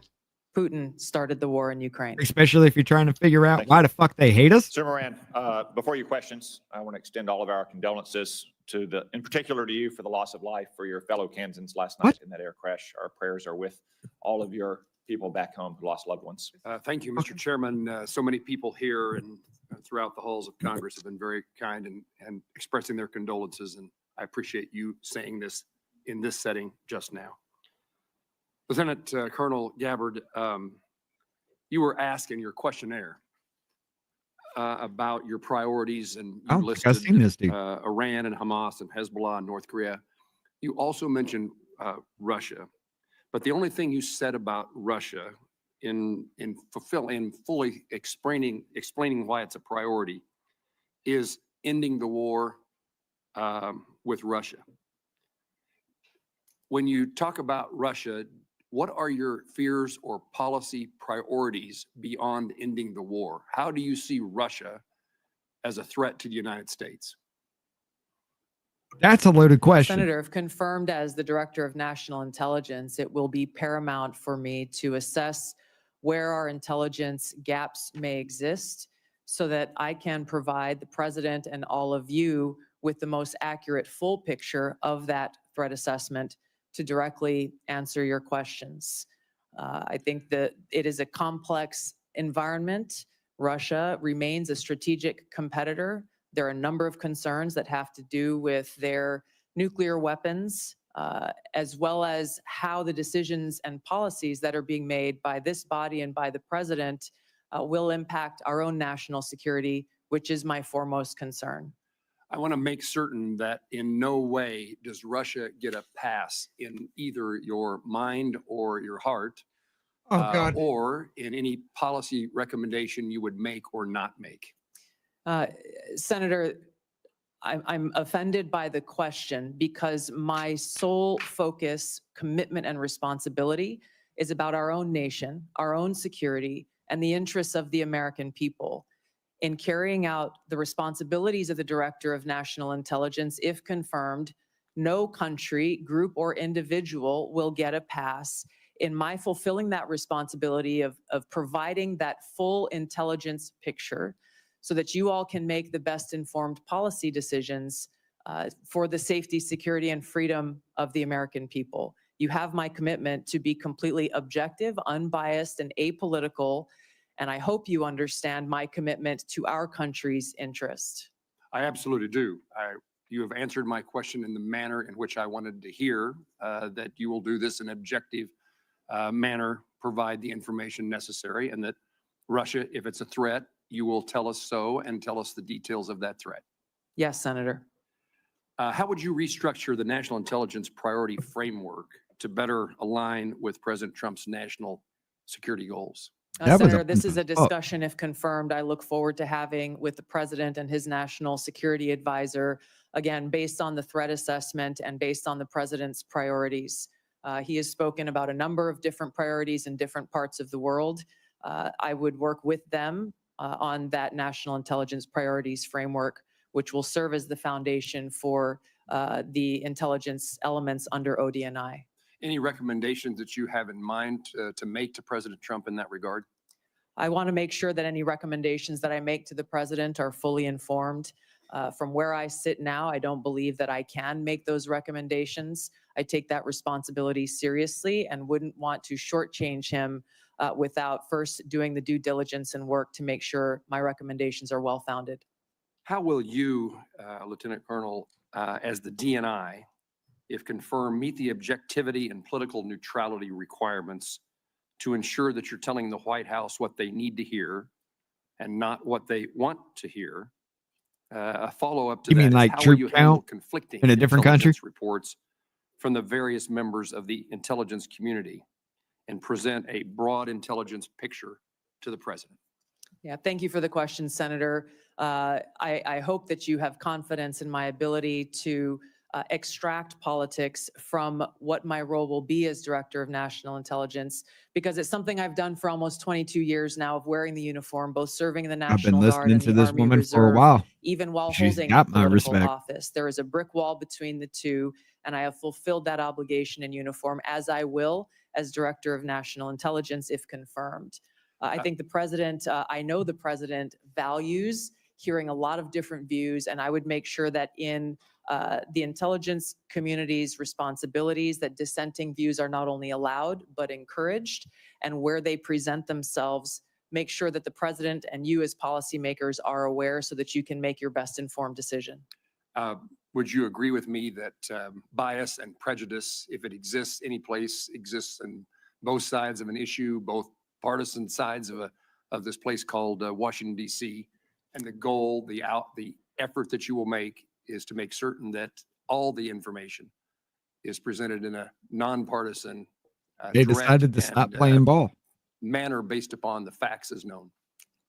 Putin started the war in Ukraine. especially if you're trying to figure out why the fuck they hate us. Sir Moran, before your questions, I want to extend all of our condolences in particular to you for the loss of life for your fellow Kansans last night in that air crash. Our prayers are with all of your people back home who lost loved ones. Thank you, Mr. Chairman. So many people here and throughout the halls of Congress have been very kind and expressing their condolences, and I appreciate you saying this in this setting just now. Lieutenant Colonel Gabbard, you were asked in your questionnaire about your priorities, and you listed seen this, dude. Iran and Hamas and Hezbollah and North Korea. You also mentioned Russia, but the only thing you said about Russia in fully explaining why it's a priority is ending the war with Russia. When you talk about Russia, what are your fears or policy priorities beyond ending the war? How do you see Russia as a threat to the United States? That's a loaded question. Senator, if confirmed as the Director of National Intelligence, it will be paramount for me to assess where our intelligence gaps may exist so that I can provide the President and all of you with the most accurate full picture of that threat assessment to directly answer your questions. I think that it is a complex environment. Russia remains a strategic competitor. There are a number of concerns that have to do with their nuclear weapons, as well as how the decisions and policies that are being made by this body and by the President will impact our own national security, which is my foremost concern. I want to make certain that in no way does Russia get a pass in either your mind or your heart, or in any policy recommendation you would make or not make. Senator, I'm offended by the question because my sole focus, commitment, and responsibility is about our own nation, our own security, and the interests of the American people. In carrying out the responsibilities of the Director of National Intelligence, if confirmed, no country, group, or individual will get a pass in my fulfilling that responsibility of providing that full intelligence picture so that you all can make the best informed policy decisions for the safety, security, and freedom of the American people. You have my commitment to be completely objective, unbiased, and apolitical. And I hope you understand my commitment to our country's interest. I absolutely do. You have answered my question in the manner in which I wanted to hear, that you will do this in an objective manner, provide the information necessary, and that Russia, if it's a threat, you will tell us so and tell us the details of that threat. Yes, Senator. How would you restructure the national intelligence priority framework to better align with President Trump's national security goals? Senator, this is a discussion, if confirmed, I look forward to having with the President and his national security advisor, again, based on the threat assessment and based on the President's priorities. He has spoken about a number of different priorities in different parts of the world. I would work with them on that national intelligence priorities framework, which will serve as the foundation for the intelligence elements under ODNI. Any recommendations that you have in mind to make to President Trump in that regard? I want to make sure that any recommendations that I make to the president are fully informed. From where I sit now, I don't believe that I can make those recommendations. I take that responsibility seriously and wouldn't want to shortchange him without first doing the due diligence and work to make sure my recommendations are well-founded. How will you, Lieutenant Colonel, as the DNI, if confirmed, meet the objectivity and political neutrality requirements to ensure that you're telling the White House what they need to hear and not what they want to hear? A follow-up to You that mean is like how will troop you handle count conflicting in a different country? intelligence reports from the various members of the intelligence community and present a broad intelligence picture to the president? Yeah, thank you for the question, Senator. I hope that you have confidence in my ability to extract politics from what my role will be as Director of National Intelligence, because it's something I've done for almost 22 years now of wearing the uniform, both serving in the I've been National Guard listening and to the this Army woman for a Reserve, while. even while She's holding got my political respect. office. There is a brick wall between the two, and I have fulfilled that obligation in uniform, as I will as Director of National Intelligence if confirmed. I think the president, I know the president values hearing a lot of different views, and I would make sure that in the intelligence community's responsibilities that dissenting views are not only allowed, but encouraged, and where they present themselves, make sure that the president and you as policymakers are aware so that you can make your best informed decision. Would you agree with me that bias and prejudice, if it exists any place, exists in both sides of an issue, both partisan sides of this place called Washington, D.C., and the goal, the effort that you will make is to make certain that all the information is presented in a nonpartisan, They direct decided to stop and, playing ball. manner based upon the facts as known.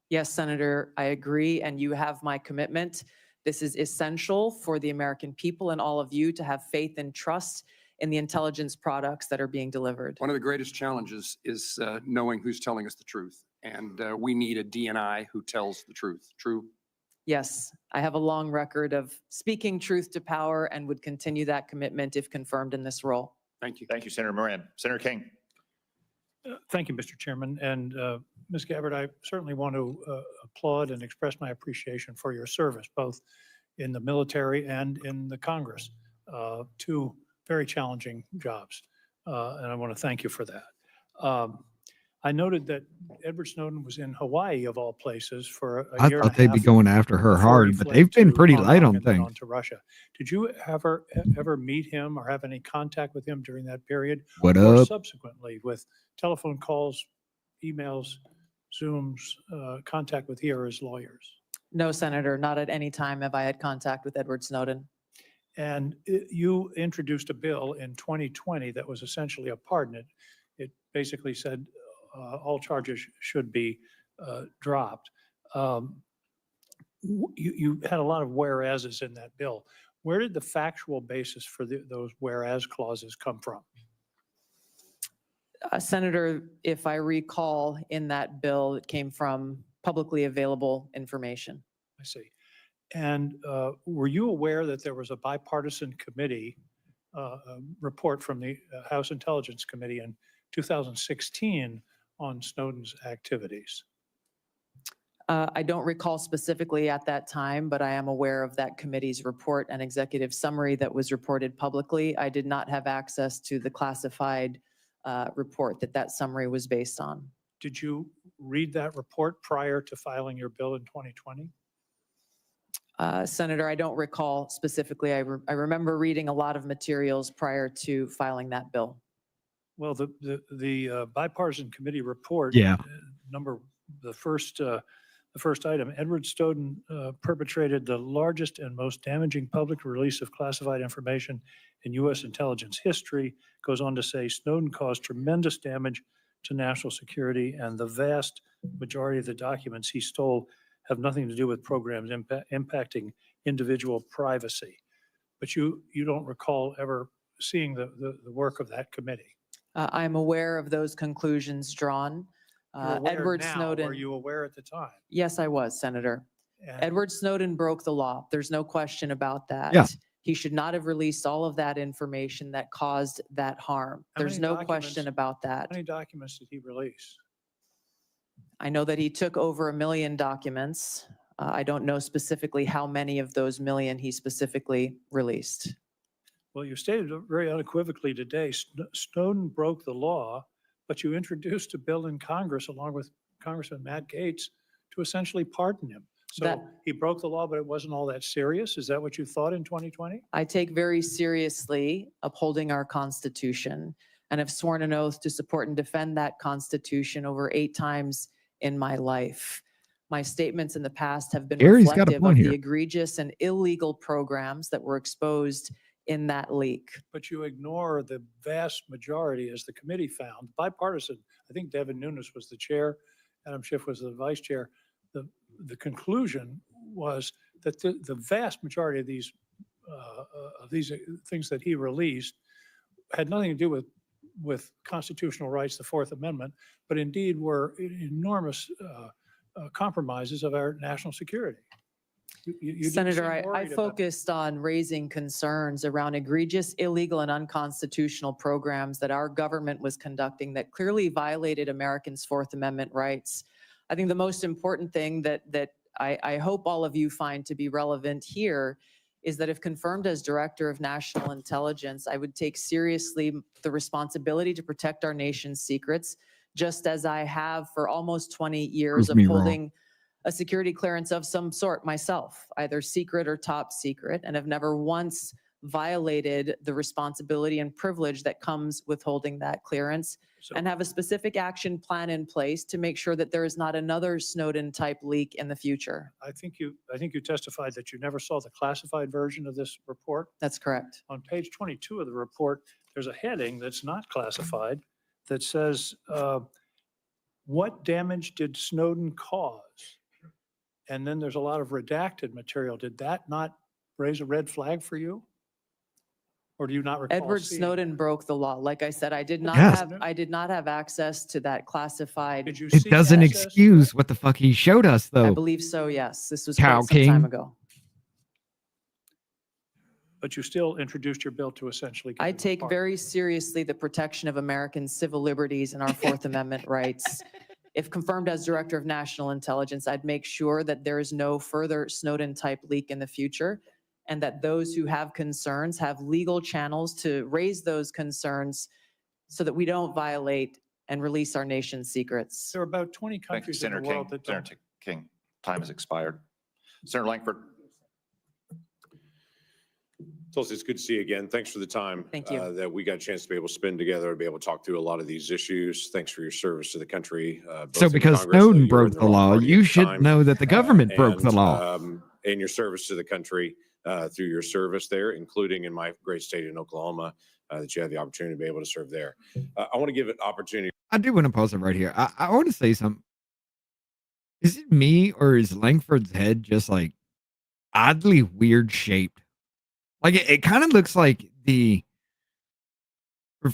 Yes, Senator, I agree, and you have my commitment. This is essential for the American people and all of you to have faith and trust in the intelligence products that are being delivered. One of the greatest challenges is knowing who's telling us the truth. And we need a DNI who tells the truth. True? Yes, I have a long record of speaking truth to power and would continue that commitment if confirmed in this role. Thank you. Thank you, Senator Moran. Senator King. Thank you, Mr. Chairman. And Ms. Gabbard, I certainly want to applaud and express my appreciation for your service, both in the military and in the Congress. Two very challenging jobs. And I want to thank you for that. I noted that Edward Snowden was in Hawaii, of all places, for a I year thought and a they'd be half going after her before he hard, but fled they've been to pretty Hong light Kong on and then things. on to Russia. Did you ever meet him or have any contact with him during that period? What Or up? subsequently with telephone calls, emails, Zooms, contact with he or his lawyers? No, Senator, not at any time have I had contact with Edward Snowden. And you introduced a bill in 2020 that was essentially a pardon. It basically said all charges should be dropped. You had a lot of whereases in that bill. Where did the factual basis for those whereas clauses come from? Senator, if I recall, in that bill, it came from publicly available information. I see. And were you aware that there was a bipartisan committee report from the House Intelligence Committee in 2016 on Snowden's activities? I don't recall specifically at that time, but I am aware of that committee's report and executive summary that was reported publicly. I did not have access to the classified report that summary was based on. Did you read that report prior to filing your bill in 2020? Senator, I don't recall specifically. I remember reading a lot of materials prior to filing that bill. Well, the bipartisan committee report, Yeah. the first item, Edward Snowden perpetrated the largest and most damaging public release of classified information in U.S. intelligence history. Goes on to say Snowden caused tremendous damage to national security, and the vast majority of the documents he stole have nothing to do with programs impacting individual privacy. But you don't recall ever seeing the work of that committee? I'm aware of those conclusions drawn. You're aware Edward now. Snowden. Were you aware at the time? Yes, I was, Senator. And Edward Snowden broke the law. There's no question about that. Yeah. He should not have released all of that information that caused that harm. How There's many no question documents- about that. How many documents did he release? I know that he took over 1 million documents. I don't know specifically how many of those million he specifically released. Well, you stated very unequivocally today, Snowden broke the law, but you introduced a bill in Congress along with Congressman Matt Gaetz to essentially pardon him. So That- he broke the law, but it wasn't all that serious. Is that what you thought in 2020? I take very seriously upholding our Constitution and have sworn an oath to support and defend that Constitution over 8 times in my life. My statements in the past have been Gary's got a reflective of point the here. egregious and illegal programs that were exposed in that leak. But you ignore the vast majority, as the committee found, bipartisan. I think Devin Nunes was the chair, Adam Schiff was the vice chair. The conclusion was that the vast majority of these things that he released had nothing to do with constitutional rights, the Fourth Amendment, but indeed were enormous compromises of our national security. You didn't Senator, seem I worried about- focused on raising concerns around egregious, illegal, and unconstitutional programs that our government was conducting that clearly violated Americans' Fourth Amendment rights. I think the most important thing that I hope all of you find to be relevant here is that if confirmed as Director of National Intelligence, I would take seriously the responsibility to protect our nation's secrets, just as I have for almost 20 years Prove of me wrong. holding a security clearance of some sort myself, either secret or top secret, and have never once violated the responsibility and privilege that comes with holding that clearance, So- and have a specific action plan in place to make sure that there is not another Snowden-type leak in the future. I think you testified that you never saw the classified version of this report. That's correct. On page 22 of the report, there's a heading that's not classified that says, what damage did Snowden cause? And then there's a lot of redacted material. Did that not raise a red flag for you? Or do you not recall? Edward seeing Snowden broke the law. Like I said, I did not Yes. have access to that classified. Did you It see doesn't access to excuse that? what the fuck he showed us, I though. believe so, yes. This was Cow quite some time King. ago. But you still introduced your bill to essentially. I give him a take pardon. very seriously the protection of American civil liberties and our Fourth Amendment rights. If confirmed as Director of National Intelligence, I'd make sure that there is no further Snowden-type leak in the future, and that those who have concerns have legal channels to raise those concerns so that we don't violate and release our nation's secrets. There are about 20 Thank you, countries in the Senator world King. that don't. Senator King, time has expired. Senator Langford. Tulsi, it's good to see you again. Thanks for the time. Thank you. That we got a chance to be able to spend together and be able to talk through a lot of these issues. Thanks for your service to the country. Both So in because Congress, though Snowden you were in broke the wrong law, party at you the should time, know that the government broke the and, law. and your service to the country through your service there, including in my great state in Oklahoma, that you had the opportunity to be able to serve there. I want to give an opportunity. I do want to pause it right here. I want to say something. Is it me or is Langford's head just like oddly weird shaped? Like it kind of looks like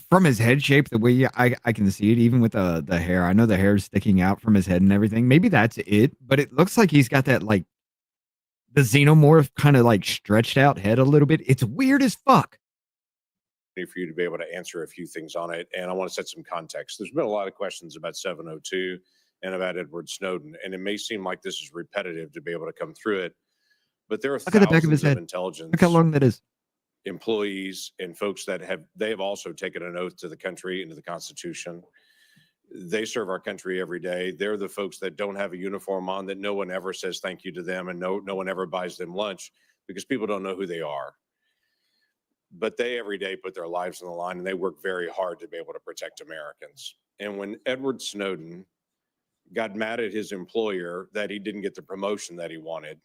from his head shape, the way I can see it, even with the hair. I know the hair is sticking out from his head and everything. Maybe that's it, but it looks like he's got that like the xenomorph kind of like stretched out head a little bit. It's weird as fuck. For you to be able to answer a few things on it. And I want to set some context. There's been a lot of questions about 702 and about Edward Snowden, and it may seem like this is repetitive to be able to come through it, but there are Look at the back of his thousands of head. intelligence Look how long that is. employees and folks that they have also taken an oath to the country and to the Constitution. They serve our country every day. They're the folks that don't have a uniform on, that no one ever says thank you to them, and no one ever buys them lunch because people don't know who they are. But they every day put their lives on the line, and they work very hard to be able to protect Americans. And when Edward Snowden got mad at his employer that he didn't get the promotion that he wanted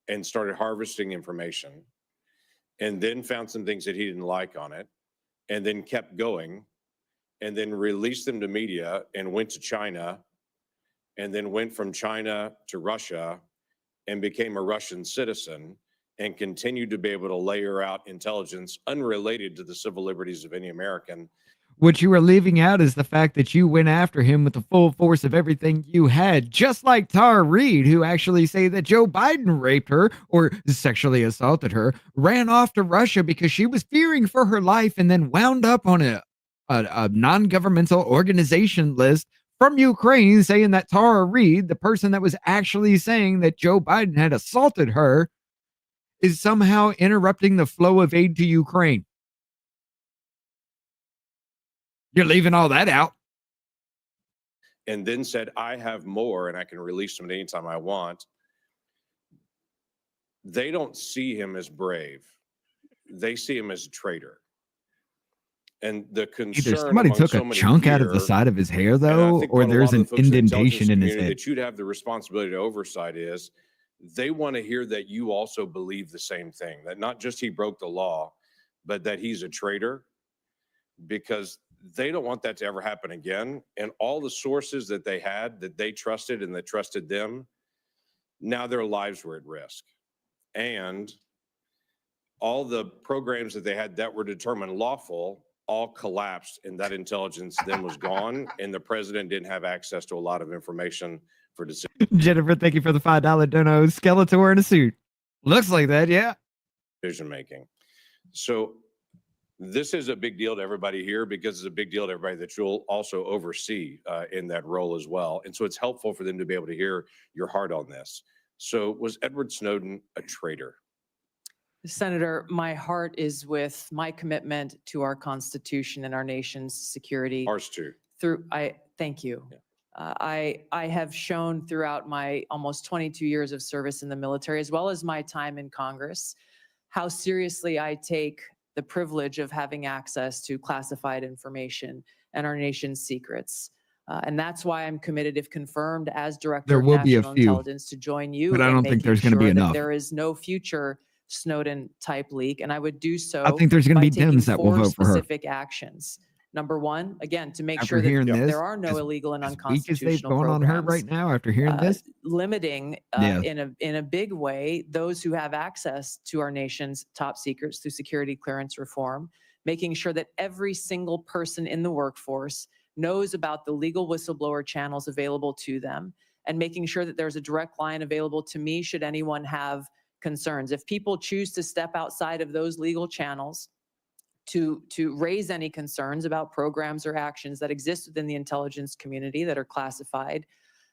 and started harvesting information, and then found some things that he didn't like on it, and then kept going, and then released them to media and went to China, and then went from China to Russia and became a Russian citizen, and continue to be able to layer out intelligence unrelated to the civil liberties of any American. What you are leaving out is the fact that you went after him with the full force of everything you had, just like Tara Reid, who actually say that Joe Biden raped her or sexually assaulted her, ran off to Russia because she was fearing for her life, and then wound up on a non-governmental organization list from Ukraine saying that Tara Reid, the person that was actually saying that Joe Biden had assaulted her, is somehow interrupting the flow of aid to Ukraine. You're leaving all that out. And then said, I have more and I can release them at any time I want. They don't see him as brave. They see him as a traitor. And the concern Either somebody took a chunk out of the side of his hair, though, or there's an indentation in his head. That you'd have the responsibility to oversight is they want to hear that you also believe the same thing, that not just he broke the law, but that he's a traitor, because they don't want that to ever happen again. And all the sources that they had, that they trusted and that trusted them, now their lives were at risk. And all the programs that they had that were determined lawful all collapsed, and that intelligence then was gone, and the president didn't have access to a lot of information for decision. Jennifer, thank you for the $5 dono. Skeletor in a suit. Looks like that, yeah. Decision making. So this is a big deal to everybody here, because it's a big deal to everybody that you'll also oversee in that role as well. And so it's helpful for them to be able to hear your heart on this. So was Edward Snowden a traitor? Senator, my heart is with my commitment to our Constitution and our nation's security. Ours too. Thank you. Yeah. I have shown throughout my almost 22 years of service in the military, as well as my time in Congress, how seriously I take the privilege of having access to classified information and our nation's secrets. And that's why I'm committed, if confirmed as Director of National Intelligence, to join you. But I don't think there's going to be enough. There is no future Snowden type leak, and I would do so. I think there's going to be Dems that will vote for her. Specific actions. Number one, again, to make sure that there are no illegal and unconstitutional going on her right now after hearing this, limiting in a big way those who have access to our nation's top secrets through security clearance reform, making sure that every single person in the workforce knows about the legal whistleblower channels available to them, and making sure that there's a direct line available to me should anyone have concerns. If people choose to step outside of those legal channels to raise any concerns about programs or actions that exist within the intelligence community that are classified,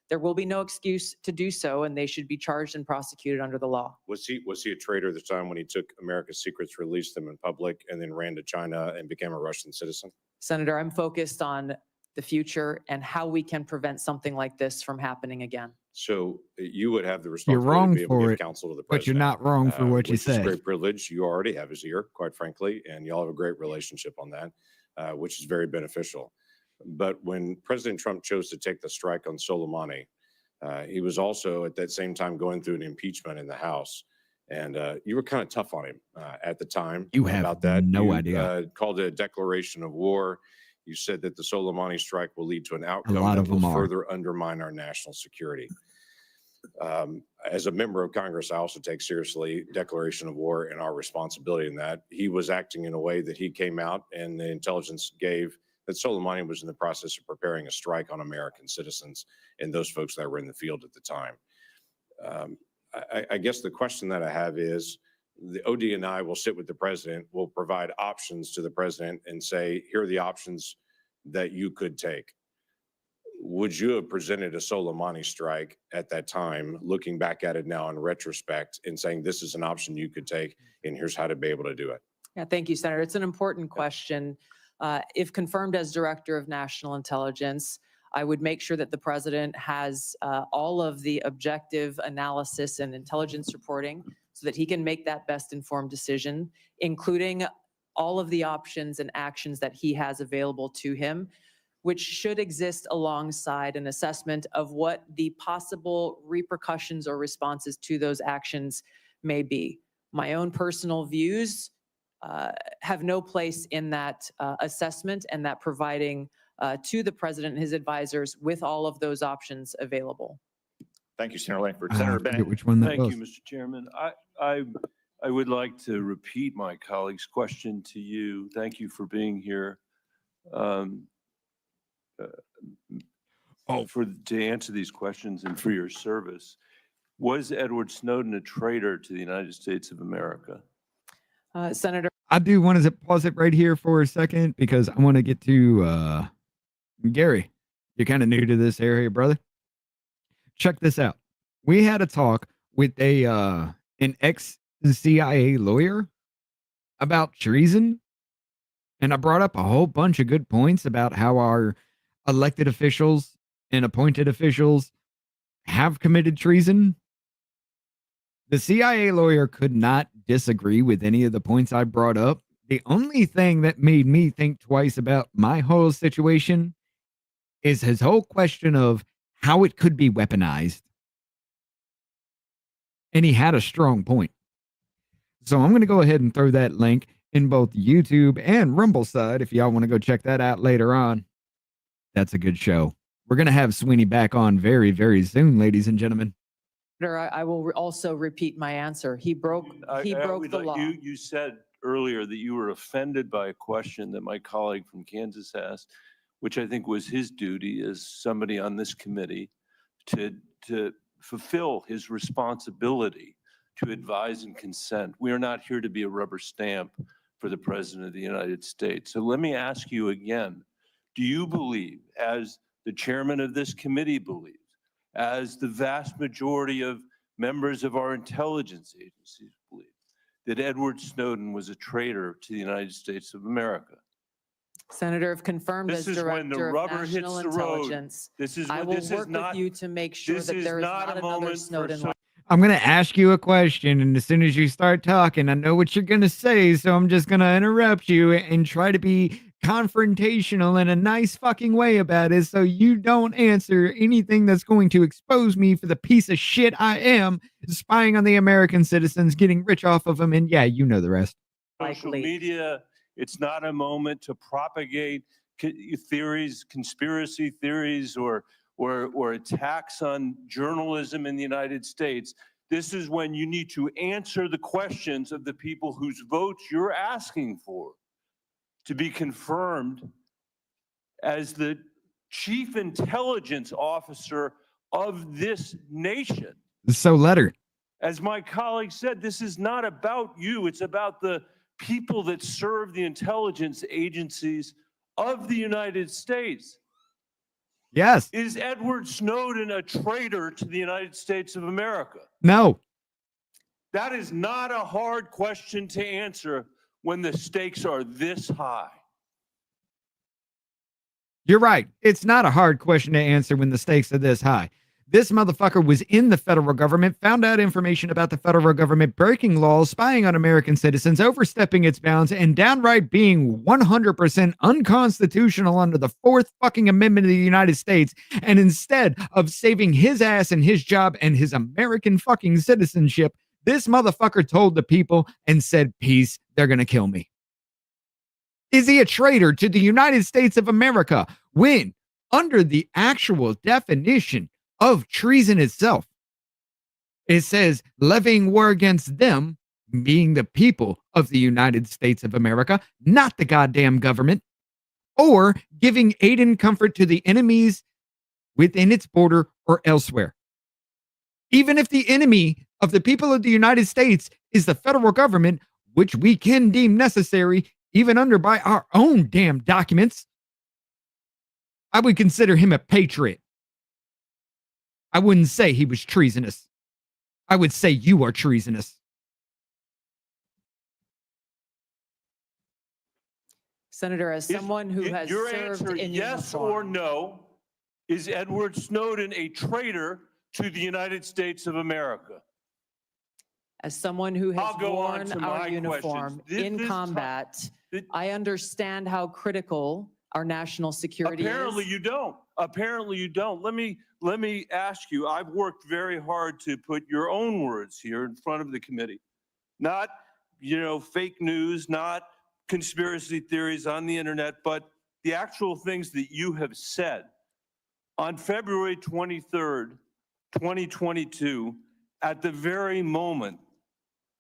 there will be no excuse to do so, and they should be charged and prosecuted under the law. Was he a traitor at the time when he took America's secrets, released them in public, and then ran to China and became a Russian citizen? Senator, I'm focused on the future and how we can prevent something like this from happening again. So you would have the you're responsibility wrong to be able to for give it, counsel to the but president. you're not wrong for what you which is a say. great privilege. You already have his ear, quite frankly, and y'all have a great relationship on that, which is very beneficial. But when President Trump chose to take the strike on Soleimani, he was also at that same time going through an impeachment in the House. And you were kind of tough on him at the time. You have about that. no You, idea. Called it a declaration of war. You said that the Soleimani strike will lead to an outcome lot that of them will are. further undermine our national security. As a member of Congress, I also take seriously declaration of war and our responsibility in that. He was acting in a way that he came out and the intelligence gave that Soleimani was in the process of preparing a strike on American citizens and those folks that were in the field at the time. I guess the question that I have is, the ODNI will sit with the president, will provide options to the president and say, here are the options that you could take. Would you have presented a Soleimani strike at that time, looking back at it now in retrospect and saying this is an option you could take and here's how to be able to do it? Yeah, thank you, Senator. It's an important question. If confirmed as Director of National Intelligence, I would make sure that the president has all of the objective analysis and intelligence reporting so that he can make that best informed decision, including all of the options and actions that he has available to him, which should exist alongside an assessment of what the possible repercussions or responses to those actions may be. My own personal views have no place in that assessment and that providing to the president and his advisors with all of those options available. Thank you, Senator Langford. Senator Bennett. Which one that Thank was. you, Mr. Chairman. I I would like to repeat my colleague's question to you. Thank you for being here. To answer these questions and for your service. Was Edward Snowden a traitor to the United States of America? Senator. I do want to pause it right here for a second because I want to get to Gary. You're kind of new to this area, brother. Check this out. We had a talk with an ex-CIA lawyer about treason, and I brought up a whole bunch of good points about how our elected officials and appointed officials have committed treason. The CIA lawyer could not disagree with any of the points I brought up. The only thing that made me think twice about my whole situation is his whole question of how it could be weaponized. And he had a strong point. So I'm going to go ahead and throw that link in both YouTube and Rumble side if y'all want to go check that out later on. That's a good show. We're going to have Sweeney back on very, very soon, ladies and gentlemen. I will also repeat my answer. He broke the law. You said earlier that you were offended by a question that my colleague from Kansas asked, which I think was his duty as somebody on this committee to fulfill his responsibility to advise and consent. We are not here to be a rubber stamp for the President of the United States. So let me ask you again, do you believe, as the chairman of this committee believes, as the vast majority of members of our intelligence agencies believe, that Edward Snowden was a traitor to the United States of America? Senator, if confirmed as Director of National Intelligence, I will work with you to make sure that there is not another Snowden. I'm going to ask you a question, and as soon as you start talking, I know what you're going to say, so I'm just going to interrupt you and try to be confrontational in a nice fucking way about it so you don't answer anything that's going to expose me for the piece of shit I am, spying on the American citizens, getting rich off of them, and yeah, you know the rest. Social media, it's not a moment to propagate theories, conspiracy theories, or attacks on journalism in the United States. This is when you need to answer the questions of the people whose votes you're asking for to be confirmed as the chief intelligence officer of this nation. So let her. As my colleague said, this is not about you. It's about the people that serve the intelligence agencies of the United States. Yes. Is Edward Snowden a traitor to the United States of America? No. That is not a hard question to answer when the stakes are this high. You're right. It's not a hard question to answer when the stakes are this high. This motherfucker was in the federal government, found out information about the federal government breaking laws, spying on American citizens, overstepping its bounds, and downright being 100% unconstitutional under the 4th fucking Amendment of the United States. And instead of saving his ass and his job and his American fucking citizenship, this motherfucker told the people and said, peace, they're going to kill me. Is he a traitor to the United States of America when, under the actual definition of treason itself, it says levying war against them, being the people of the United States of America, not the goddamn government, or giving aid and comfort to the enemies within its border or elsewhere? Even if the enemy of the people of the United States is the federal government, which we can deem necessary, even under by our own damn documents, I would consider him a patriot. I wouldn't say he was treasonous. I would say you are treasonous. Senator, as someone who has your served answer, in yes uniform, or no, is Edward Snowden a traitor to the United States of America? as someone who has I'll go on worn to our my uniform questions. in combat, I understand how critical our national security Apparently is. you don't. Apparently you don't. Let me ask you, I've worked very hard to put your own words here in front of the committee. Not, fake news, not conspiracy theories on the internet, but the actual things that you have said. On February 23rd, 2022, at the very moment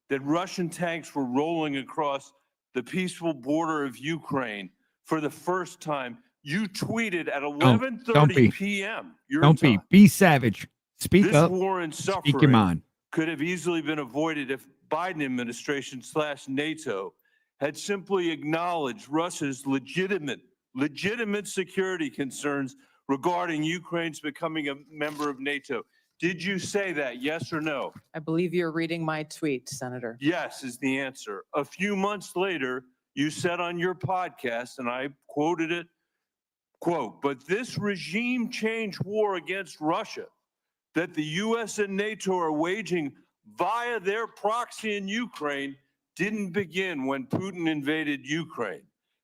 that Russian tanks were rolling across the peaceful border of Ukraine for the first time. You tweeted at Don't 11:30 be. p.m. your Don't time. be savage. Speak This up. war and Speak your suffering mind. could have easily been avoided if Biden administration / NATO had simply acknowledged Russia's legitimate security concerns regarding Ukraine's becoming a member of NATO. Did you say that, yes or no? I believe you're reading my tweet, Senator. Yes is the answer. A few months later, you said on your podcast, and I quoted it, quote, "But this regime change war against Russia that the U.S. and NATO are waging via their proxy in Ukraine didn't begin when Putin invaded Ukraine.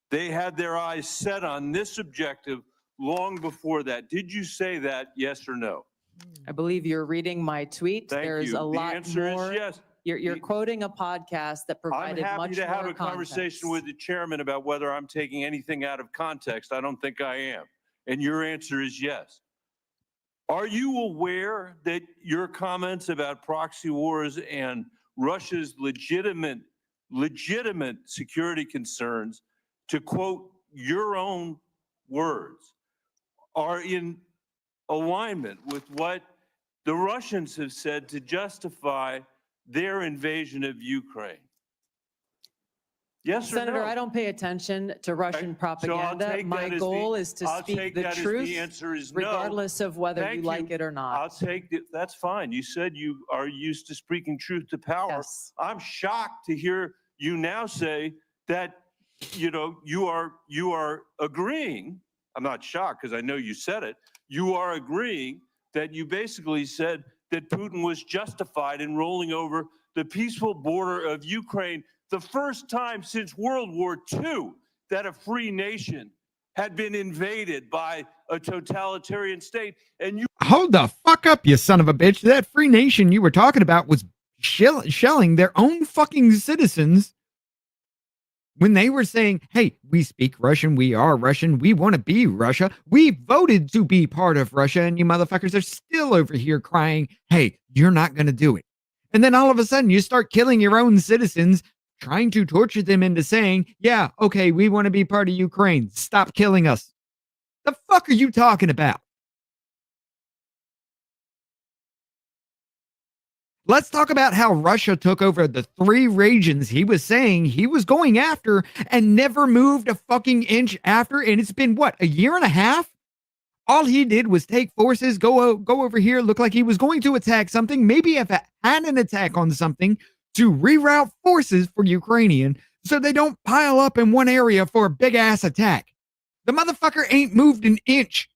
They had their eyes set on this objective long before that." Did you say that, yes or no? I believe you're reading my tweet. Thank There's you. a The lot answer more. is yes. You're quoting a podcast that I'm provided happy much to have more a conversation with the chairman about whether I'm taking anything out of context. I don't think I am. And your answer is yes. Are you aware that your comments about proxy wars and Russia's legitimate security concerns, to quote your own words, are in alignment with what the Russians have said to justify their invasion of Ukraine? Yes or no? Senator, I don't pay attention to Russian So I'll propaganda. take My that as goal is to I'll speak take the that as truth, the answer is no. regardless of whether Thank you like it or not. I'll take it. That's fine. You said you are used to speaking truth to power. Yes. I'm shocked to hear you now say that, you know, you are agreeing. I'm not shocked because I know you said it. You are agreeing that you basically said that Putin was justified in rolling over the peaceful border of Ukraine, the first time since World War II that a free nation had been invaded by a totalitarian state. And you Hold the fuck up, you son of a bitch. That free nation you were talking about was shelling their own fucking citizens when they were saying, hey, we speak Russian, we are Russian, we want to be Russia, we voted to be part of Russia, and you motherfuckers are still over here crying, hey, you're not going to do it. And then all of a sudden you start killing your own citizens, trying to torture them into saying, yeah, okay, we want to be part of Ukraine. Stop killing us. The fuck are you talking about? Let's talk about how Russia took over the 3 regions he was saying he was going after and never moved a fucking inch after. And it's been, what, a year and a half? All he did was take forces, go over here, look like he was going to attack something, maybe if it had an attack on something, to reroute forces for Ukrainian so they don't pile up in one area for a big-ass attack. The motherfucker ain't moved an inch.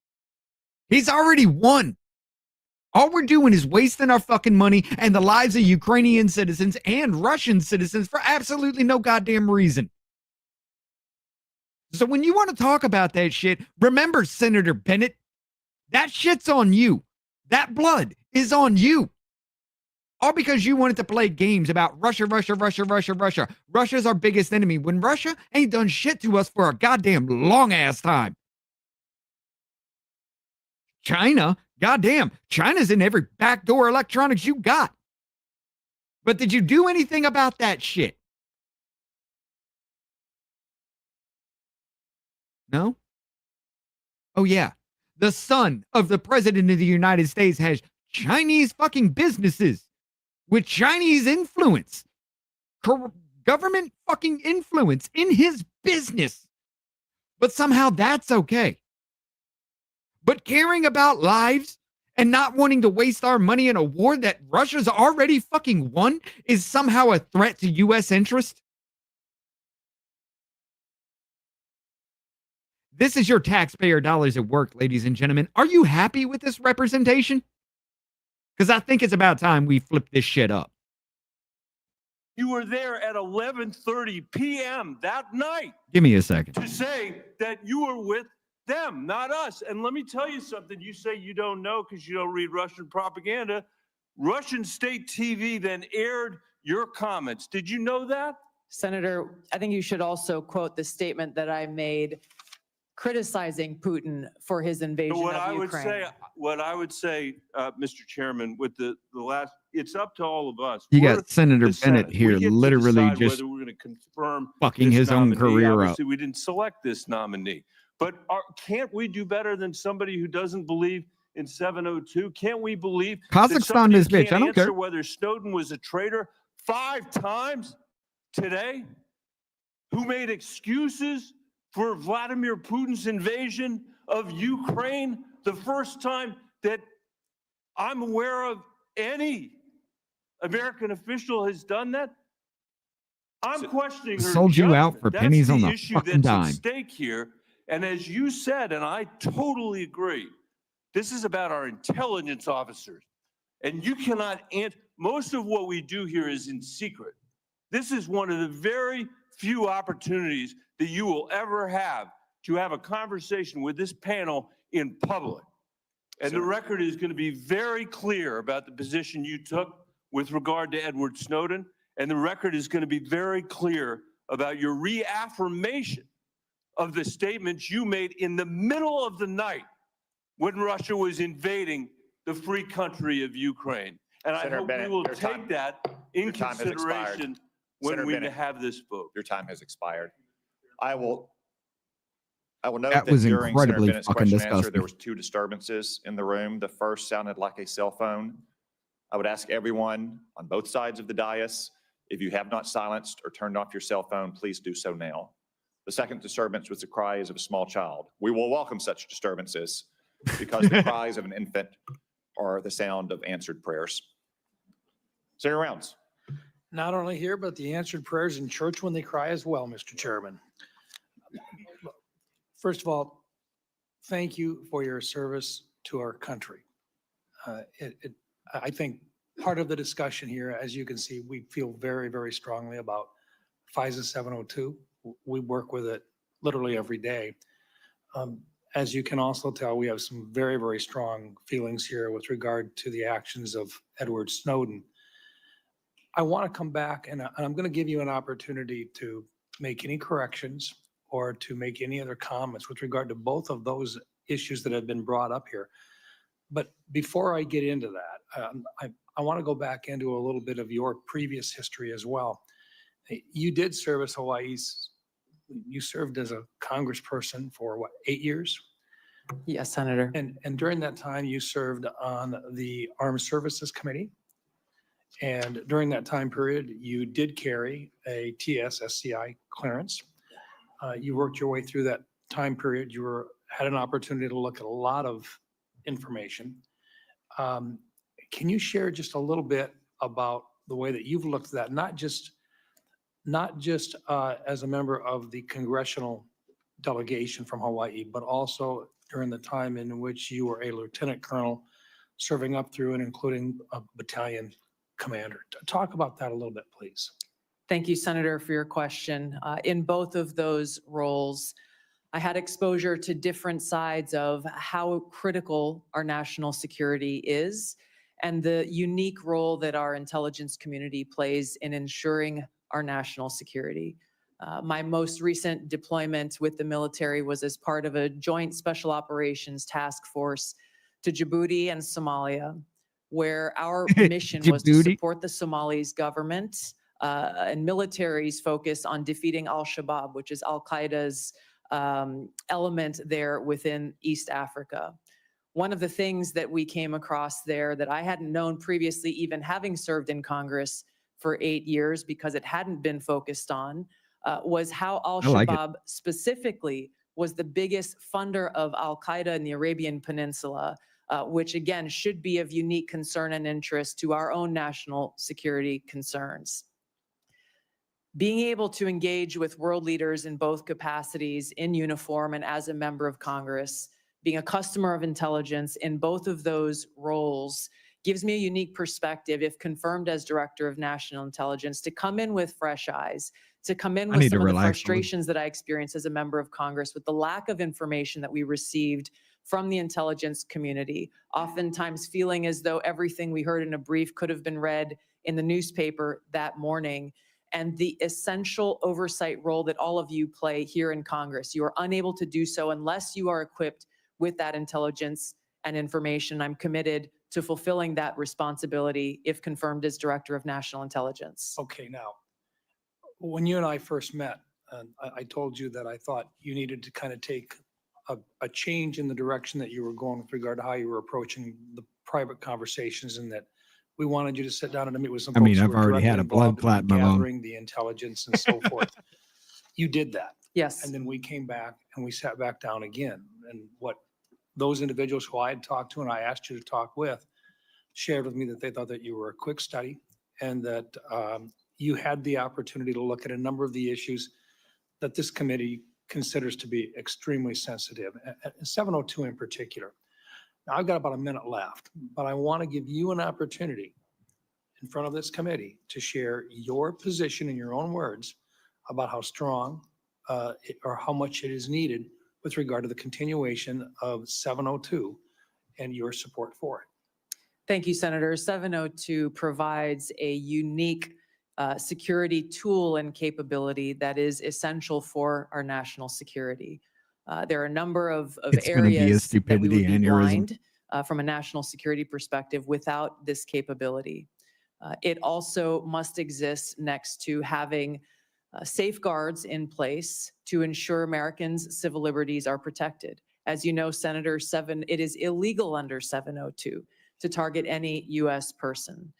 He's already won. All we're doing is wasting our fucking money and the lives of Ukrainian citizens and Russian citizens for absolutely no goddamn reason. So when you want to talk about that shit, remember, Senator Bennett, that shit's on you. That blood is on you. All because you wanted to play games about Russia. Russia's our biggest enemy when Russia ain't done shit to us for a goddamn long ass time. China, goddamn, China's in every backdoor electronics you got. But did you do anything about that shit? No? Oh, yeah. The son of the president of the United States has Chinese fucking businesses with Chinese influence, government fucking influence in his business. But somehow that's okay. But caring about lives and not wanting to waste our money in a war that Russia's already fucking won is somehow a threat to U.S. interest? This is your taxpayer dollars at work, ladies and gentlemen. Are you happy with this representation? Because I think it's about time we flip this shit up. You were there at 11:30 p.m. that night Give me a second. to say that you were with them, not us. And let me tell you something. You say you don't know because you don't read Russian propaganda. Russian state TV then aired your comments. Did you know that? Senator, I think you should also quote the statement that I made criticizing Putin for his invasion What of I would Ukraine. say, Mr. Chairman, with the last, it's up to all of us. You We're got Senator the Senate. Bennett here We get to literally decide just whether we're going to confirm fucking this his own nominee. career up. Obviously, we didn't select this nominee, but can't we do better than somebody who doesn't believe in 702? Can't we believe that Kazakhstan somebody this who bitch. I can't don't answer care. whether Snowden was a traitor 5 times today, who made excuses for Vladimir Putin's invasion of Ukraine, the first time that I'm aware of any American official has done that? I'm questioning her Sold you out judgment. for That's pennies on the the issue fucking that's at dime. stake here. And as you said, and I totally agree, this is about our intelligence officers. And you cannot most of what we do here is in secret. This is one of the very few opportunities that you will ever have to have a conversation with this panel in public. And the record is going to be very clear about the position you took with regard to Edward Snowden. And the record is going to be very clear about your reaffirmation of the statements you made in the middle of the night when Russia was invading the free country of Ukraine. And Senator I hope Bennett, we will your take time- that in your time has expired. consideration when Senator we Bennett, have this vote. Your time has expired. I will note That that was during Senator incredibly Bennett's fucking question and answer, disgusting. there was 2 disturbances in the room. The first sounded like a cell phone. I would ask everyone on both sides of the dais, if you have not silenced or turned off your cell phone, please do so now. The second disturbance was the cries of a small child. We will welcome such disturbances because the cries of an infant are the sound of answered prayers. Senator Rounds. Not only here, but the answered prayers in church when they cry as well, Mr. Chairman. First of all, thank you for your service to our country. I think part of the discussion here, as you can see, we feel very, very strongly about FISA 702. We work with it literally every day. As you can also tell, we have some very, very strong feelings here with regard to the actions of Edward Snowden. I want to come back and I'm going to give you an opportunity to make any corrections or to make any other comments with regard to both of those issues that have been brought up here. But before I get into that, I want to go back into a little bit of your previous history as well. You did serve as Hawaii's, you served as a congressperson for what, 8 years? Yes, Senator. And during that time, you served on the Armed Services Committee. And during that time period, you did carry a TSSCI clearance. You worked your way through that time period. You had an opportunity to look at a lot of information. Can you share just a little bit about the way that you've looked at that, not just as a member of the congressional delegation from Hawaii, but also during the time in which you were a lieutenant colonel serving up through and including a battalion commander. Talk about that a little bit, please. Thank you, Senator, for your question. In both of those roles, I had exposure to different sides of how critical our national security is and the unique role that our intelligence community plays in ensuring our national security. My most recent deployment with the military was as part of a joint special operations task force to Djibouti and Somalia, where our mission was to support the Somalis government and military's focus on defeating al-Shabaab, which is al-Qaeda's element there within East Africa. One of the things that we came across there that I hadn't known previously, even having served in Congress for 8 years, because it hadn't been focused on, was how al-Shabaab specifically was the biggest funder of al-Qaeda in the Arabian Peninsula, which again should be of unique concern and interest to our own national security concerns. Being able to engage with world leaders in both capacities, in uniform and as a member of Congress, being a customer of intelligence in both of those roles gives me a unique perspective, if confirmed as Director of National Intelligence, to come in with fresh eyes, to come in with some of the frustrations that I experienced as a member of Congress with the lack of information that we received from the intelligence community, oftentimes feeling as though everything we heard in a brief could have been read in the newspaper that morning. and the essential oversight role that all of you play here in Congress. You are unable to do so unless you are equipped with that intelligence and information. I'm committed to fulfilling that responsibility if confirmed as Director of National Intelligence. Okay, now, when you and I first met, I told you that I thought you needed to kind of take a change in the direction that you were going with regard to how you were approaching the private conversations, and that we wanted you to sit down and meet with some I mean, folks who I've were already had directly a blood involved in clot in my lung. gathering the intelligence and so forth. You did that. Yes. And then we came back and we sat back down again. And what those individuals who I had talked to and I asked you to talk with shared with me that they thought that you were a quick study, and that you had the opportunity to look at a number of the issues that this committee considers to be extremely sensitive, and 702 in particular. Now, I've got about a minute left, but I want to give you an opportunity in front of this committee to share your position in your own words about how strong or how much it is needed with regard to the continuation of 702 and your support for it. Thank you, Senator. 702 provides a unique security tool and capability that is essential for our national security. There are a number of It's gonna be a areas that we stupidity would be aneurysm. blind from a national security perspective without this capability. It also must exist next to having safeguards in place to ensure Americans' civil liberties are protected. As you know, Senator, it is illegal under 702 to target any U.S. person.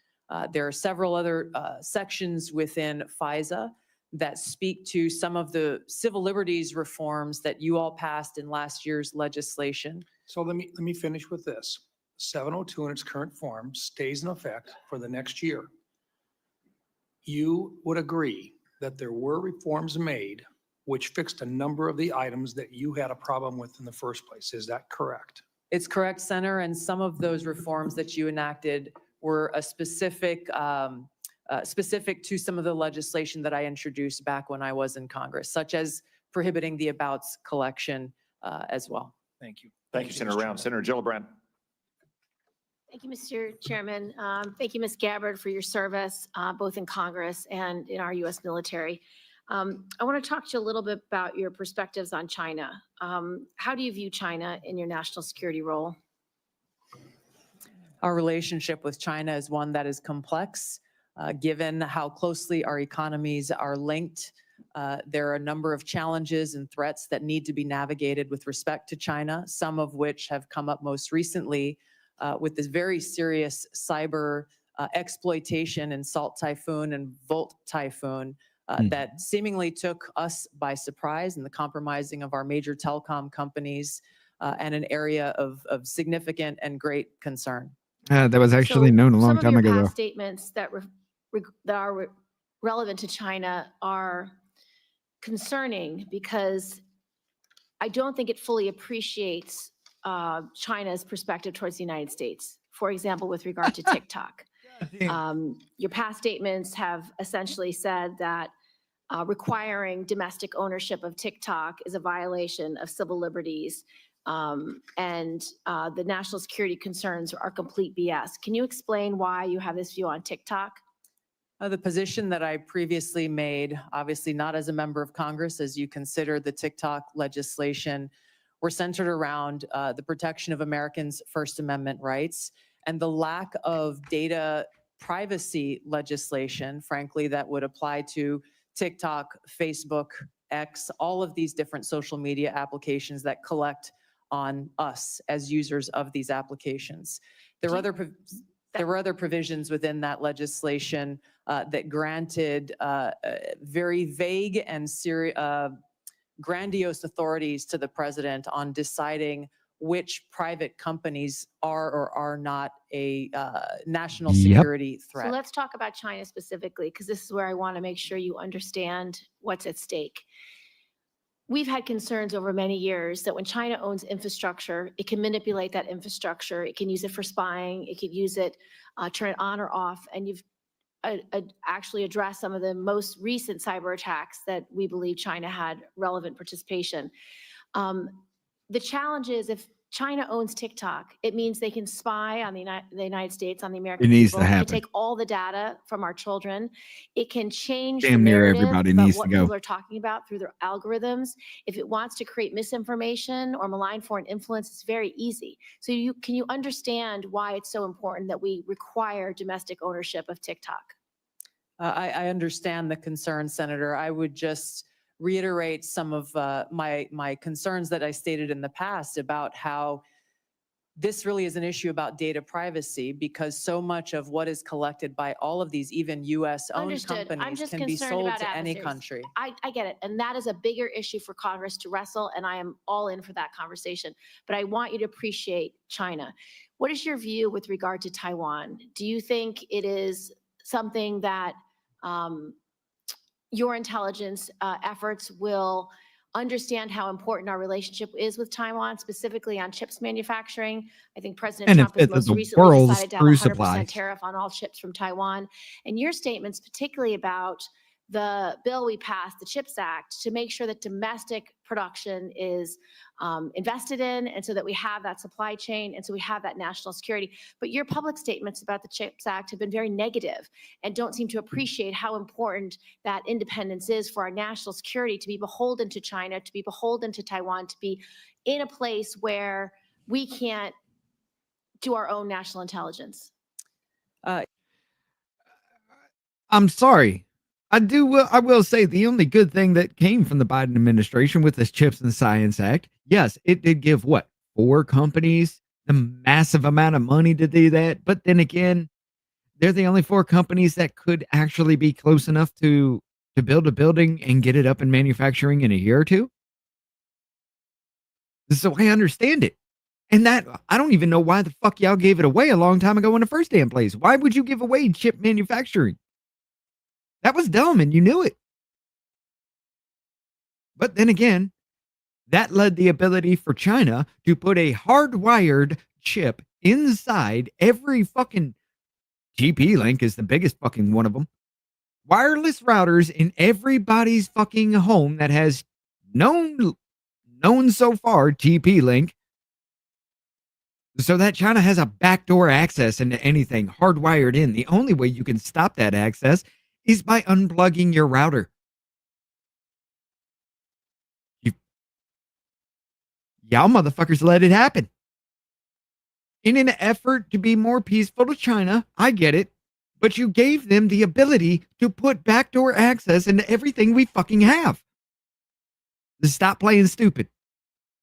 There are several other sections within FISA that speak to some of the civil liberties reforms that you all passed in last year's legislation. So let me finish with this. 702 in its current form stays in effect for the next year. You would agree that there were reforms made which fixed a number of the items that you had a problem with in the first place. Is that correct? It's correct, Senator, and some of those reforms that you enacted were a specific to some of the legislation that I introduced back when I was in Congress, such as prohibiting the abouts collection as well. Thank you. Thank you, Senator Round. Senator Gillibrand. Thank you, Mr. Chairman. Thank you, Ms. Gabbard, for your service, both in Congress and in our U.S. military. I want to talk to you a little bit about your perspectives on China. How do you view China in your national security role? Our relationship with China is one that is complex, given how closely our economies are linked. There are a number of challenges and threats that need to be navigated with respect to China, some of which have come up most recently with this very serious cyber exploitation in Salt Typhoon and Volt Typhoon that seemingly took us by surprise, and the compromising of our major telecom companies and an area of significant and great concern. That was actually known a long time Some of ago, your though. past statements that are relevant to China are concerning, because I don't think it fully appreciates China's perspective towards the United States. For example, with regard to TikTok. Your past statements have essentially said that requiring domestic ownership of TikTok is a violation of civil liberties, and the national security concerns are complete BS. Can you explain why you have this view on TikTok? The position that I previously made, obviously not as a member of Congress, as you consider the TikTok legislation, were centered around the protection of Americans' First Amendment rights and the lack of data privacy legislation, frankly, that would apply to TikTok, Facebook, X, all of these different social media applications that collect on us as users of these applications. There were other provisions within that legislation that granted very vague and grandiose authorities to the president on deciding which private companies are or are not a national security threat. So let's talk about China specifically, because this is where I want to make sure you understand what's at stake. We've had concerns over many years that when China owns infrastructure, it can manipulate that infrastructure. It can use it for spying. It could use it, turn it on or off. And you've actually addressed some of the most recent cyber attacks that we believe China had relevant participation. The challenge is, if China owns TikTok. It means they can spy on the United States, on the American needs to people. It can happen. take all the data from our children. It can change Damn the near narrative everybody about needs to what go. people are talking about through their algorithms. If it wants to create misinformation or malign foreign influence, it's very easy. So can you understand why it's so important that we require domestic ownership of TikTok? I understand the concern, Senator. I would just reiterate some of my concerns that I stated in the past about how this really is an issue about data privacy, because so much of what is collected by all of these, even US-owned Understood. I'm companies, just can be concerned sold about to any adversaries. country. I get it. And that is a bigger issue for Congress to wrestle, and I am all in for that conversation. But I want you to appreciate China. What is your view with regard to Taiwan? Do you think it is something that your intelligence efforts will understand how important our relationship is with Taiwan, specifically on chips manufacturing? I think President And Trump has it's most the recently world's decided to have screw 100% supply. tariff on all chips from Taiwan. And your statements, particularly about the bill we passed, the CHIPS Act, to make sure that domestic production is invested in, and so that we have that supply chain, and so we have that national security. But your public statements about the CHIPS Act have been very negative and don't seem to appreciate how important that independence is for our national security, to be beholden to China, to be beholden to Taiwan, to be in a place where we can't do our own national intelligence. I'm sorry. I will say the only good thing that came from the Biden administration with this Chips and Science Act, yes, it did give what, 4 companies a massive amount of money to do that. But then again, they're the only 4 companies that could actually be close enough to build a building and get it up in manufacturing in a year or 2. So I understand it. And that, I don't even know why the fuck y'all gave it away a long time ago in the first damn place. Why would you give away chip manufacturing? That was dumb, and you knew it. But then again, that led the ability for China to put a hardwired chip inside every fucking TP-Link is the biggest fucking one of them. Wireless routers in everybody's fucking home that has known so far TP-Link, so that China has a backdoor access into anything hardwired in. The only way you can stop that access is by unplugging your router. Y'all motherfuckers let it happen. In an effort to be more peaceful to China, I get it, but you gave them the ability to put backdoor access into everything we fucking have. Just stop playing stupid.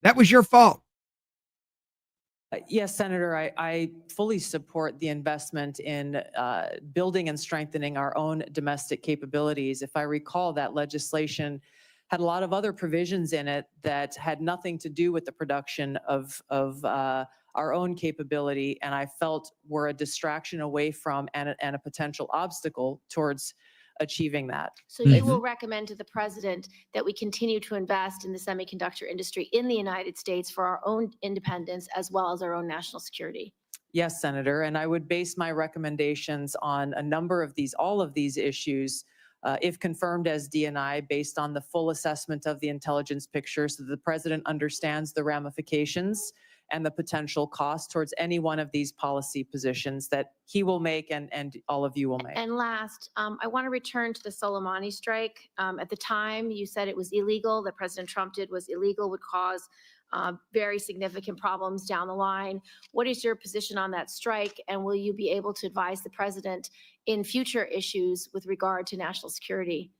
That was your fault. Yes, Senator, I fully support the investment in building and strengthening our own domestic capabilities. If I recall, that legislation had a lot of other provisions in it that had nothing to do with the production of our own capability, and I felt were a distraction away from and a potential obstacle towards achieving that. So you will recommend to the president that we continue to invest in the semiconductor industry in the United States for our own independence as well as our own national security? Yes, Senator, and I would base my recommendations on a number of all of these issues, if confirmed as DNI, based on the full assessment of the intelligence picture, so that the president understands the ramifications and the potential cost towards any one of these policy positions that he will make and all of you will make. And last, I want to return to the Soleimani strike. At the time, you said it was illegal, that President Trump did was illegal, would cause very significant problems down the line. What is your position on that strike? And will you be able to advise the president in future issues with regard to national security?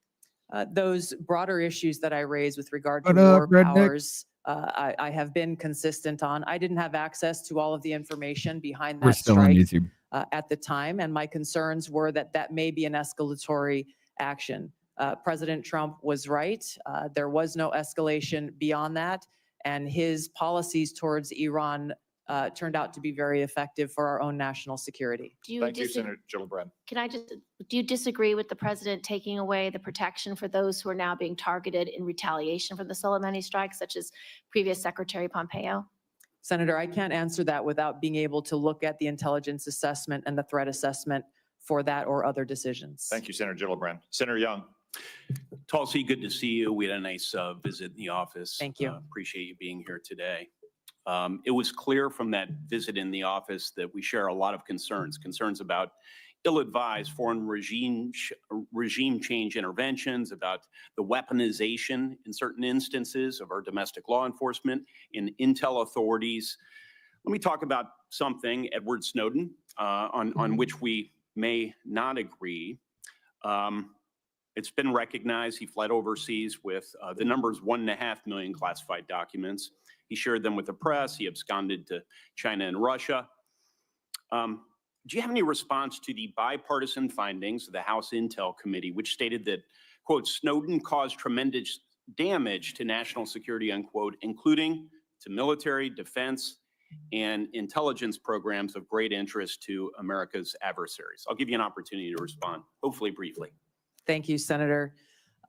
Those broader issues that I raised with regard to war powers, I have been consistent on. I didn't have access to all of the information behind that We're still on strike YouTube. at the time, and my concerns were that may be an escalatory action. President Trump was right. There was no escalation beyond that, and his policies towards Iran turned out to be very effective for our own national security. Thank you, Senator Gillibrand. Do you disagree with the president taking away the protection for those who are now being targeted in retaliation for the Soleimani strike, such as previous Secretary Pompeo? Senator, I can't answer that without being able to look at the intelligence assessment and the threat assessment for that or other decisions. Thank you, Senator Gillibrand. Senator Young. Tulsi, good to see you. We had a nice visit in the office. Thank you. Appreciate you being here today. It was clear from that visit in the office that we share a lot of concerns about ill-advised foreign regime change interventions, about the weaponization in certain instances of our domestic law enforcement and intel authorities. Let me talk about something, Edward Snowden, on which we may not agree. It's been recognized he fled overseas with the numbers 1.5 million classified documents. He shared them with the press. He absconded to China and Russia. Do you have any response to the bipartisan findings of the House Intel Committee, which stated that, quote, Snowden caused tremendous damage to national security, unquote, including to military, defense, and intelligence programs of great interest to America's adversaries? I'll give you an opportunity to respond, hopefully briefly. Thank you, Senator.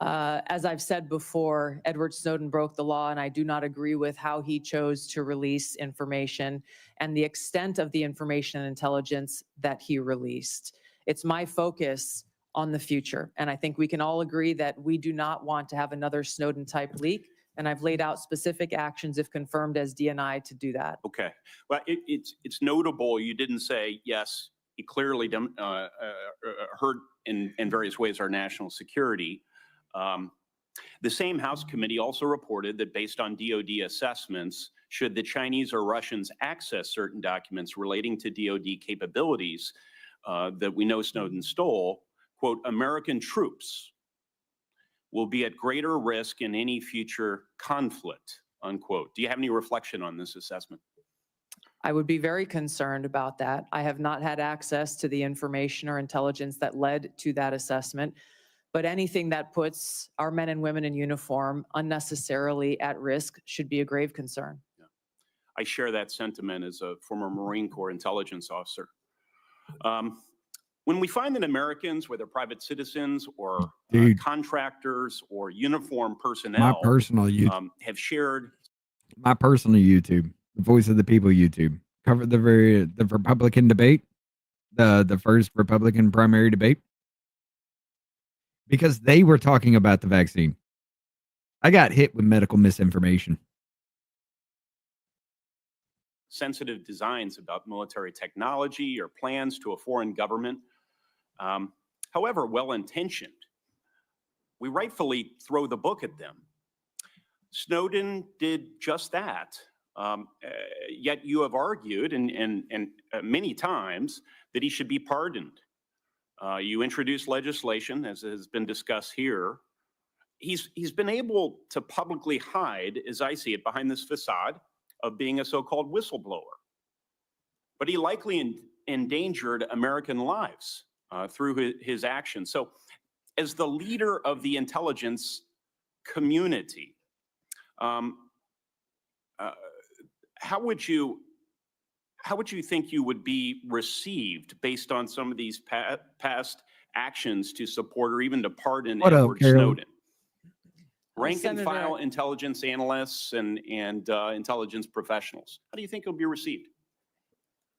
As I've said before, Edward Snowden broke the law, and I do not agree with how he chose to release information and the extent of the information and intelligence that he released. It's my focus on the future, and I think we can all agree that we do not want to have another Snowden-type leak, and I've laid out specific actions, if confirmed as DNI, to do that. Okay. Well, it's notable you didn't say, yes, he clearly hurt in various ways our national security. The same House committee also reported that based on DoD assessments, should the Chinese or Russians access certain documents relating to DoD capabilities that we know Snowden stole, quote, American troops will be at greater risk in any future conflict, unquote. Do you have any reflection on this assessment? I would be very concerned about that. I have not had access to the information or intelligence that led to that assessment. But anything that puts our men and women in uniform unnecessarily at risk should be a grave concern. Yeah. I share that sentiment as a former Marine Corps intelligence officer. When we find that Americans, whether private citizens or contractors or uniformed personnel, have shared my personal YouTube, the Voice of the People YouTube, covered the Republican debate, the first Republican primary debate, because they were talking about the vaccine. I got hit with medical misinformation. sensitive designs about military technology or plans to a foreign government. However well-intentioned, we rightfully throw the book at them. Snowden did just that. Yet you have argued and many times that he should be pardoned. You introduced legislation, as has been discussed here. He's been able to publicly hide, as I see it, behind this facade of being a so-called whistleblower. But he likely endangered American lives through his actions. So as the leader of the intelligence community, how would you think you would be received based on some of these past actions to support or even to pardon Edward Snowden? Rank and file intelligence analysts and intelligence professionals. How do you think it'll be received?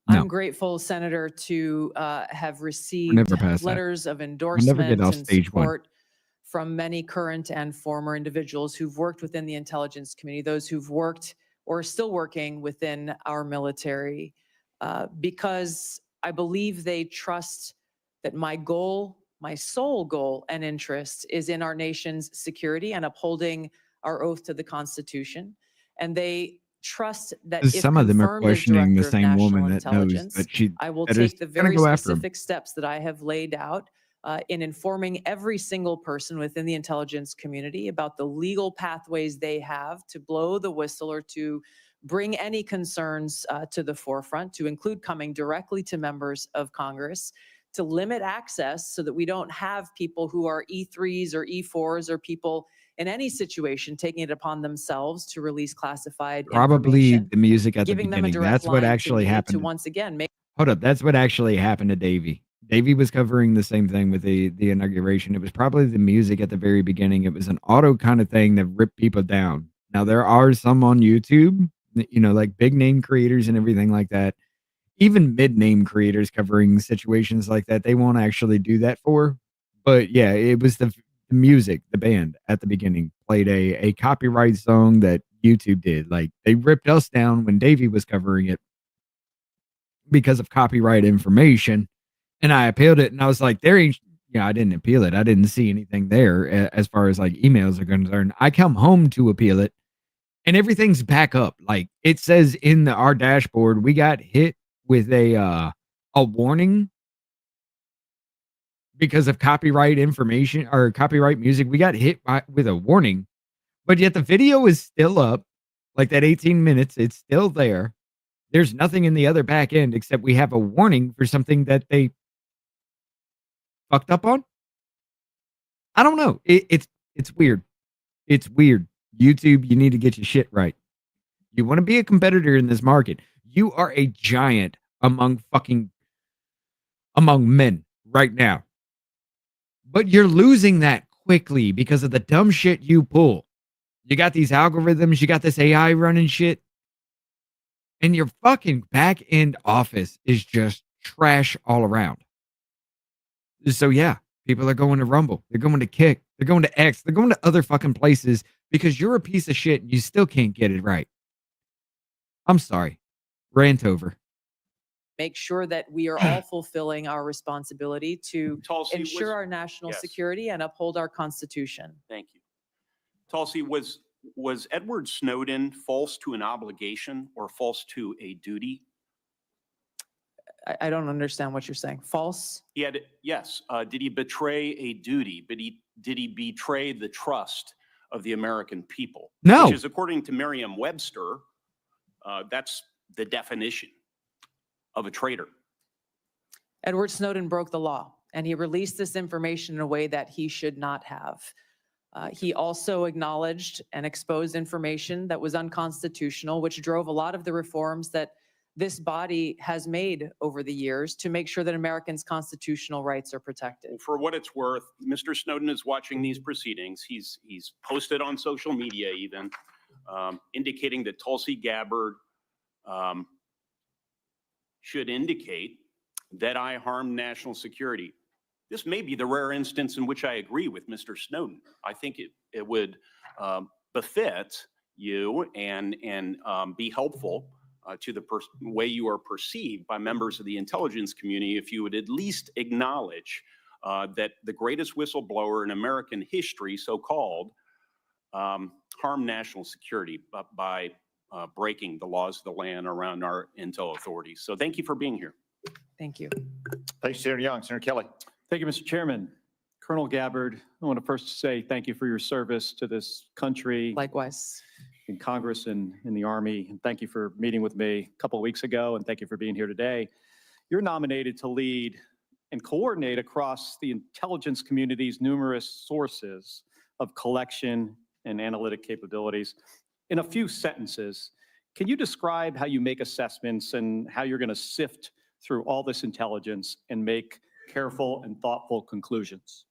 I'm grateful, Senator, to have received letters of endorsement and support from many current and former individuals who've worked within the intelligence community, those who've worked or are still working within our military, because I believe they trust that my goal, my sole goal and interest is in our nation's security and upholding our oath to the Constitution. And they trust that if some of them are confirmed as questioning the Director of same National woman that knows Intelligence, that I will that is take the gonna very go after him. specific steps that I have laid out in informing every single person within the intelligence community about the legal pathways they have to blow the whistle or to bring any concerns to the forefront, to include coming directly to members of Congress, to limit access so that we don't have people who are E3s or E4s or people in any situation taking it upon themselves to release classified Probably information, the music at the giving them a beginning. direct That's what line actually to me happened. to once again make. Hold up. That's what actually happened to Davey. Davey was covering the same thing with the inauguration. It was probably the music at the very beginning. It was an auto kind of thing that ripped people down. Now, there are some on YouTube, you know, like big name creators and everything like that. Even mid-name creators covering situations like that, they won't actually do that for. But yeah, it was the music, the band at the beginning played a copyright song that YouTube did. Like, they ripped us down when Davey was covering it because of copyright information. And I appealed it, and I was like, there ain't, I didn't appeal it. I didn't see anything there as far as like emails are concerned. I come home to appeal it, and everything's back up. Like, it says in our dashboard, we got hit with a warning because of copyright information or copyright music. We got hit with a warning, but yet the video is still up. Like, that 18 minutes, it's still there. There's nothing in the other back end except we have a warning for something that they fucked up on. I don't know. It's weird. It's weird. YouTube, you need to get your shit right. You want to be a competitor in this market. You are a giant among men right now. But you're losing that quickly because of the dumb shit you pull. You got these algorithms, you got this AI running shit, and your fucking back end office is just trash all around. So yeah, people are going to Rumble, they're going to Kick, they're going to X, they're going to other fucking places because you're a piece of shit and you still can't get it right. I'm sorry. Rant over. Make sure that we are all fulfilling our responsibility to Tulsi, ensure our national yes. security and uphold our Constitution. Thank you. Tulsi, was Edward Snowden false to an obligation or false to a duty? I don't understand what you're saying. False? Yes. Did he betray a duty? But did he betray the trust of the American people? No. Which is, according to Merriam-Webster, that's the definition of a traitor. Edward Snowden broke the law, and he released this information in a way that he should not have. He also acknowledged and exposed information that was unconstitutional, which drove a lot of the reforms that this body has made over the years to make sure that Americans' constitutional rights are protected. For what it's worth, Mr. Snowden is watching these proceedings. He's posted on social media even, indicating that Tulsi Gabbard should indicate that I harmed national security. This may be the rare instance in which I agree with Mr. Snowden. I think it would befit you and be helpful to the way you are perceived by members of the intelligence community if you would at least acknowledge that the greatest whistleblower in American history, so-called, harmed national security by breaking the laws of the land around our intel authorities. So thank you for being here. Thank you. Thanks, Senator Young. Senator Kelly. Thank you, Mr. Chairman. Colonel Gabbard, I want to first say thank you for your service to this country. Likewise. In Congress and in the Army. And thank you for meeting with me a couple of weeks ago, and thank you for being here today. You're nominated to lead and coordinate across the intelligence community's numerous sources of collection and analytic capabilities. In a few sentences, can you describe how you make assessments and how you're going to sift through all this intelligence and make careful and thoughtful conclusions?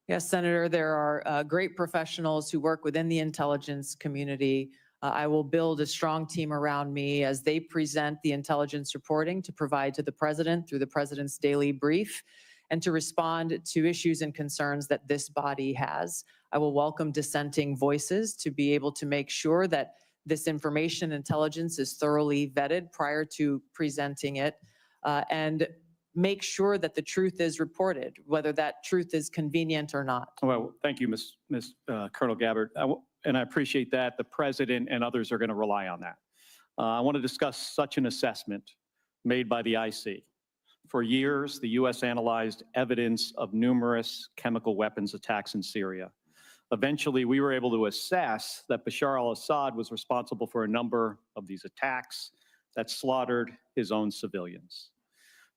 Yes, Senator, there are great professionals who work within the intelligence community. I will build a strong team around me as they present the intelligence reporting to provide to the president through the president's daily brief and to respond to issues and concerns that this body has. I will welcome dissenting voices to be able to make sure that this information intelligence is thoroughly vetted prior to presenting it, and make sure that the truth is reported, whether that truth is convenient or not. Well, thank you, Colonel Gabbard. And I appreciate that. The president and others are going to rely on that. I want to discuss such an assessment made by the IC. For years, the U.S. analyzed evidence of numerous chemical weapons attacks in Syria. Eventually, we were able to assess that Bashar al-Assad was responsible for a number of these attacks that slaughtered his own civilians.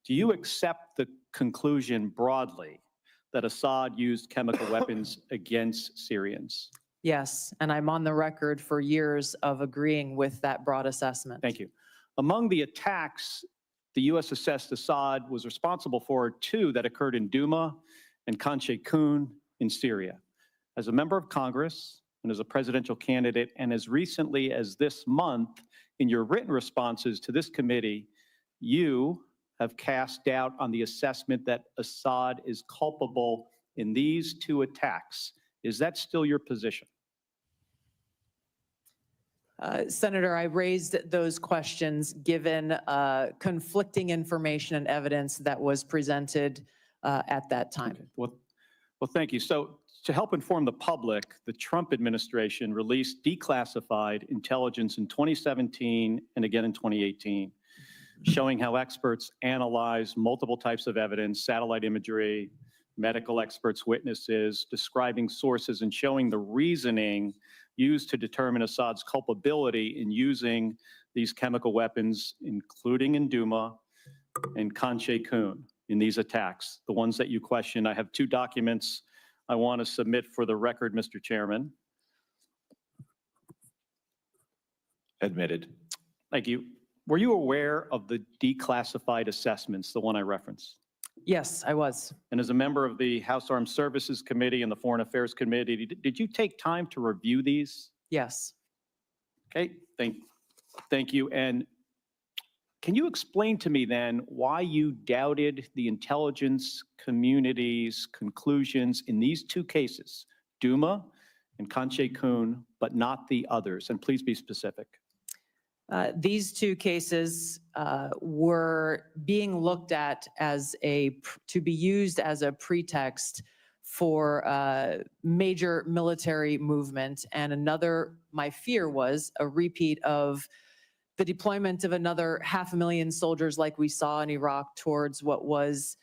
Do you accept the conclusion broadly that Assad used chemical weapons against Syrians? Yes, and I'm on the record for years of agreeing with that broad assessment. Thank you. Among the attacks the U.S. assessed Assad was responsible for, two that occurred in Douma and Khan Sheikhoun in Syria. As a member of Congress and as a presidential candidate, and as recently as this month, in your written responses to this committee, you have cast doubt on the assessment that Assad is culpable in these two attacks. Is that still your position? Senator, I raised those questions given conflicting information and evidence that was presented at that time. Okay. Well, thank you. So to help inform the public, the Trump administration released declassified intelligence in 2017 and again in 2018, showing how experts analyzed multiple types of evidence, satellite imagery, medical experts' witnesses, describing sources and showing the reasoning used to determine Assad's culpability in using these chemical weapons, including in Duma and Khan Sheikhoun in these attacks, the ones that you questioned. I have two documents I want to submit for the record, Mr. Chairman. Admitted. Thank you. Were you aware of the declassified assessments, the one I referenced? Yes, I was. And as a member of the House Armed Services Committee and the Foreign Affairs Committee, did you take time to review these? Yes. Okay, thank you. And can you explain to me then why you doubted the intelligence community's conclusions in these two cases, Duma and Khan Sheikhoun, but not the others? And please be specific. These two cases were being looked at as to be used as a pretext for major military movement. And my fear was a repeat of the deployment of another 500,000 soldiers like we saw in Iraq towards what was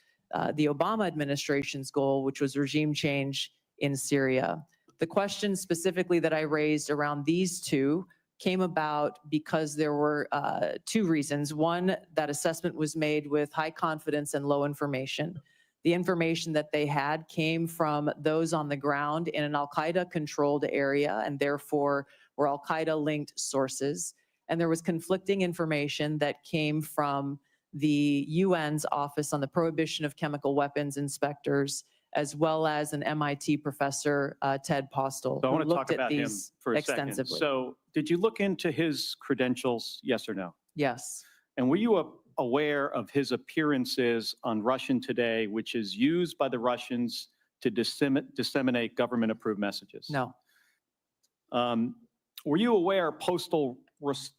the Obama administration's goal, which was regime change in Syria. The question specifically that I raised around these two came about because there were two reasons. One, that assessment was made with high confidence and low information. The information that they had came from those on the ground in an al-Qaeda controlled area and therefore were al-Qaeda linked sources. And there was conflicting information that came from the UN's Office on the Prohibition of Chemical Weapons inspectors, as well as an MIT professor, Ted Postel, So I who want to talk looked at about him these for a second. extensively. So did you look into his credentials, yes or no? Yes. And were you aware of his appearances on Russian Today, which is used by the Russians to disseminate government-approved messages? No. Were you aware Postel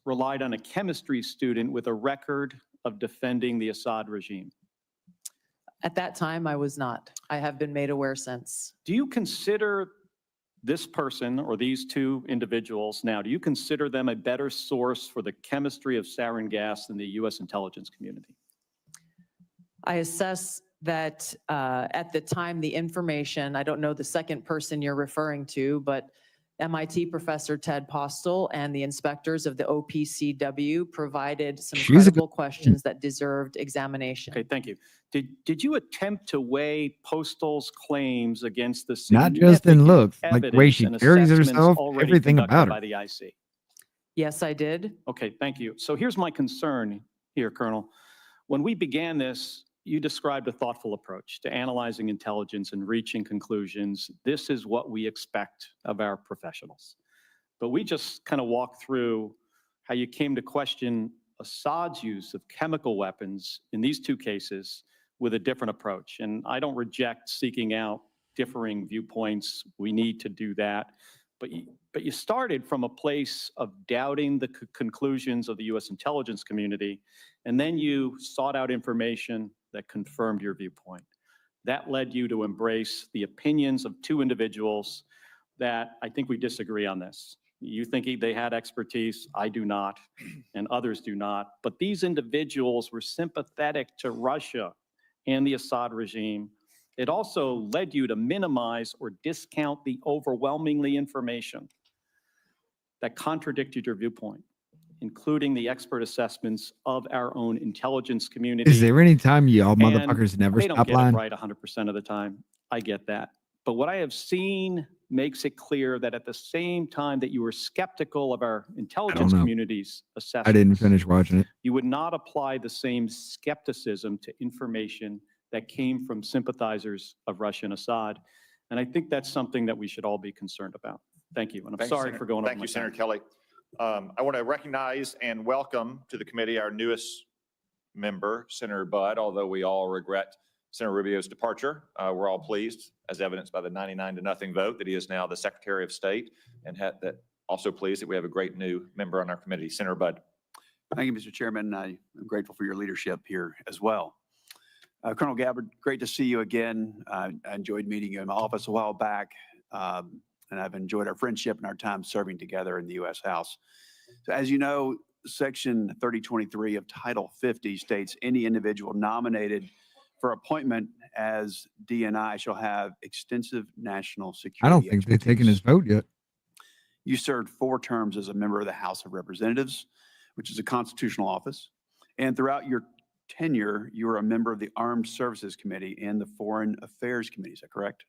relied on a chemistry student with a record of defending the Assad regime? At that time, I was not. I have been made aware since. Do you consider this person or these two individuals now, do you consider them a better source for the chemistry of sarin gas than the U.S. intelligence community? I assess that at the time, the information, I don't know the second person you're referring to, but MIT professor Ted Postel and the inspectors of the OPCW provided some credible questions that deserved examination. Okay, thank you. Did you attempt to weigh Postel's claims against the Not just in significant looks, like the way evidence she and carries assessments herself, already everything conducted about her. by the IC? Yes, I did. Okay, thank you. So here's my concern here, Colonel. When we began this, you described a thoughtful approach to analyzing intelligence and reaching conclusions. This is what we expect of our professionals. But we just kind of walked through how you came to question Assad's use of chemical weapons in these two cases with a different approach. And I don't reject seeking out differing viewpoints. We need to do that. But you started from a place of doubting the conclusions of the U.S. intelligence community, and then you sought out information that confirmed your viewpoint. That led you to embrace the opinions of two individuals that I think we disagree on this. You think they had expertise, I do not, and others do not. But these individuals were sympathetic to Russia and the Assad regime. It also led you to minimize or discount the overwhelmingly information that contradicted your viewpoint, including the expert assessments of our own intelligence community. Is there any time y'all And motherfuckers never they don't stop get lying? it right 100% of the time. I get that. But what I have seen makes it clear that at the same time that you were skeptical of our intelligence know. community's assessments, I didn't finish watching it. you would not apply the same skepticism to information that came from sympathizers of Russia and Assad. And I think that's something that we should all be concerned about. Thank you. And I'm Thank you, sorry Senator. for going over Thank my you, Senator time. Kelly. I want to recognize and welcome to the committee our newest member, Senator Budd, although we all regret Senator Rubio's departure. We're all pleased, as evidenced by the 99-0 vote, that he is now the Secretary of State and that Also pleased that we have a great new member on our committee, Senator Budd. Thank you, Mr. Chairman. I'm grateful for your leadership here as well. Colonel Gabbard, great to see you again. I enjoyed meeting you in my office a while back, and I've enjoyed our friendship and our time serving together in the U.S. House. So as you know, Section 3023 of Title 50 states any individual nominated for appointment as DNI shall have extensive national security. I don't think they've taken his vote yet. You served 4 terms as a member of the House of Representatives, which is a constitutional office. And throughout your tenure, you were a member of the Armed Services Committee and the Foreign Affairs Committee. Is that correct?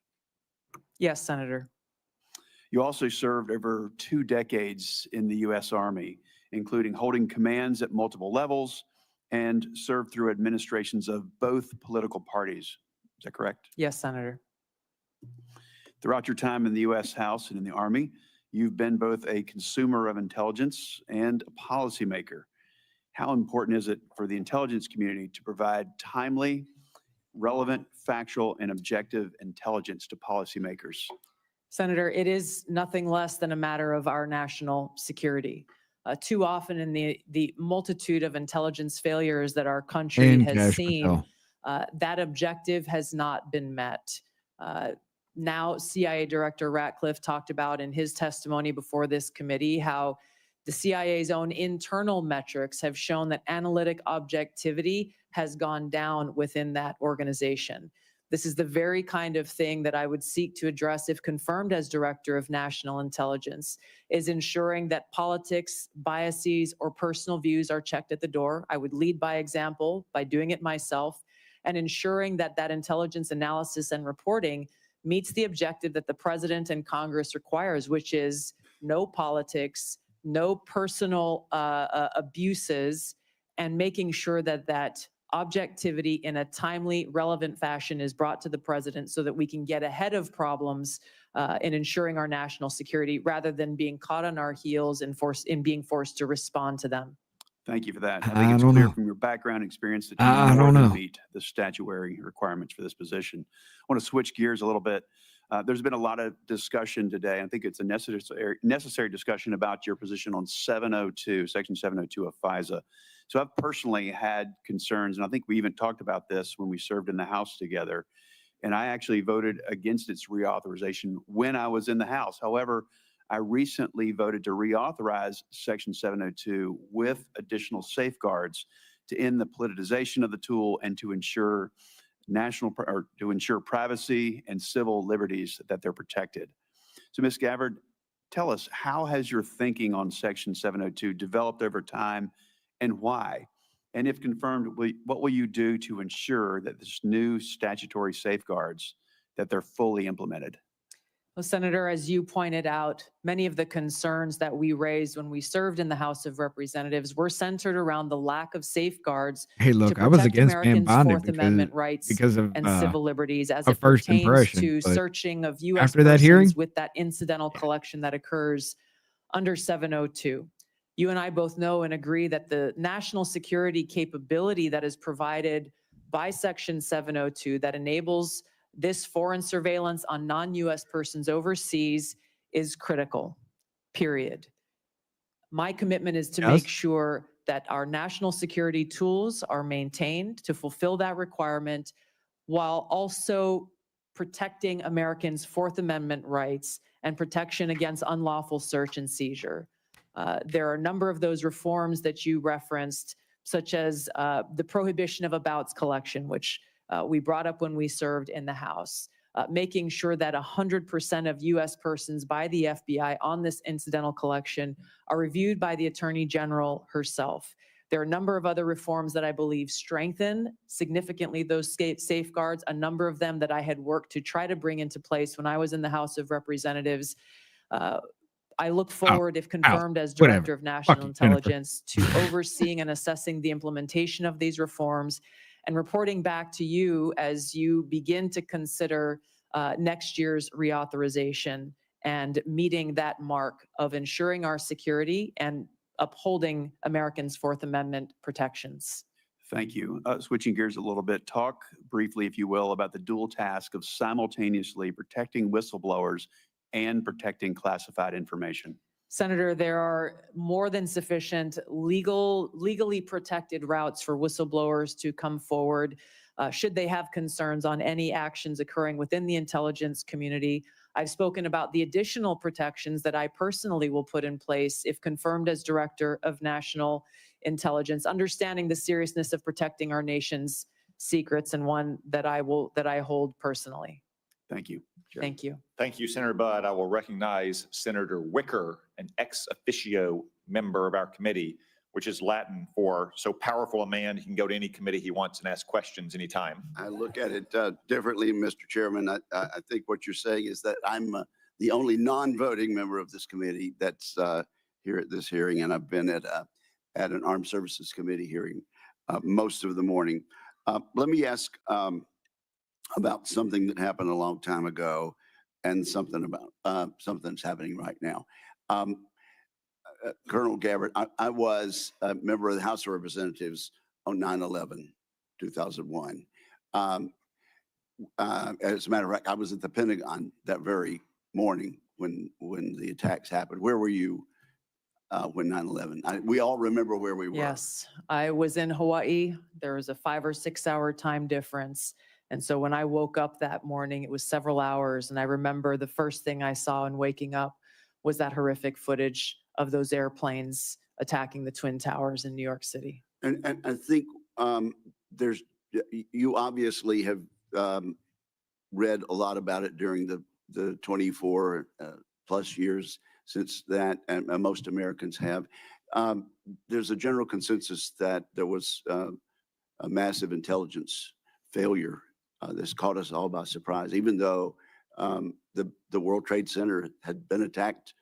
Yes, Senator. You also served over 2 decades in the U.S. Army, including holding commands at multiple levels and served through administrations of both political parties. Is that correct? Yes, Senator. Throughout your time in the U.S. House and in the Army, you've been both a consumer of intelligence and a policymaker. How important is it for the intelligence community to provide timely, relevant, factual, and objective intelligence to policymakers? Senator, it is nothing less than a matter of our national security. Too often in the multitude of intelligence failures that our country And has Kash, seen, Patel. that objective has not been met. Now, CIA Director Ratcliffe talked about in his testimony before this committee how the CIA's own internal metrics have shown that analytic objectivity has gone down within that organization. This is the very kind of thing that I would seek to address if confirmed as Director of National Intelligence, is ensuring that politics, biases, or personal views are checked at the door. I would lead by example by doing it myself, and ensuring that that intelligence analysis and reporting meets the objective that the President and Congress requires, which is no politics, no personal abuses, and making sure that that objectivity in a timely, relevant fashion is brought to the President so that we can get ahead of problems in ensuring our national security rather than being caught on our heels and being forced to respond to them. Thank you for that. I I think it's don't clear know. from your background and experience that you I more don't than know. meet the statutory requirements for this position. I want to switch gears a little bit. There's been a lot of discussion today. I think it's a necessary discussion about your position on 702, Section 702 of FISA. So I've personally had concerns, and I think we even talked about this when we served in the House together, and I actually voted against its reauthorization when I was in the House. However, I recently voted to reauthorize Section 702 with additional safeguards to end the politicization of the tool and to ensure privacy and civil liberties that they're protected. So Ms. Gabbard, tell us, how has your thinking on Section 702 developed over time and why? And if confirmed, what will you do to ensure that this new statutory safeguards, that they're fully implemented? Well, Senator, as you pointed out, many of the concerns that we raised when we served in the House of Representatives were centered around the lack of safeguards Hey, to look, I was protect against being Americans' bonded Fourth Amendment rights because of and civil liberties as a it first pertains impression. to But searching of U.S. after that hearing, persons with that incidental collection that occurs under 702. You and I both know and agree that the national security capability that is provided by Section 702 that enables this foreign surveillance on non-U.S. persons overseas is critical, period. My commitment is to make sure that our national security tools are maintained to fulfill that requirement while also protecting Americans' Fourth Amendment rights and protection against unlawful search and seizure. There are a number of those reforms that you referenced, such as the prohibition of abouts collection, which we brought up when we served in the House, making sure that 100% of U.S. persons by the FBI on this incidental collection are reviewed by the Attorney General herself. There are a number of other reforms that I believe strengthen significantly those safeguards, a number of them that I had worked to try to bring into place when I was in the House of Representatives. I look forward, if confirmed as Director of National Intelligence, to overseeing and assessing the implementation of these reforms and reporting back to you as you begin to consider next year's reauthorization and meeting that mark of ensuring our security and upholding Americans' Fourth Amendment protections. Thank you. Switching gears a little bit, talk briefly, if you will, about the dual task of simultaneously protecting whistleblowers and protecting classified information. Senator, there are more than sufficient legally protected routes for whistleblowers to come forward should they have concerns on any actions occurring within the intelligence community. I've spoken about the additional protections that I personally will put in place if confirmed as Director of National Intelligence, understanding the seriousness of protecting our nation's secrets, and one that I hold personally. Thank you. Thank you. Thank you, Senator Budd. I will recognize Senator Wicker, an ex officio member of our committee, which is Latin for so powerful a man, he can go to any committee he wants and ask questions anytime. I look at it differently, Mr. Chairman. I think what you're saying is that I'm the only non-voting member of this committee that's here at this hearing, and I've been at an Armed Services Committee hearing most of the morning. Let me ask about something that happened a long time ago and something about something's happening right now. Colonel Gabbard, I was a member of the House of Representatives on 9/11, 2001. As a matter of fact, I was at the Pentagon that very morning when the attacks happened. Where were you when 9/11? We all remember where we were. Yes, I was in Hawaii. There was a 5 or 6 hour time difference. And so when I woke up that morning, it was several hours. And I remember the first thing I saw in waking up was that horrific footage of those airplanes attacking the Twin Towers in New York City. And I think you obviously have read a lot about it during the 24 plus years since that, and most Americans have. There's a general consensus that there was a massive intelligence failure that's caught us all by surprise, even though the World Trade Center had been attacked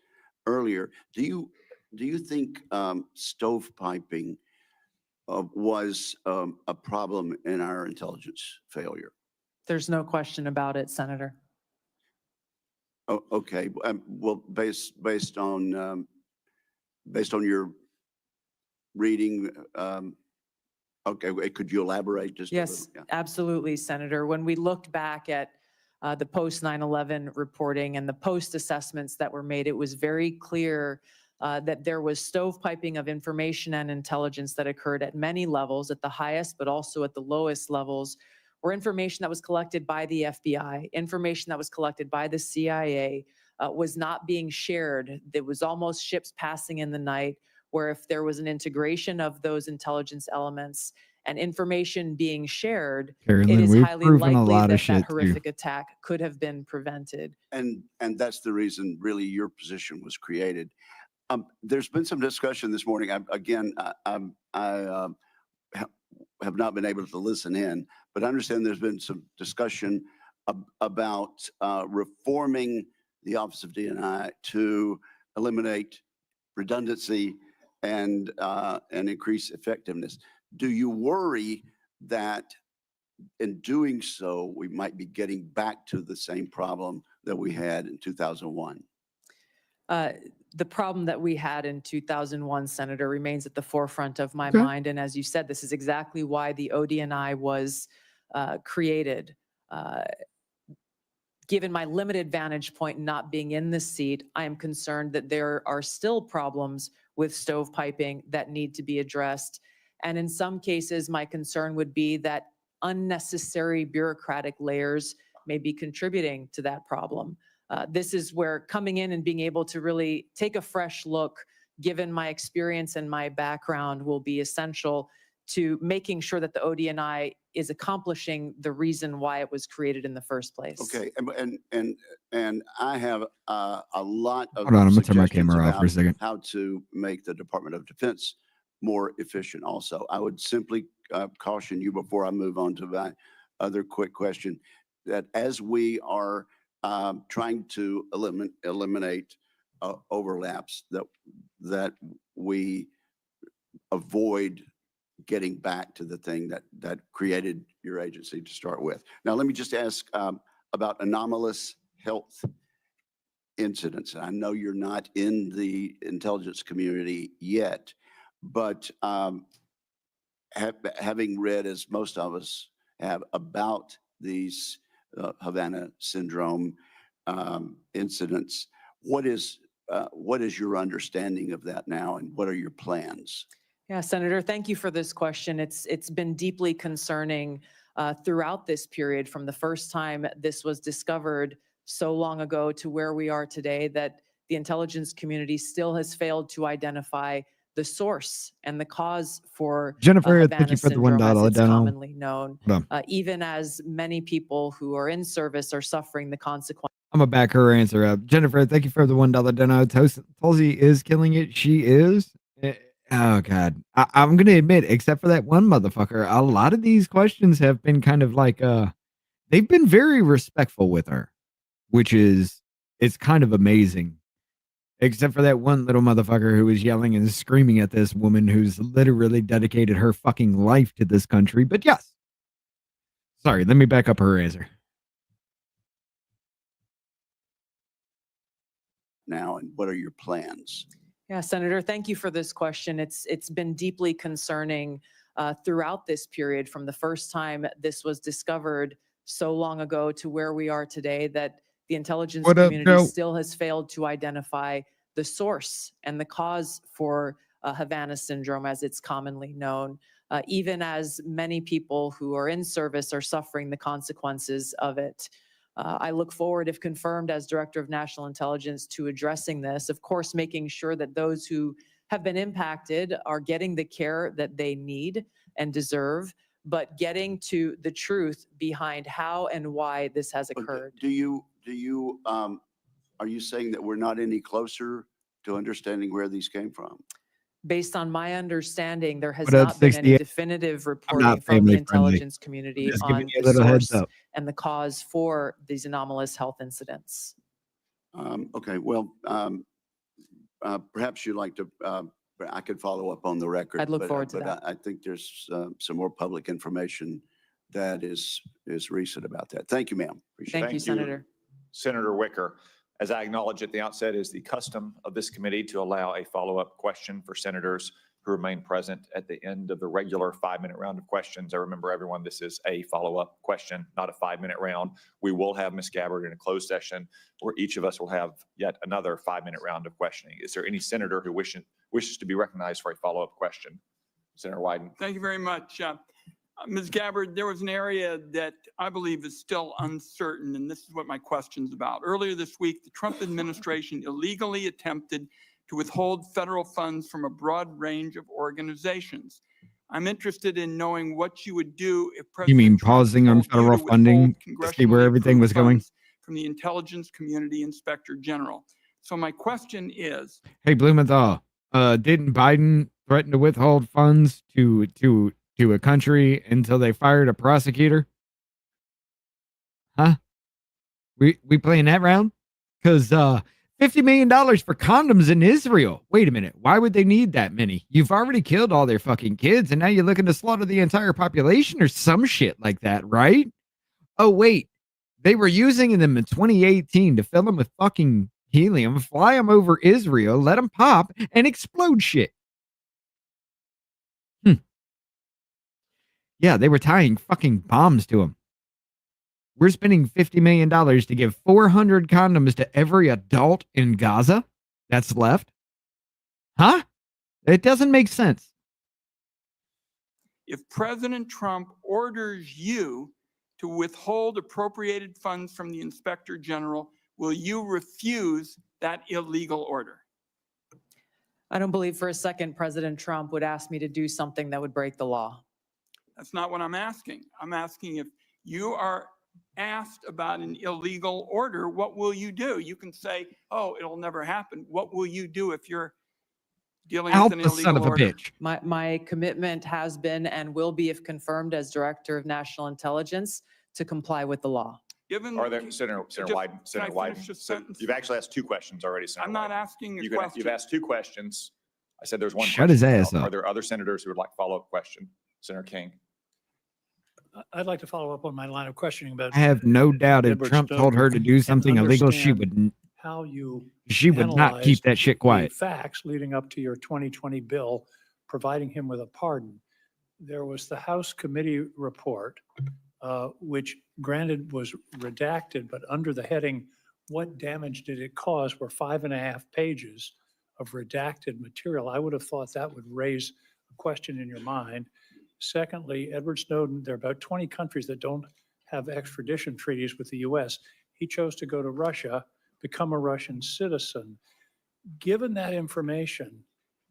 earlier. Do you think stovepiping was a problem in our intelligence failure? There's no question about it, Senator. Oh, okay. Well, based on your reading, okay, could you elaborate just Yes, a little? Yeah. absolutely, Senator. When we looked back at the post 9/11 reporting and the post assessments that were made, it was very clear that there was stovepiping of information and intelligence that occurred at many levels, at the highest, but also at the lowest levels, where information that was collected by the FBI, information that was collected by the CIA was not being shared. There was almost ships passing in the night, where if there was an integration of those intelligence elements and information being shared, Carolyn, it is we've highly proven a likely lot of that shit, that too. horrific attack could have been prevented. And that's the reason really your position was created. There's been some discussion this morning. I have not been able to listen in, but I understand there's been some discussion about reforming the Office of DNI to eliminate redundancy and increase effectiveness. Do you worry that in doing so, we might be getting back to the same problem that we had in 2001? The problem that we had in 2001, Senator, remains at the forefront of my Okay. mind. And as you said, this is exactly why the ODNI was created. Given my limited vantage point not being in this seat, I am concerned that there are still problems with stovepiping that need to be addressed. And in some cases, my concern would be that unnecessary bureaucratic layers may be contributing to that problem. This is where coming in and being able to really take a fresh look, given my experience and my background, will be essential to making sure that the ODNI is accomplishing the reason why it was created in the first place. Okay, and I have a lot of Hold on, I'm gonna turn my suggestions camera off for a about second. how to make the Department of Defense more efficient also. I would simply caution you before I move on to my other quick question, that as we are trying to eliminate overlaps, that we avoid getting back to the thing that created your agency to start with. Now, let me just ask about anomalous health incidents. I know you're not in the intelligence community yet, but having read, as most of us have, about these Havana syndrome incidents, what is what is your understanding of that now, and what are your plans? Yeah, Senator, thank you for this question. It's been deeply concerning throughout this period, from the first time this was discovered so long ago to where we are today, that the intelligence community still has failed to identify the source and the cause for Jennifer, thank Havana you for the syndrome, as $1 it's dono. commonly known, Hold on. even as many people who are in service are suffering the consequences. I'm gonna back her answer up. Jennifer, thank you for the $1 dono. Tulsi is killing it. She is. Oh God, I'm gonna admit, except for that one motherfucker, a lot of these questions have been kind of like, they've been very respectful with her, which is, it's kind of amazing. Except for that one little motherfucker who was yelling and screaming at this woman who's literally dedicated her fucking life to this country. But yes, sorry, let me back up her answer. Now, and what are your plans? Yeah, Senator, thank you for this question. It's been deeply concerning throughout this period, from the first time this was discovered so long ago to where we are today, that the intelligence What up, community Joe? still has failed to identify the source and the cause for Havana syndrome, as it's commonly known, even as many people who are in service are suffering the consequences of it. I look forward, if confirmed as Director of National Intelligence, to addressing this, of course, making sure that those who have been impacted are getting the care that they need and deserve, but getting to the truth behind how and why this has occurred. Are you saying that we're not any closer to understanding where these came from? Based on my understanding, there has What up, not been any 68? definitive I'm reporting not from the family friendly. intelligence community Just on giving you a the little heads source up. and the cause for these anomalous health incidents. Okay, well, perhaps you'd like to, I could follow up on the record. I'd look forward to but that. I think there's some more public information that is recent about that. Thank you, ma'am. Appreciate Thank you, Senator. Senator Wicker. As I acknowledged at the outset, it is the custom of this committee to allow a follow-up question for senators who remain present at the end of the regular 5-minute round of questions. I remember everyone, this is a follow-up question, not a 5-minute round. We will have Ms. Gabbard in a closed session where each of us will have yet another 5-minute round of questioning. Is there any senator who wishes to be recognized for a follow-up question? Senator Wyden. Thank you very much. Ms. Gabbard, there was an area that I believe is still uncertain, and this is what my question's about. Earlier this week, the Trump administration illegally attempted to withhold federal funds from a broad range of organizations. I'm interested in knowing what you would do if President You mean Trump pausing on told you federal to funding withhold to see where congressionally everything was approved going? funds from the Intelligence Community Inspector General. So my question is, Hey, Blumenthal, didn't Biden threaten to withhold funds to a country until they fired a prosecutor? Huh? We playing that round? Because $50 million for condoms in Israel. Wait a minute. Why would they need that many? You've already killed all their fucking kids, and now you're looking to slaughter the entire population or some shit like that, right? Oh, wait. They were using them in 2018 to fill them with fucking helium, fly them over Israel, let them pop, and explode shit. Yeah, they were tying fucking bombs to them. We're spending $50 million to give 400 condoms to every adult in Gaza that's left. Huh? It doesn't make sense. if President Trump orders you to withhold appropriated funds from the Inspector General, will you refuse that illegal order? I don't believe for a second President Trump would ask me to do something that would break the law. That's not what I'm asking. I'm asking if you are asked about an illegal order, what will you do? You can say, oh, it'll never happen. What will you do if you're dealing with an illegal son of a order? bitch. My commitment has been and will be, if confirmed as Director of National Intelligence, to comply with the law. Are there, Senator Wyden, Senator Wyden, you've actually asked two questions already, Senator I'm not Wyden. asking a question. You've asked two questions. I said there's one Shut his question. ass up. Are there other senators who would like follow-up question? Senator King. I'd like to follow up on my line of questioning about. I have no doubt if Edward Trump Snowden told her to do and something illegal, she understand would how you not keep that shit quiet. the facts leading up to your 2020 bill, providing him with a pardon. There was the House committee report, which granted was redacted, but under the heading what damage did it cause were 5.5 pages of redacted material. I would have thought that would raise a question in your mind. Secondly, Edward Snowden, there are about 20 countries that don't have extradition treaties with the US. He chose to go to Russia, become a Russian citizen. Given that information,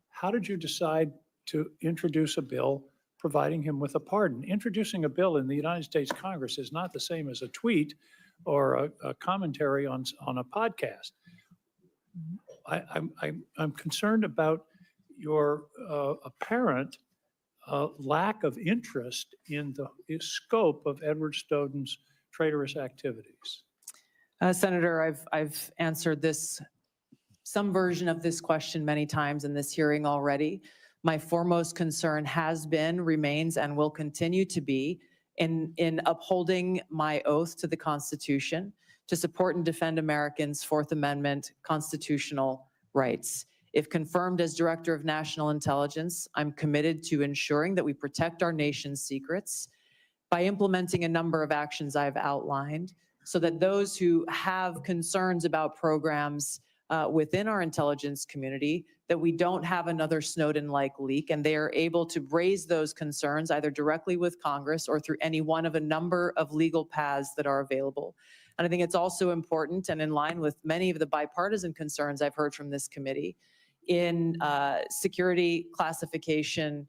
how did you decide to introduce a bill providing him with a pardon? Introducing a bill in the United States Congress is not the same as a tweet or a commentary on a podcast. I'm concerned about your apparent lack of interest in the scope of Edward Snowden's traitorous activities. Senator, I've answered some version of this question many times in this hearing already. My foremost concern has been, remains, and will continue to be in upholding my oath to the Constitution to support and defend Americans' Fourth Amendment constitutional rights. If confirmed as Director of National Intelligence, I'm committed to ensuring that we protect our nation's secrets by implementing a number of actions I've outlined so that those who have concerns about programs within our intelligence community, that we don't have another Snowden-like leak, and they are able to raise those concerns either directly with Congress or through any one of a number of legal paths that are available. And I think it's also important, and in line with many of the bipartisan concerns I've heard from this committee, in security classification,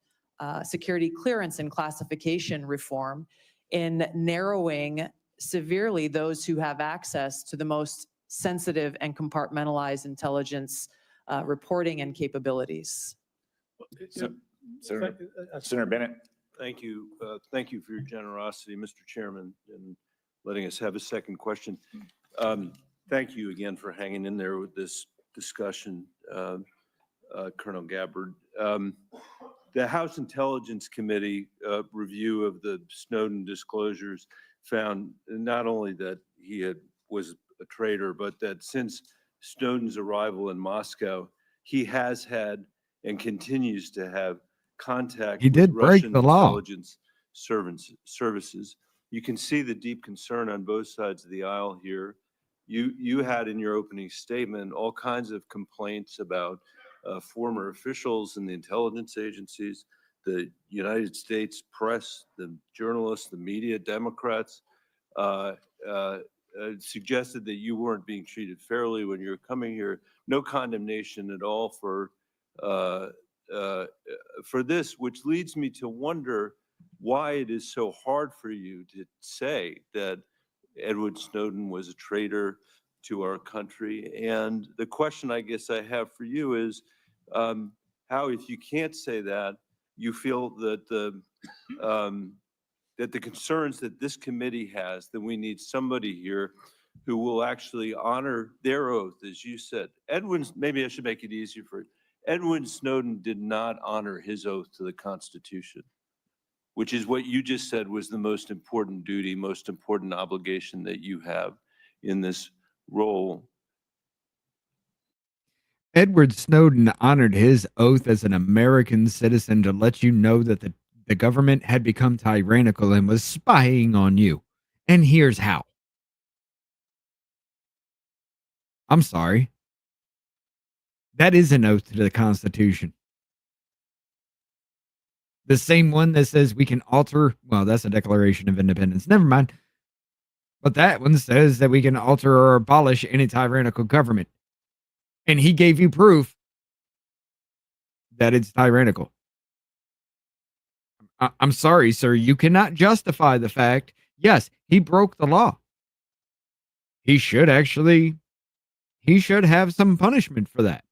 security clearance and classification reform, in narrowing severely those who have access to the most sensitive and compartmentalized intelligence reporting and capabilities. Senator Bennett. Thank you. Thank you for your generosity, Mr. Chairman, and letting us have a second question. Thank you again for hanging in there with this discussion, Colonel Gabbard. The House Intelligence Committee review of the Snowden disclosures found not only that he was a traitor, but that since Snowden's arrival in Moscow, he has had and continues to have contact He did with break Russian the law. intelligence services. You can see the deep concern on both sides of the aisle here. You had in your opening statement all kinds of complaints about former officials in the intelligence agencies, the United States press, the journalists, the media, Democrats, suggested that you weren't being treated fairly when you were coming here. No condemnation at all for this, which leads me to wonder why it is so hard for you to say that Edward Snowden was a traitor to our country. And the question I guess I have for you is how, if you can't say that, you feel that the concerns that this committee has, that we need somebody here who will actually honor their oath, as you said. Maybe I should make it easier for you. Edward Snowden did not honor his oath to the Constitution, which is what you just said was the most important duty, most important obligation that you have in this role. Edward Snowden honored his oath as an American citizen to let you know that the government had become tyrannical and was spying on you. And here's how. I'm sorry. That is an oath to the Constitution. The same one that says we can alter, well, that's a Declaration of Independence. Never mind. But that one says that we can alter or abolish any tyrannical government. And he gave you proof that it's tyrannical. I'm sorry, sir. You cannot justify the fact, yes, he broke the law. He should have some punishment for that.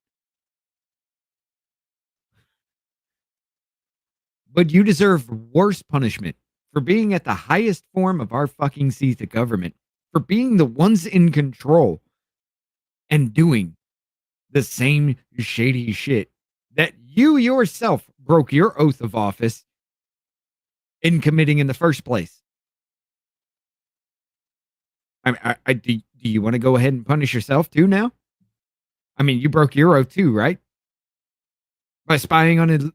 But you deserve worse punishment for being at the highest form of our fucking seat of government, for being the ones in control and doing the same shady shit that you yourself broke your oath of office in committing in the first place. Do you want to go ahead and punish yourself too now? I mean, you broke your oath too, right? By spying on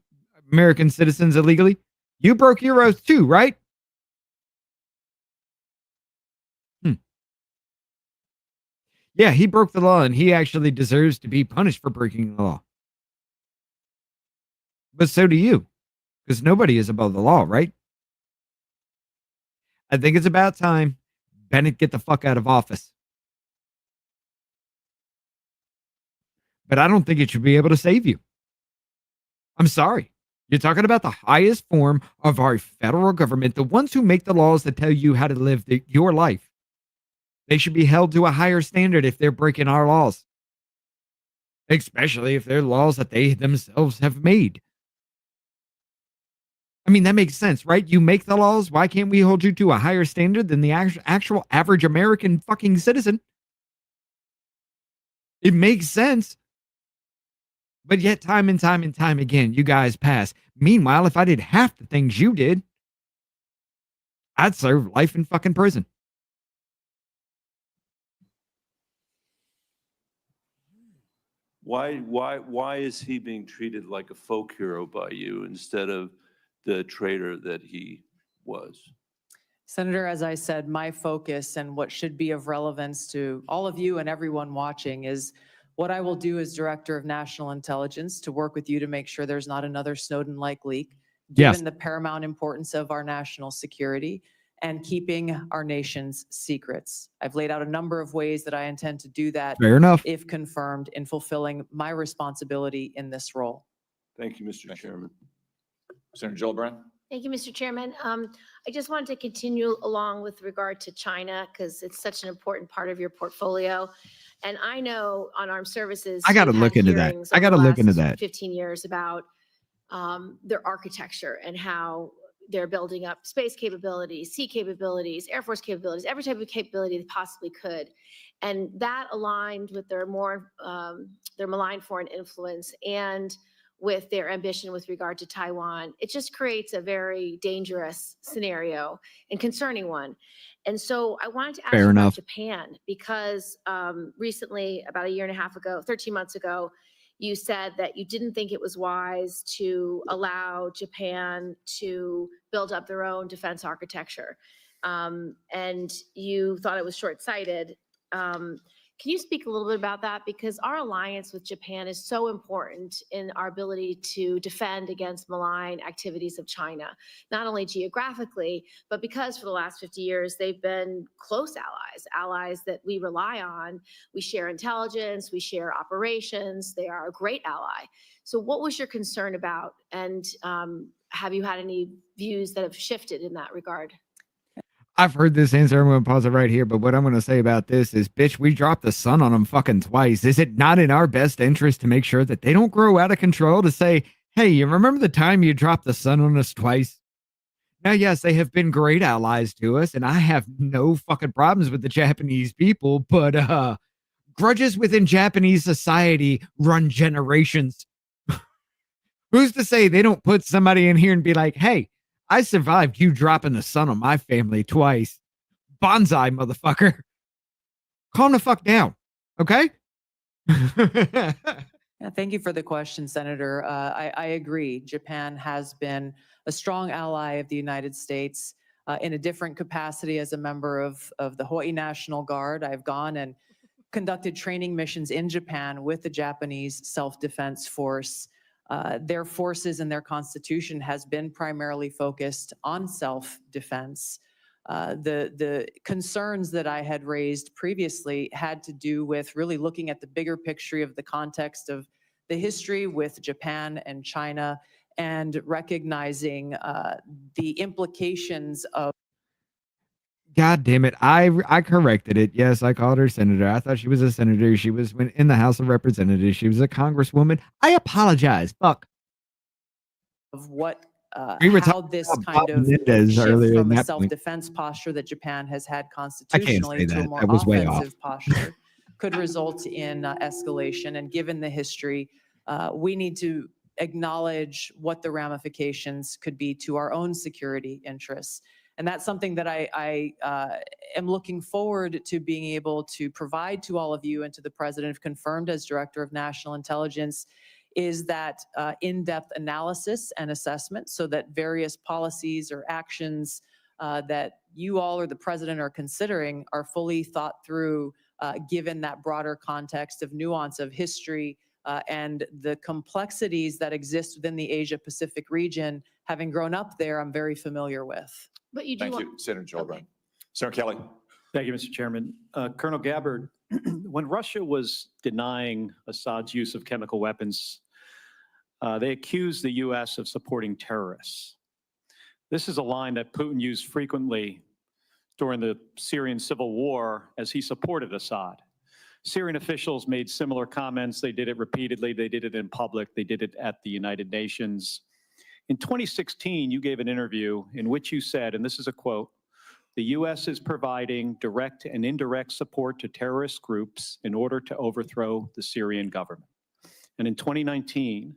American citizens illegally? You broke your oath too, right? Yeah, he broke the law and he actually deserves to be punished for breaking the law. But so do you, because nobody is above the law, right? I think it's about time Bennett get the fuck out of office. But I don't think it should be able to save you. I'm sorry. You're talking about the highest form of our federal government, the ones who make the laws that tell you how to live your life. They should be held to a higher standard if they're breaking our laws, especially if they're laws that they themselves have made. I mean, that makes sense, right? You make the laws. Why can't we hold you to a higher standard than the actual average American fucking citizen? It makes sense. But yet, time and time and time again, you guys pass. Meanwhile, if I did half the things you did, I'd serve life in fucking prison. Why is he being treated like a folk hero by you instead of the traitor that he was? Senator, as I said, my focus and what should be of relevance to all of you and everyone watching is what I will do as Director of National Intelligence to work with you to make sure there's not another Snowden-like leak, given the paramount importance of our national security and keeping our nation's secrets. I've laid out a number of ways that I intend to do that. Fair enough. If confirmed, in fulfilling my responsibility in this role. Thank you, Mr. Chairman. Senator Gillibrand. Thank you, Mr. Chairman. I just wanted to continue along with regard to China because it's such an important part of your portfolio. And I know on armed services, I got to you've look had into that. hearings I over got to the look into last that. 15 years about their architecture and how they're building up space capabilities, sea capabilities, Air Force capabilities, every type of capability they possibly could. And that aligned with their malign foreign influence and with their ambition with regard to Taiwan. It just creates a very dangerous scenario and concerning one. And so I wanted to ask Fair you enough. about Japan because recently, about a year and a half ago, 13 months ago, you said that you didn't think it was wise to allow Japan to build up their own defense architecture. And you thought it was short-sighted. Can you speak a little bit about that? Because our alliance with Japan is so important in our ability to defend against malign activities of China, not only geographically, but because for the last 50 years, they've been close allies that we rely on. We share intelligence, we share operations. They are a great ally. So what was your concern about? And have you had any views that have shifted in that regard? I've heard this answer. I'm going to pause it right here. But what I'm going to say about this is, bitch, we dropped the sun on them fucking twice. Is it not in our best interest to make sure that they don't grow out of control to say, hey, you remember the time you dropped the sun on us twice? Now, yes, they have been great allies to us, and I have no fucking problems with the Japanese people, but grudges within Japanese society run generations. Who's to say they don't put somebody in here and be like, hey, I survived you dropping the sun on my family twice. Bonsai, motherfucker. Calm the fuck down, okay? Yeah, thank you for the question, Senator. I agree. Japan has been a strong ally of the United States in a different capacity as a member of the Hawaii National Guard. I've gone and conducted training missions in Japan with the Japanese Self-Defense Force. Their forces and their constitution has been primarily focused on self-defense. The concerns that I had raised previously had to do with really looking at the bigger picture of the context of the history with Japan and China and recognizing the implications of. God damn it. I corrected it. Yes, I called her senator. I thought she was a senator. She was in the House of Representatives. She was a congresswoman. I apologize. Fuck. Of what, We were how talking this about kind Bob of Menendez shift earlier in from a that point. self-defense posture that Japan has had I can't constitutionally say to a that. more That was way off. offensive posture could result in escalation. And given the history, we need to acknowledge what the ramifications could be to our own security interests. And that's something that I am looking forward to being able to provide to all of you and to the president, if confirmed as Director of National Intelligence, is that in-depth analysis and assessment so that various policies or actions that you all or the president are considering are fully thought through given that broader context of nuance of history and the complexities that exist within the Asia-Pacific region. Having grown up there, I'm very familiar with. But you do Thank want. you, Senator Gillibrand. Okay. Senator Kelly. Thank you, Mr. Chairman. Colonel Gabbard, when Russia was denying Assad's use of chemical weapons, they accused the U.S. of supporting terrorists. This is a line that Putin used frequently during the Syrian civil war as he supported Assad. Syrian officials made similar comments. They did it repeatedly. They did it in public. They did it at the United Nations. In 2016, you gave an interview in which you said, and this is a quote, "The U.S. is providing direct and indirect support to terrorist groups in order to overthrow the Syrian government." And in 2019,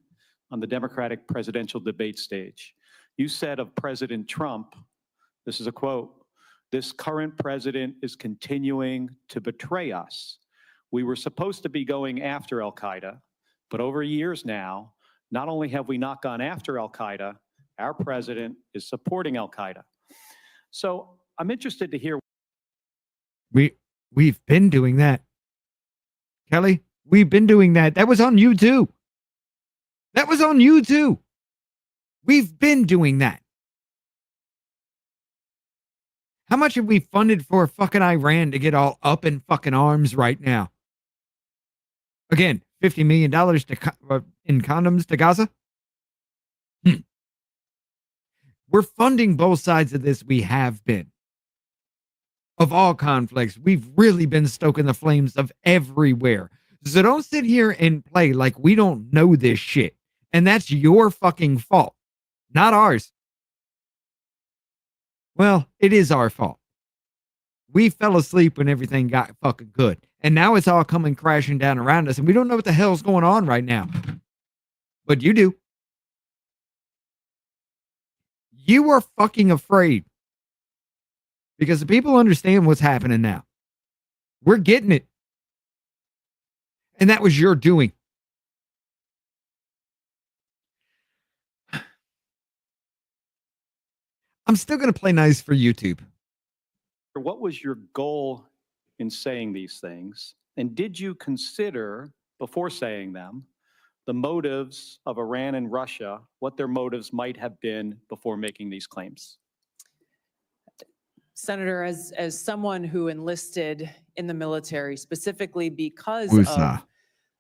on the Democratic presidential debate stage, you said of President Trump, this is a quote, "This current president is continuing to betray us. We were supposed to be going after al-Qaeda, but over years now, not only have we not gone after al-Qaeda, our president is supporting al-Qaeda." So I'm interested to hear. We've been doing that. Kelly, we've been doing that. That was on you too. That was on you too. We've been doing that. How much have we funded for fucking Iran to get all up in fucking arms right now? Again, $50 million in condoms to Gaza? We're funding both sides of this. We have been. Of all conflicts, we've really been stoking the flames of everywhere. So don't sit here and play like we don't know this shit. And that's your fucking fault, not ours. Well, it is our fault. We fell asleep when everything got fucking good. And now it's all coming crashing down around us. And we don't know what the hell's going on right now. But you do. You are fucking afraid. Because the people understand what's happening now. We're getting it. And that was your doing. I'm still going to play nice for YouTube. What was your goal in saying these things? And did you consider, before saying them, the motives of Iran and Russia, what their motives might have been before making these claims? Senator, as someone who enlisted in the military specifically because FISA. of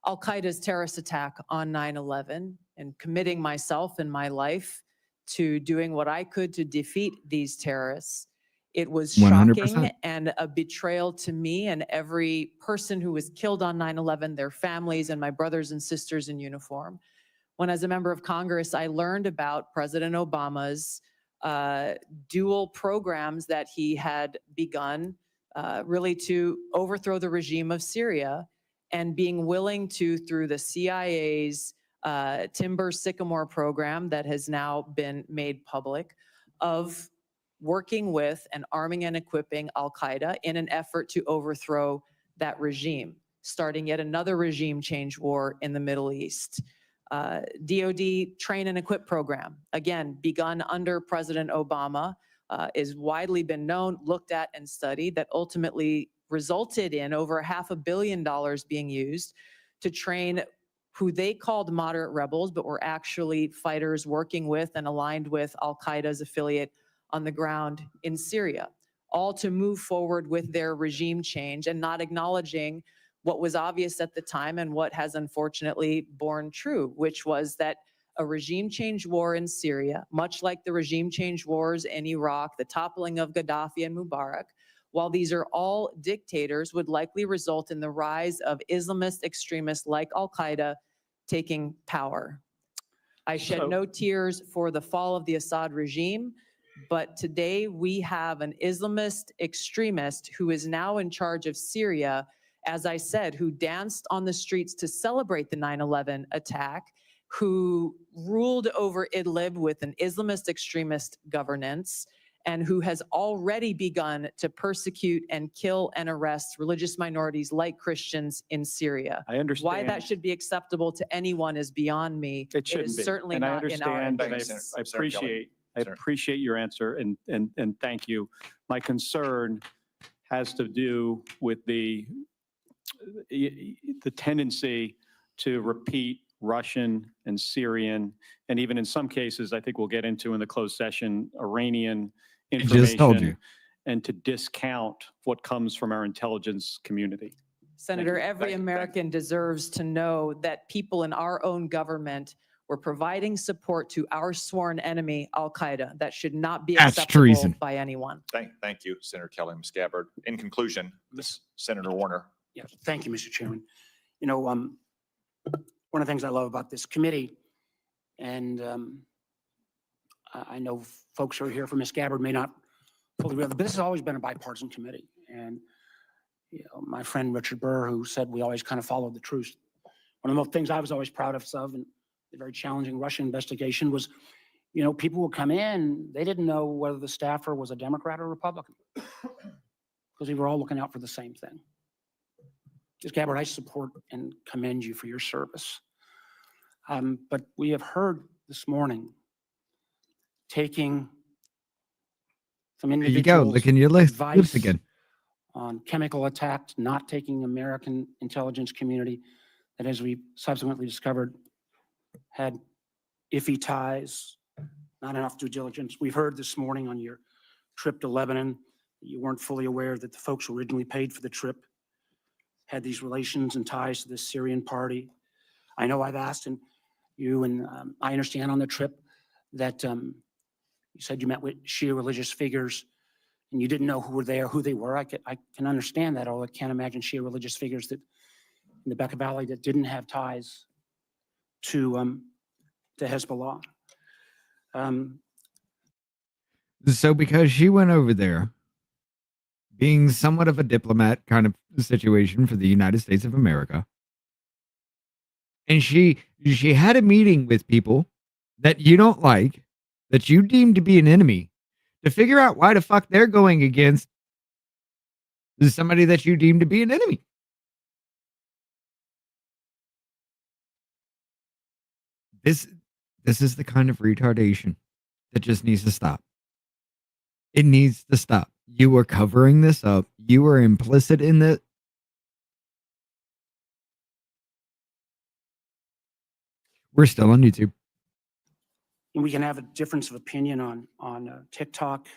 al-Qaeda's terrorist attack on 9/11 and committing myself and my life to doing what I could to defeat these terrorists, it was shocking 100%. and a betrayal to me and every person who was killed on 9/11, their families and my brothers and sisters in uniform. When as a member of Congress, I learned about President Obama's dual programs that he had begun really to overthrow the regime of Syria and being willing to, through the CIA's Timber Sycamore program that has now been made public, of working with and arming and equipping al-Qaeda in an effort to overthrow that regime, starting yet another regime change war in the Middle East. DOD train and equip program, again, begun under President Obama, is widely been known, looked at and studied, that ultimately resulted in over $500 million being used to train who they called moderate rebels, but were actually fighters working with and aligned with al-Qaeda's affiliate on the ground in Syria, all to move forward with their regime change and not acknowledging what was obvious at the time and what has unfortunately borne true, which was that a regime change war in Syria, much like the regime change wars in Iraq, the toppling of Gaddafi and Mubarak, while these are all dictators, would likely result in the rise of Islamist extremists like al-Qaeda taking power. I shed no tears for the fall of the Assad regime, but today we have an Islamist extremist who is now in charge of Syria, as I said, who danced on the streets to celebrate the 9/11 attack, who ruled over Idlib with an Islamist extremist governance, and who has already begun to persecute and kill and arrest religious minorities like Christians in Syria. I understand. Why that should be acceptable to anyone is beyond me. It shouldn't is be. certainly And I not in our understand, and interests. I appreciate your answer, and thank you. My concern has to do with the the tendency to repeat Russian and Syrian, and even in some cases, I think we'll get into in the closed session, Iranian just told you. information, and to discount what comes from our intelligence community. Senator, you. every American deserves to know that people in our own government were providing support to our sworn enemy, Al-Qaeda. That should not be That's acceptable treason. by anyone. Thank you, Senator Kelly, Ms. Gabbard. In conclusion, Senator Warner. Yes, thank you, Mr. Chairman. You know, one of the things I love about this committee, and I know folks who are here from Ms. Gabbard may not fully realize, but this has always been a bipartisan committee. And you know, my friend Richard Burr, who said we always kind of followed the truth. One of the things I was always proud of, and the very challenging Russia investigation was, you know, people would come in, they didn't know whether the staffer was a Democrat or Republican, because we were all looking out for the same thing. Ms. Gabbard, I support and commend you for your service. But we have heard this morning taking some There you individuals' go. Licking your lips advice again. on chemical attacks, not taking American intelligence community that, as we subsequently discovered, had iffy ties, not enough due diligence. We've heard this morning on your trip to Lebanon that you weren't fully aware that the folks who originally paid for the trip had these relations and ties to the Syrian party. I know I've asked you, and I understand on the trip that you said you met with Shia religious figures and you didn't know who were there, who they were. I can understand that, although I can't imagine Shia religious figures that in the Bekaa Valley that didn't have ties to Hezbollah. So because she went over there, being somewhat of a diplomat kind of situation for the United States of America, and she had a meeting with people that you don't like, that you deem to be an enemy, to figure out why the fuck they're going against somebody that you deem to be an enemy. This is the kind of retardation that just needs to stop. It needs to stop. You are covering this up. You are implicit in it. We're still on YouTube. And we can have a difference of opinion on TikTok.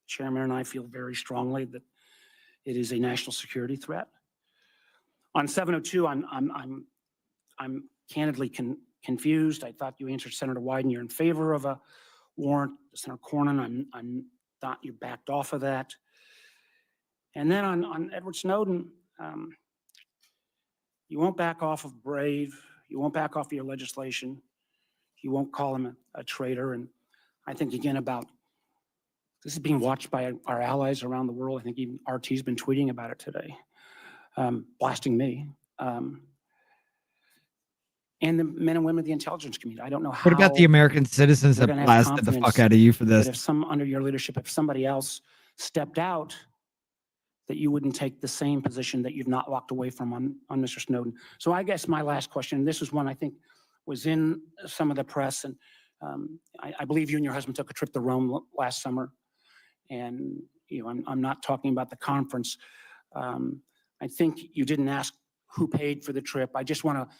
Chairman and I feel very strongly that it is a national security threat. On 702, I'm candidly confused. I thought you answered Senator Wyden, you're in favor of a warrant. Senator Cornyn, I'm thought you backed off of that. And then on Edward Snowden, you won't back off of Brave. You won't back off of your legislation. You won't call him a traitor. And I think again about this is being watched by our allies around the world. I think even RT's been tweeting about it today, blasting me. And the men and women of the intelligence community. I don't know how. What about the American citizens that blasted the fuck out of you for this? If under your leadership, if somebody else stepped out, that you wouldn't take the same position that you've not walked away from on Mr. Snowden. So I guess my last question, this is one I think was in some of the press, and I believe you and your husband took a trip to Rome last summer. And you know, I'm not talking about the conference. I think you didn't ask who paid for the trip. I just want to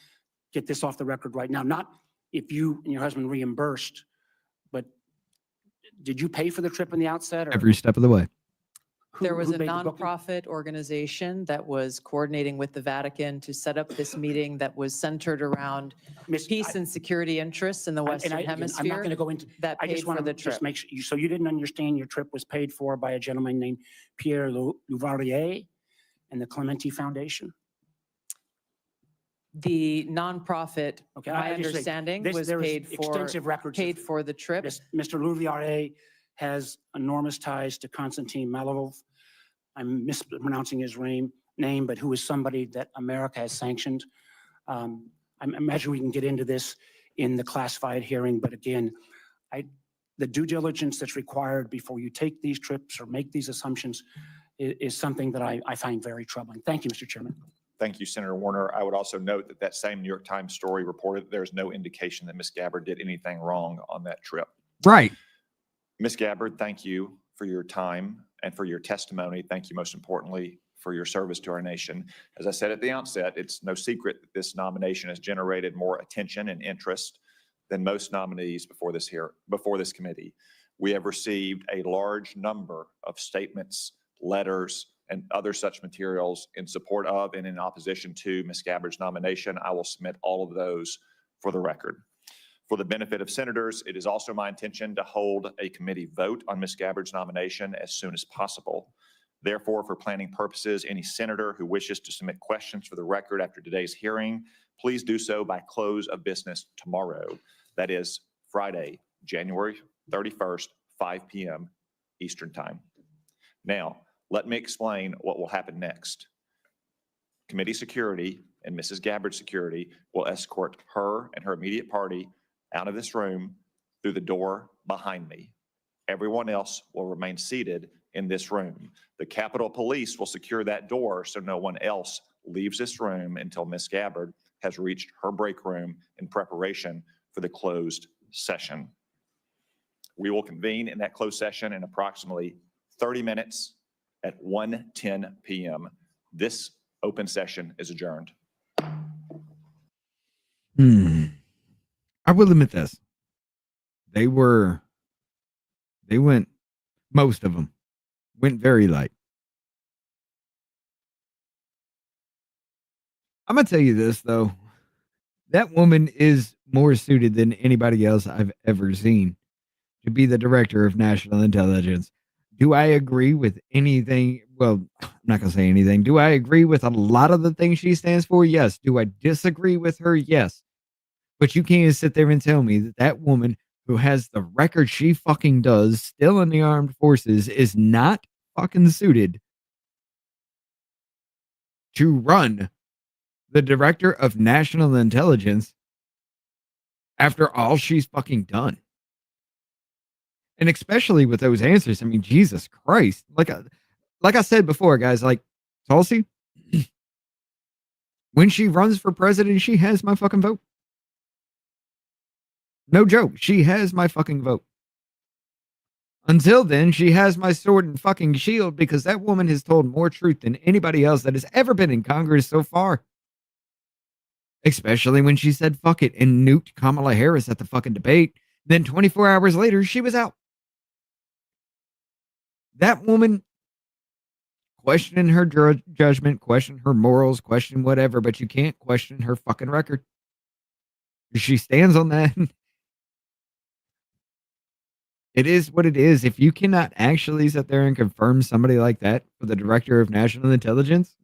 get this off the record right now. Not if you and your husband reimbursed, but did you pay for the trip in the outset? Or Every step of the way. There was who a made the booking? nonprofit organization that was coordinating with the Vatican to set up this meeting that was centered around peace and security interests in the Western I'm not Hemisphere. going to go into. That I paid just for want the to just trip. make sure. So you didn't understand your trip was paid for by a gentleman named Pierre Louvarier and the Clementi Foundation. The nonprofit, Okay, my I just say, understanding, this- was there is paid extensive records of- paid for the trip. Mr. Louvarier has enormous ties to Konstantin Malovov. I'm mispronouncing his name, but who is somebody that America has sanctioned. I imagine we can get into this in the classified hearing, but again, the due diligence that's required before you take these trips or make these assumptions is something that I find very troubling. Thank you, Mr. Chairman. Thank you, Senator Warner. I would also note that that same New York Times story reported that there's no indication that Ms. Gabbard did anything wrong on that trip. Right. Ms. Gabbard, thank you for your time and for your testimony. Thank you most importantly for your service to our nation. As I said at the outset, it's no secret that this nomination has generated more attention and interest than most nominees before this committee. We have received a large number of statements, letters, and other such materials in support of and in opposition to Ms. Gabbard's nomination. I will submit all of those for the record. For the benefit of senators, it is also my intention to hold a committee vote on Ms. Gabbard's nomination as soon as possible. Therefore, for planning purposes, any senator who wishes to submit questions for the record after today's hearing, please do so by close of business tomorrow. That is Friday, January 31st, 5 p.m. Eastern Time. Now, let me explain what will happen next. Committee security and Mrs. Gabbard's security will escort her and her immediate party out of this room through the door behind me. Everyone else will remain seated in this room. The Capitol Police will secure that door so no one else leaves this room until Ms. Gabbard has reached her break room in preparation for the closed session. We will convene in that closed session in approximately 30 minutes at 1:10 p.m. This open session is adjourned. I will admit this. Most of them went very light. I'm going to tell you this, though. That woman is more suited than anybody else I've ever seen to be the director of national intelligence. Do I agree with anything? Well, I'm not going to say anything. Do I agree with a lot of the things she stands for? Yes. Do I disagree with her? Yes. But you can't sit there and tell me that that woman who has the record she fucking does still in the armed forces is not fucking suited to run the director of national intelligence after all she's fucking done. And especially with those answers. I mean, Jesus Christ. Like I said before, guys, like Tulsi, when she runs for president, she has my fucking vote. No joke. She has my fucking vote. Until then, she has my sword and fucking shield because that woman has told more truth than anybody else that has ever been in Congress so far. Especially when she said fuck it and nuked Kamala Harris at the fucking debate. Then 24 hours later, she was out. That woman, question her judgment, question her morals, question whatever, but you can't question her fucking record. She stands on that. It is what it is. If you cannot actually sit there and confirm somebody like that for the director of national intelligence,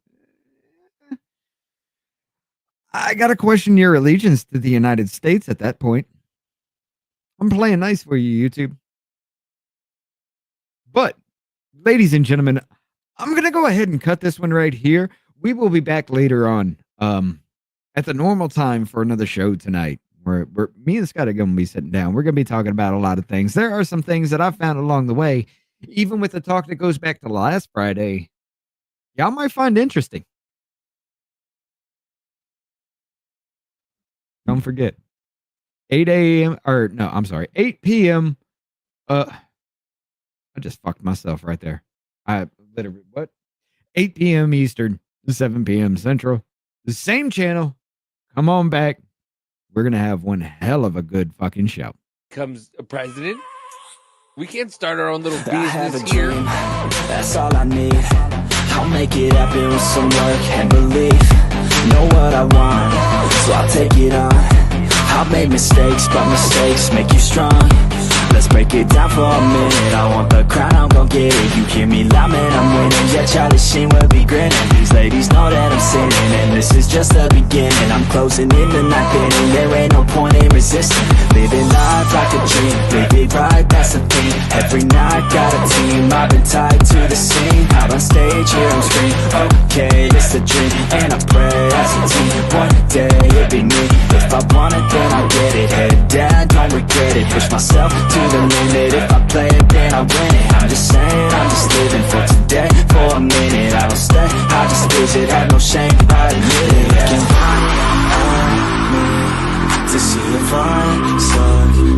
I got to question your allegiance to the United States at that point. I'm playing nice for you, YouTube. But, ladies and gentlemen, I'm going to go ahead and cut this one right here. We will be back later on at the normal time for another show tonight. Where me and Scott are going to be sitting down. We're going to be talking about a lot of things. There are some things that I found along the way, even with the talk that goes back to last Friday, y'all might find interesting. Don't forget, 8 a.m. or no, I'm sorry, 8 p.m. I just fucked myself right there. I literally, what? 8 p.m. Eastern, 7 p.m. Central. The same channel. Come on back. We're going to have one hell of a good fucking show. Comes a president. We can't start our own little business I have a here. dream, that's all I need. I'll make it happen with some work and belief. Know what I want, so I'll take it on. I've made mistakes, but mistakes make you strong. Let's break it down for a minute. I want the crown, I'm gon' get it. You hear me loud, man, I'm winning. Yeah, Charlie Sheen will be grinning. These ladies know that I'm sinning, and this is just the beginning. I'm closing in the ninth inning. There ain't no point in resisting. Living life like a dream, baby, right, that's the thing. Every night, got a team, I've been tied to the scene. Out on stage, here I'm screaming, okay, it's a dream. And I pray as a team, one day it'll be me. If I want it, then I'll get it. Head down, don't regret it. Push myself to the limit. If I play it, then I win it. I'm just saying, I'm just living for today. For a minute, I don't stay, I just visit. Have no shame, I admit it. Looking on me to see if I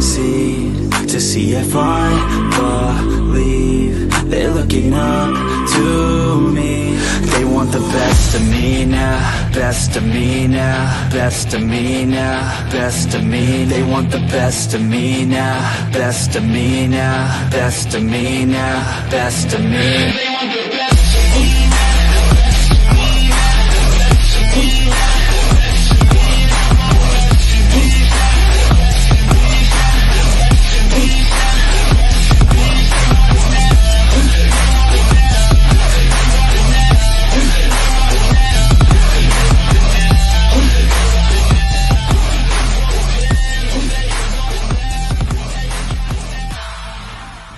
succeed, to see if I believe. They're looking up to me. They want want the best of me now, best of me now, best of me now, best of me. They want the best of me now, best of me now, best of me now, best of me.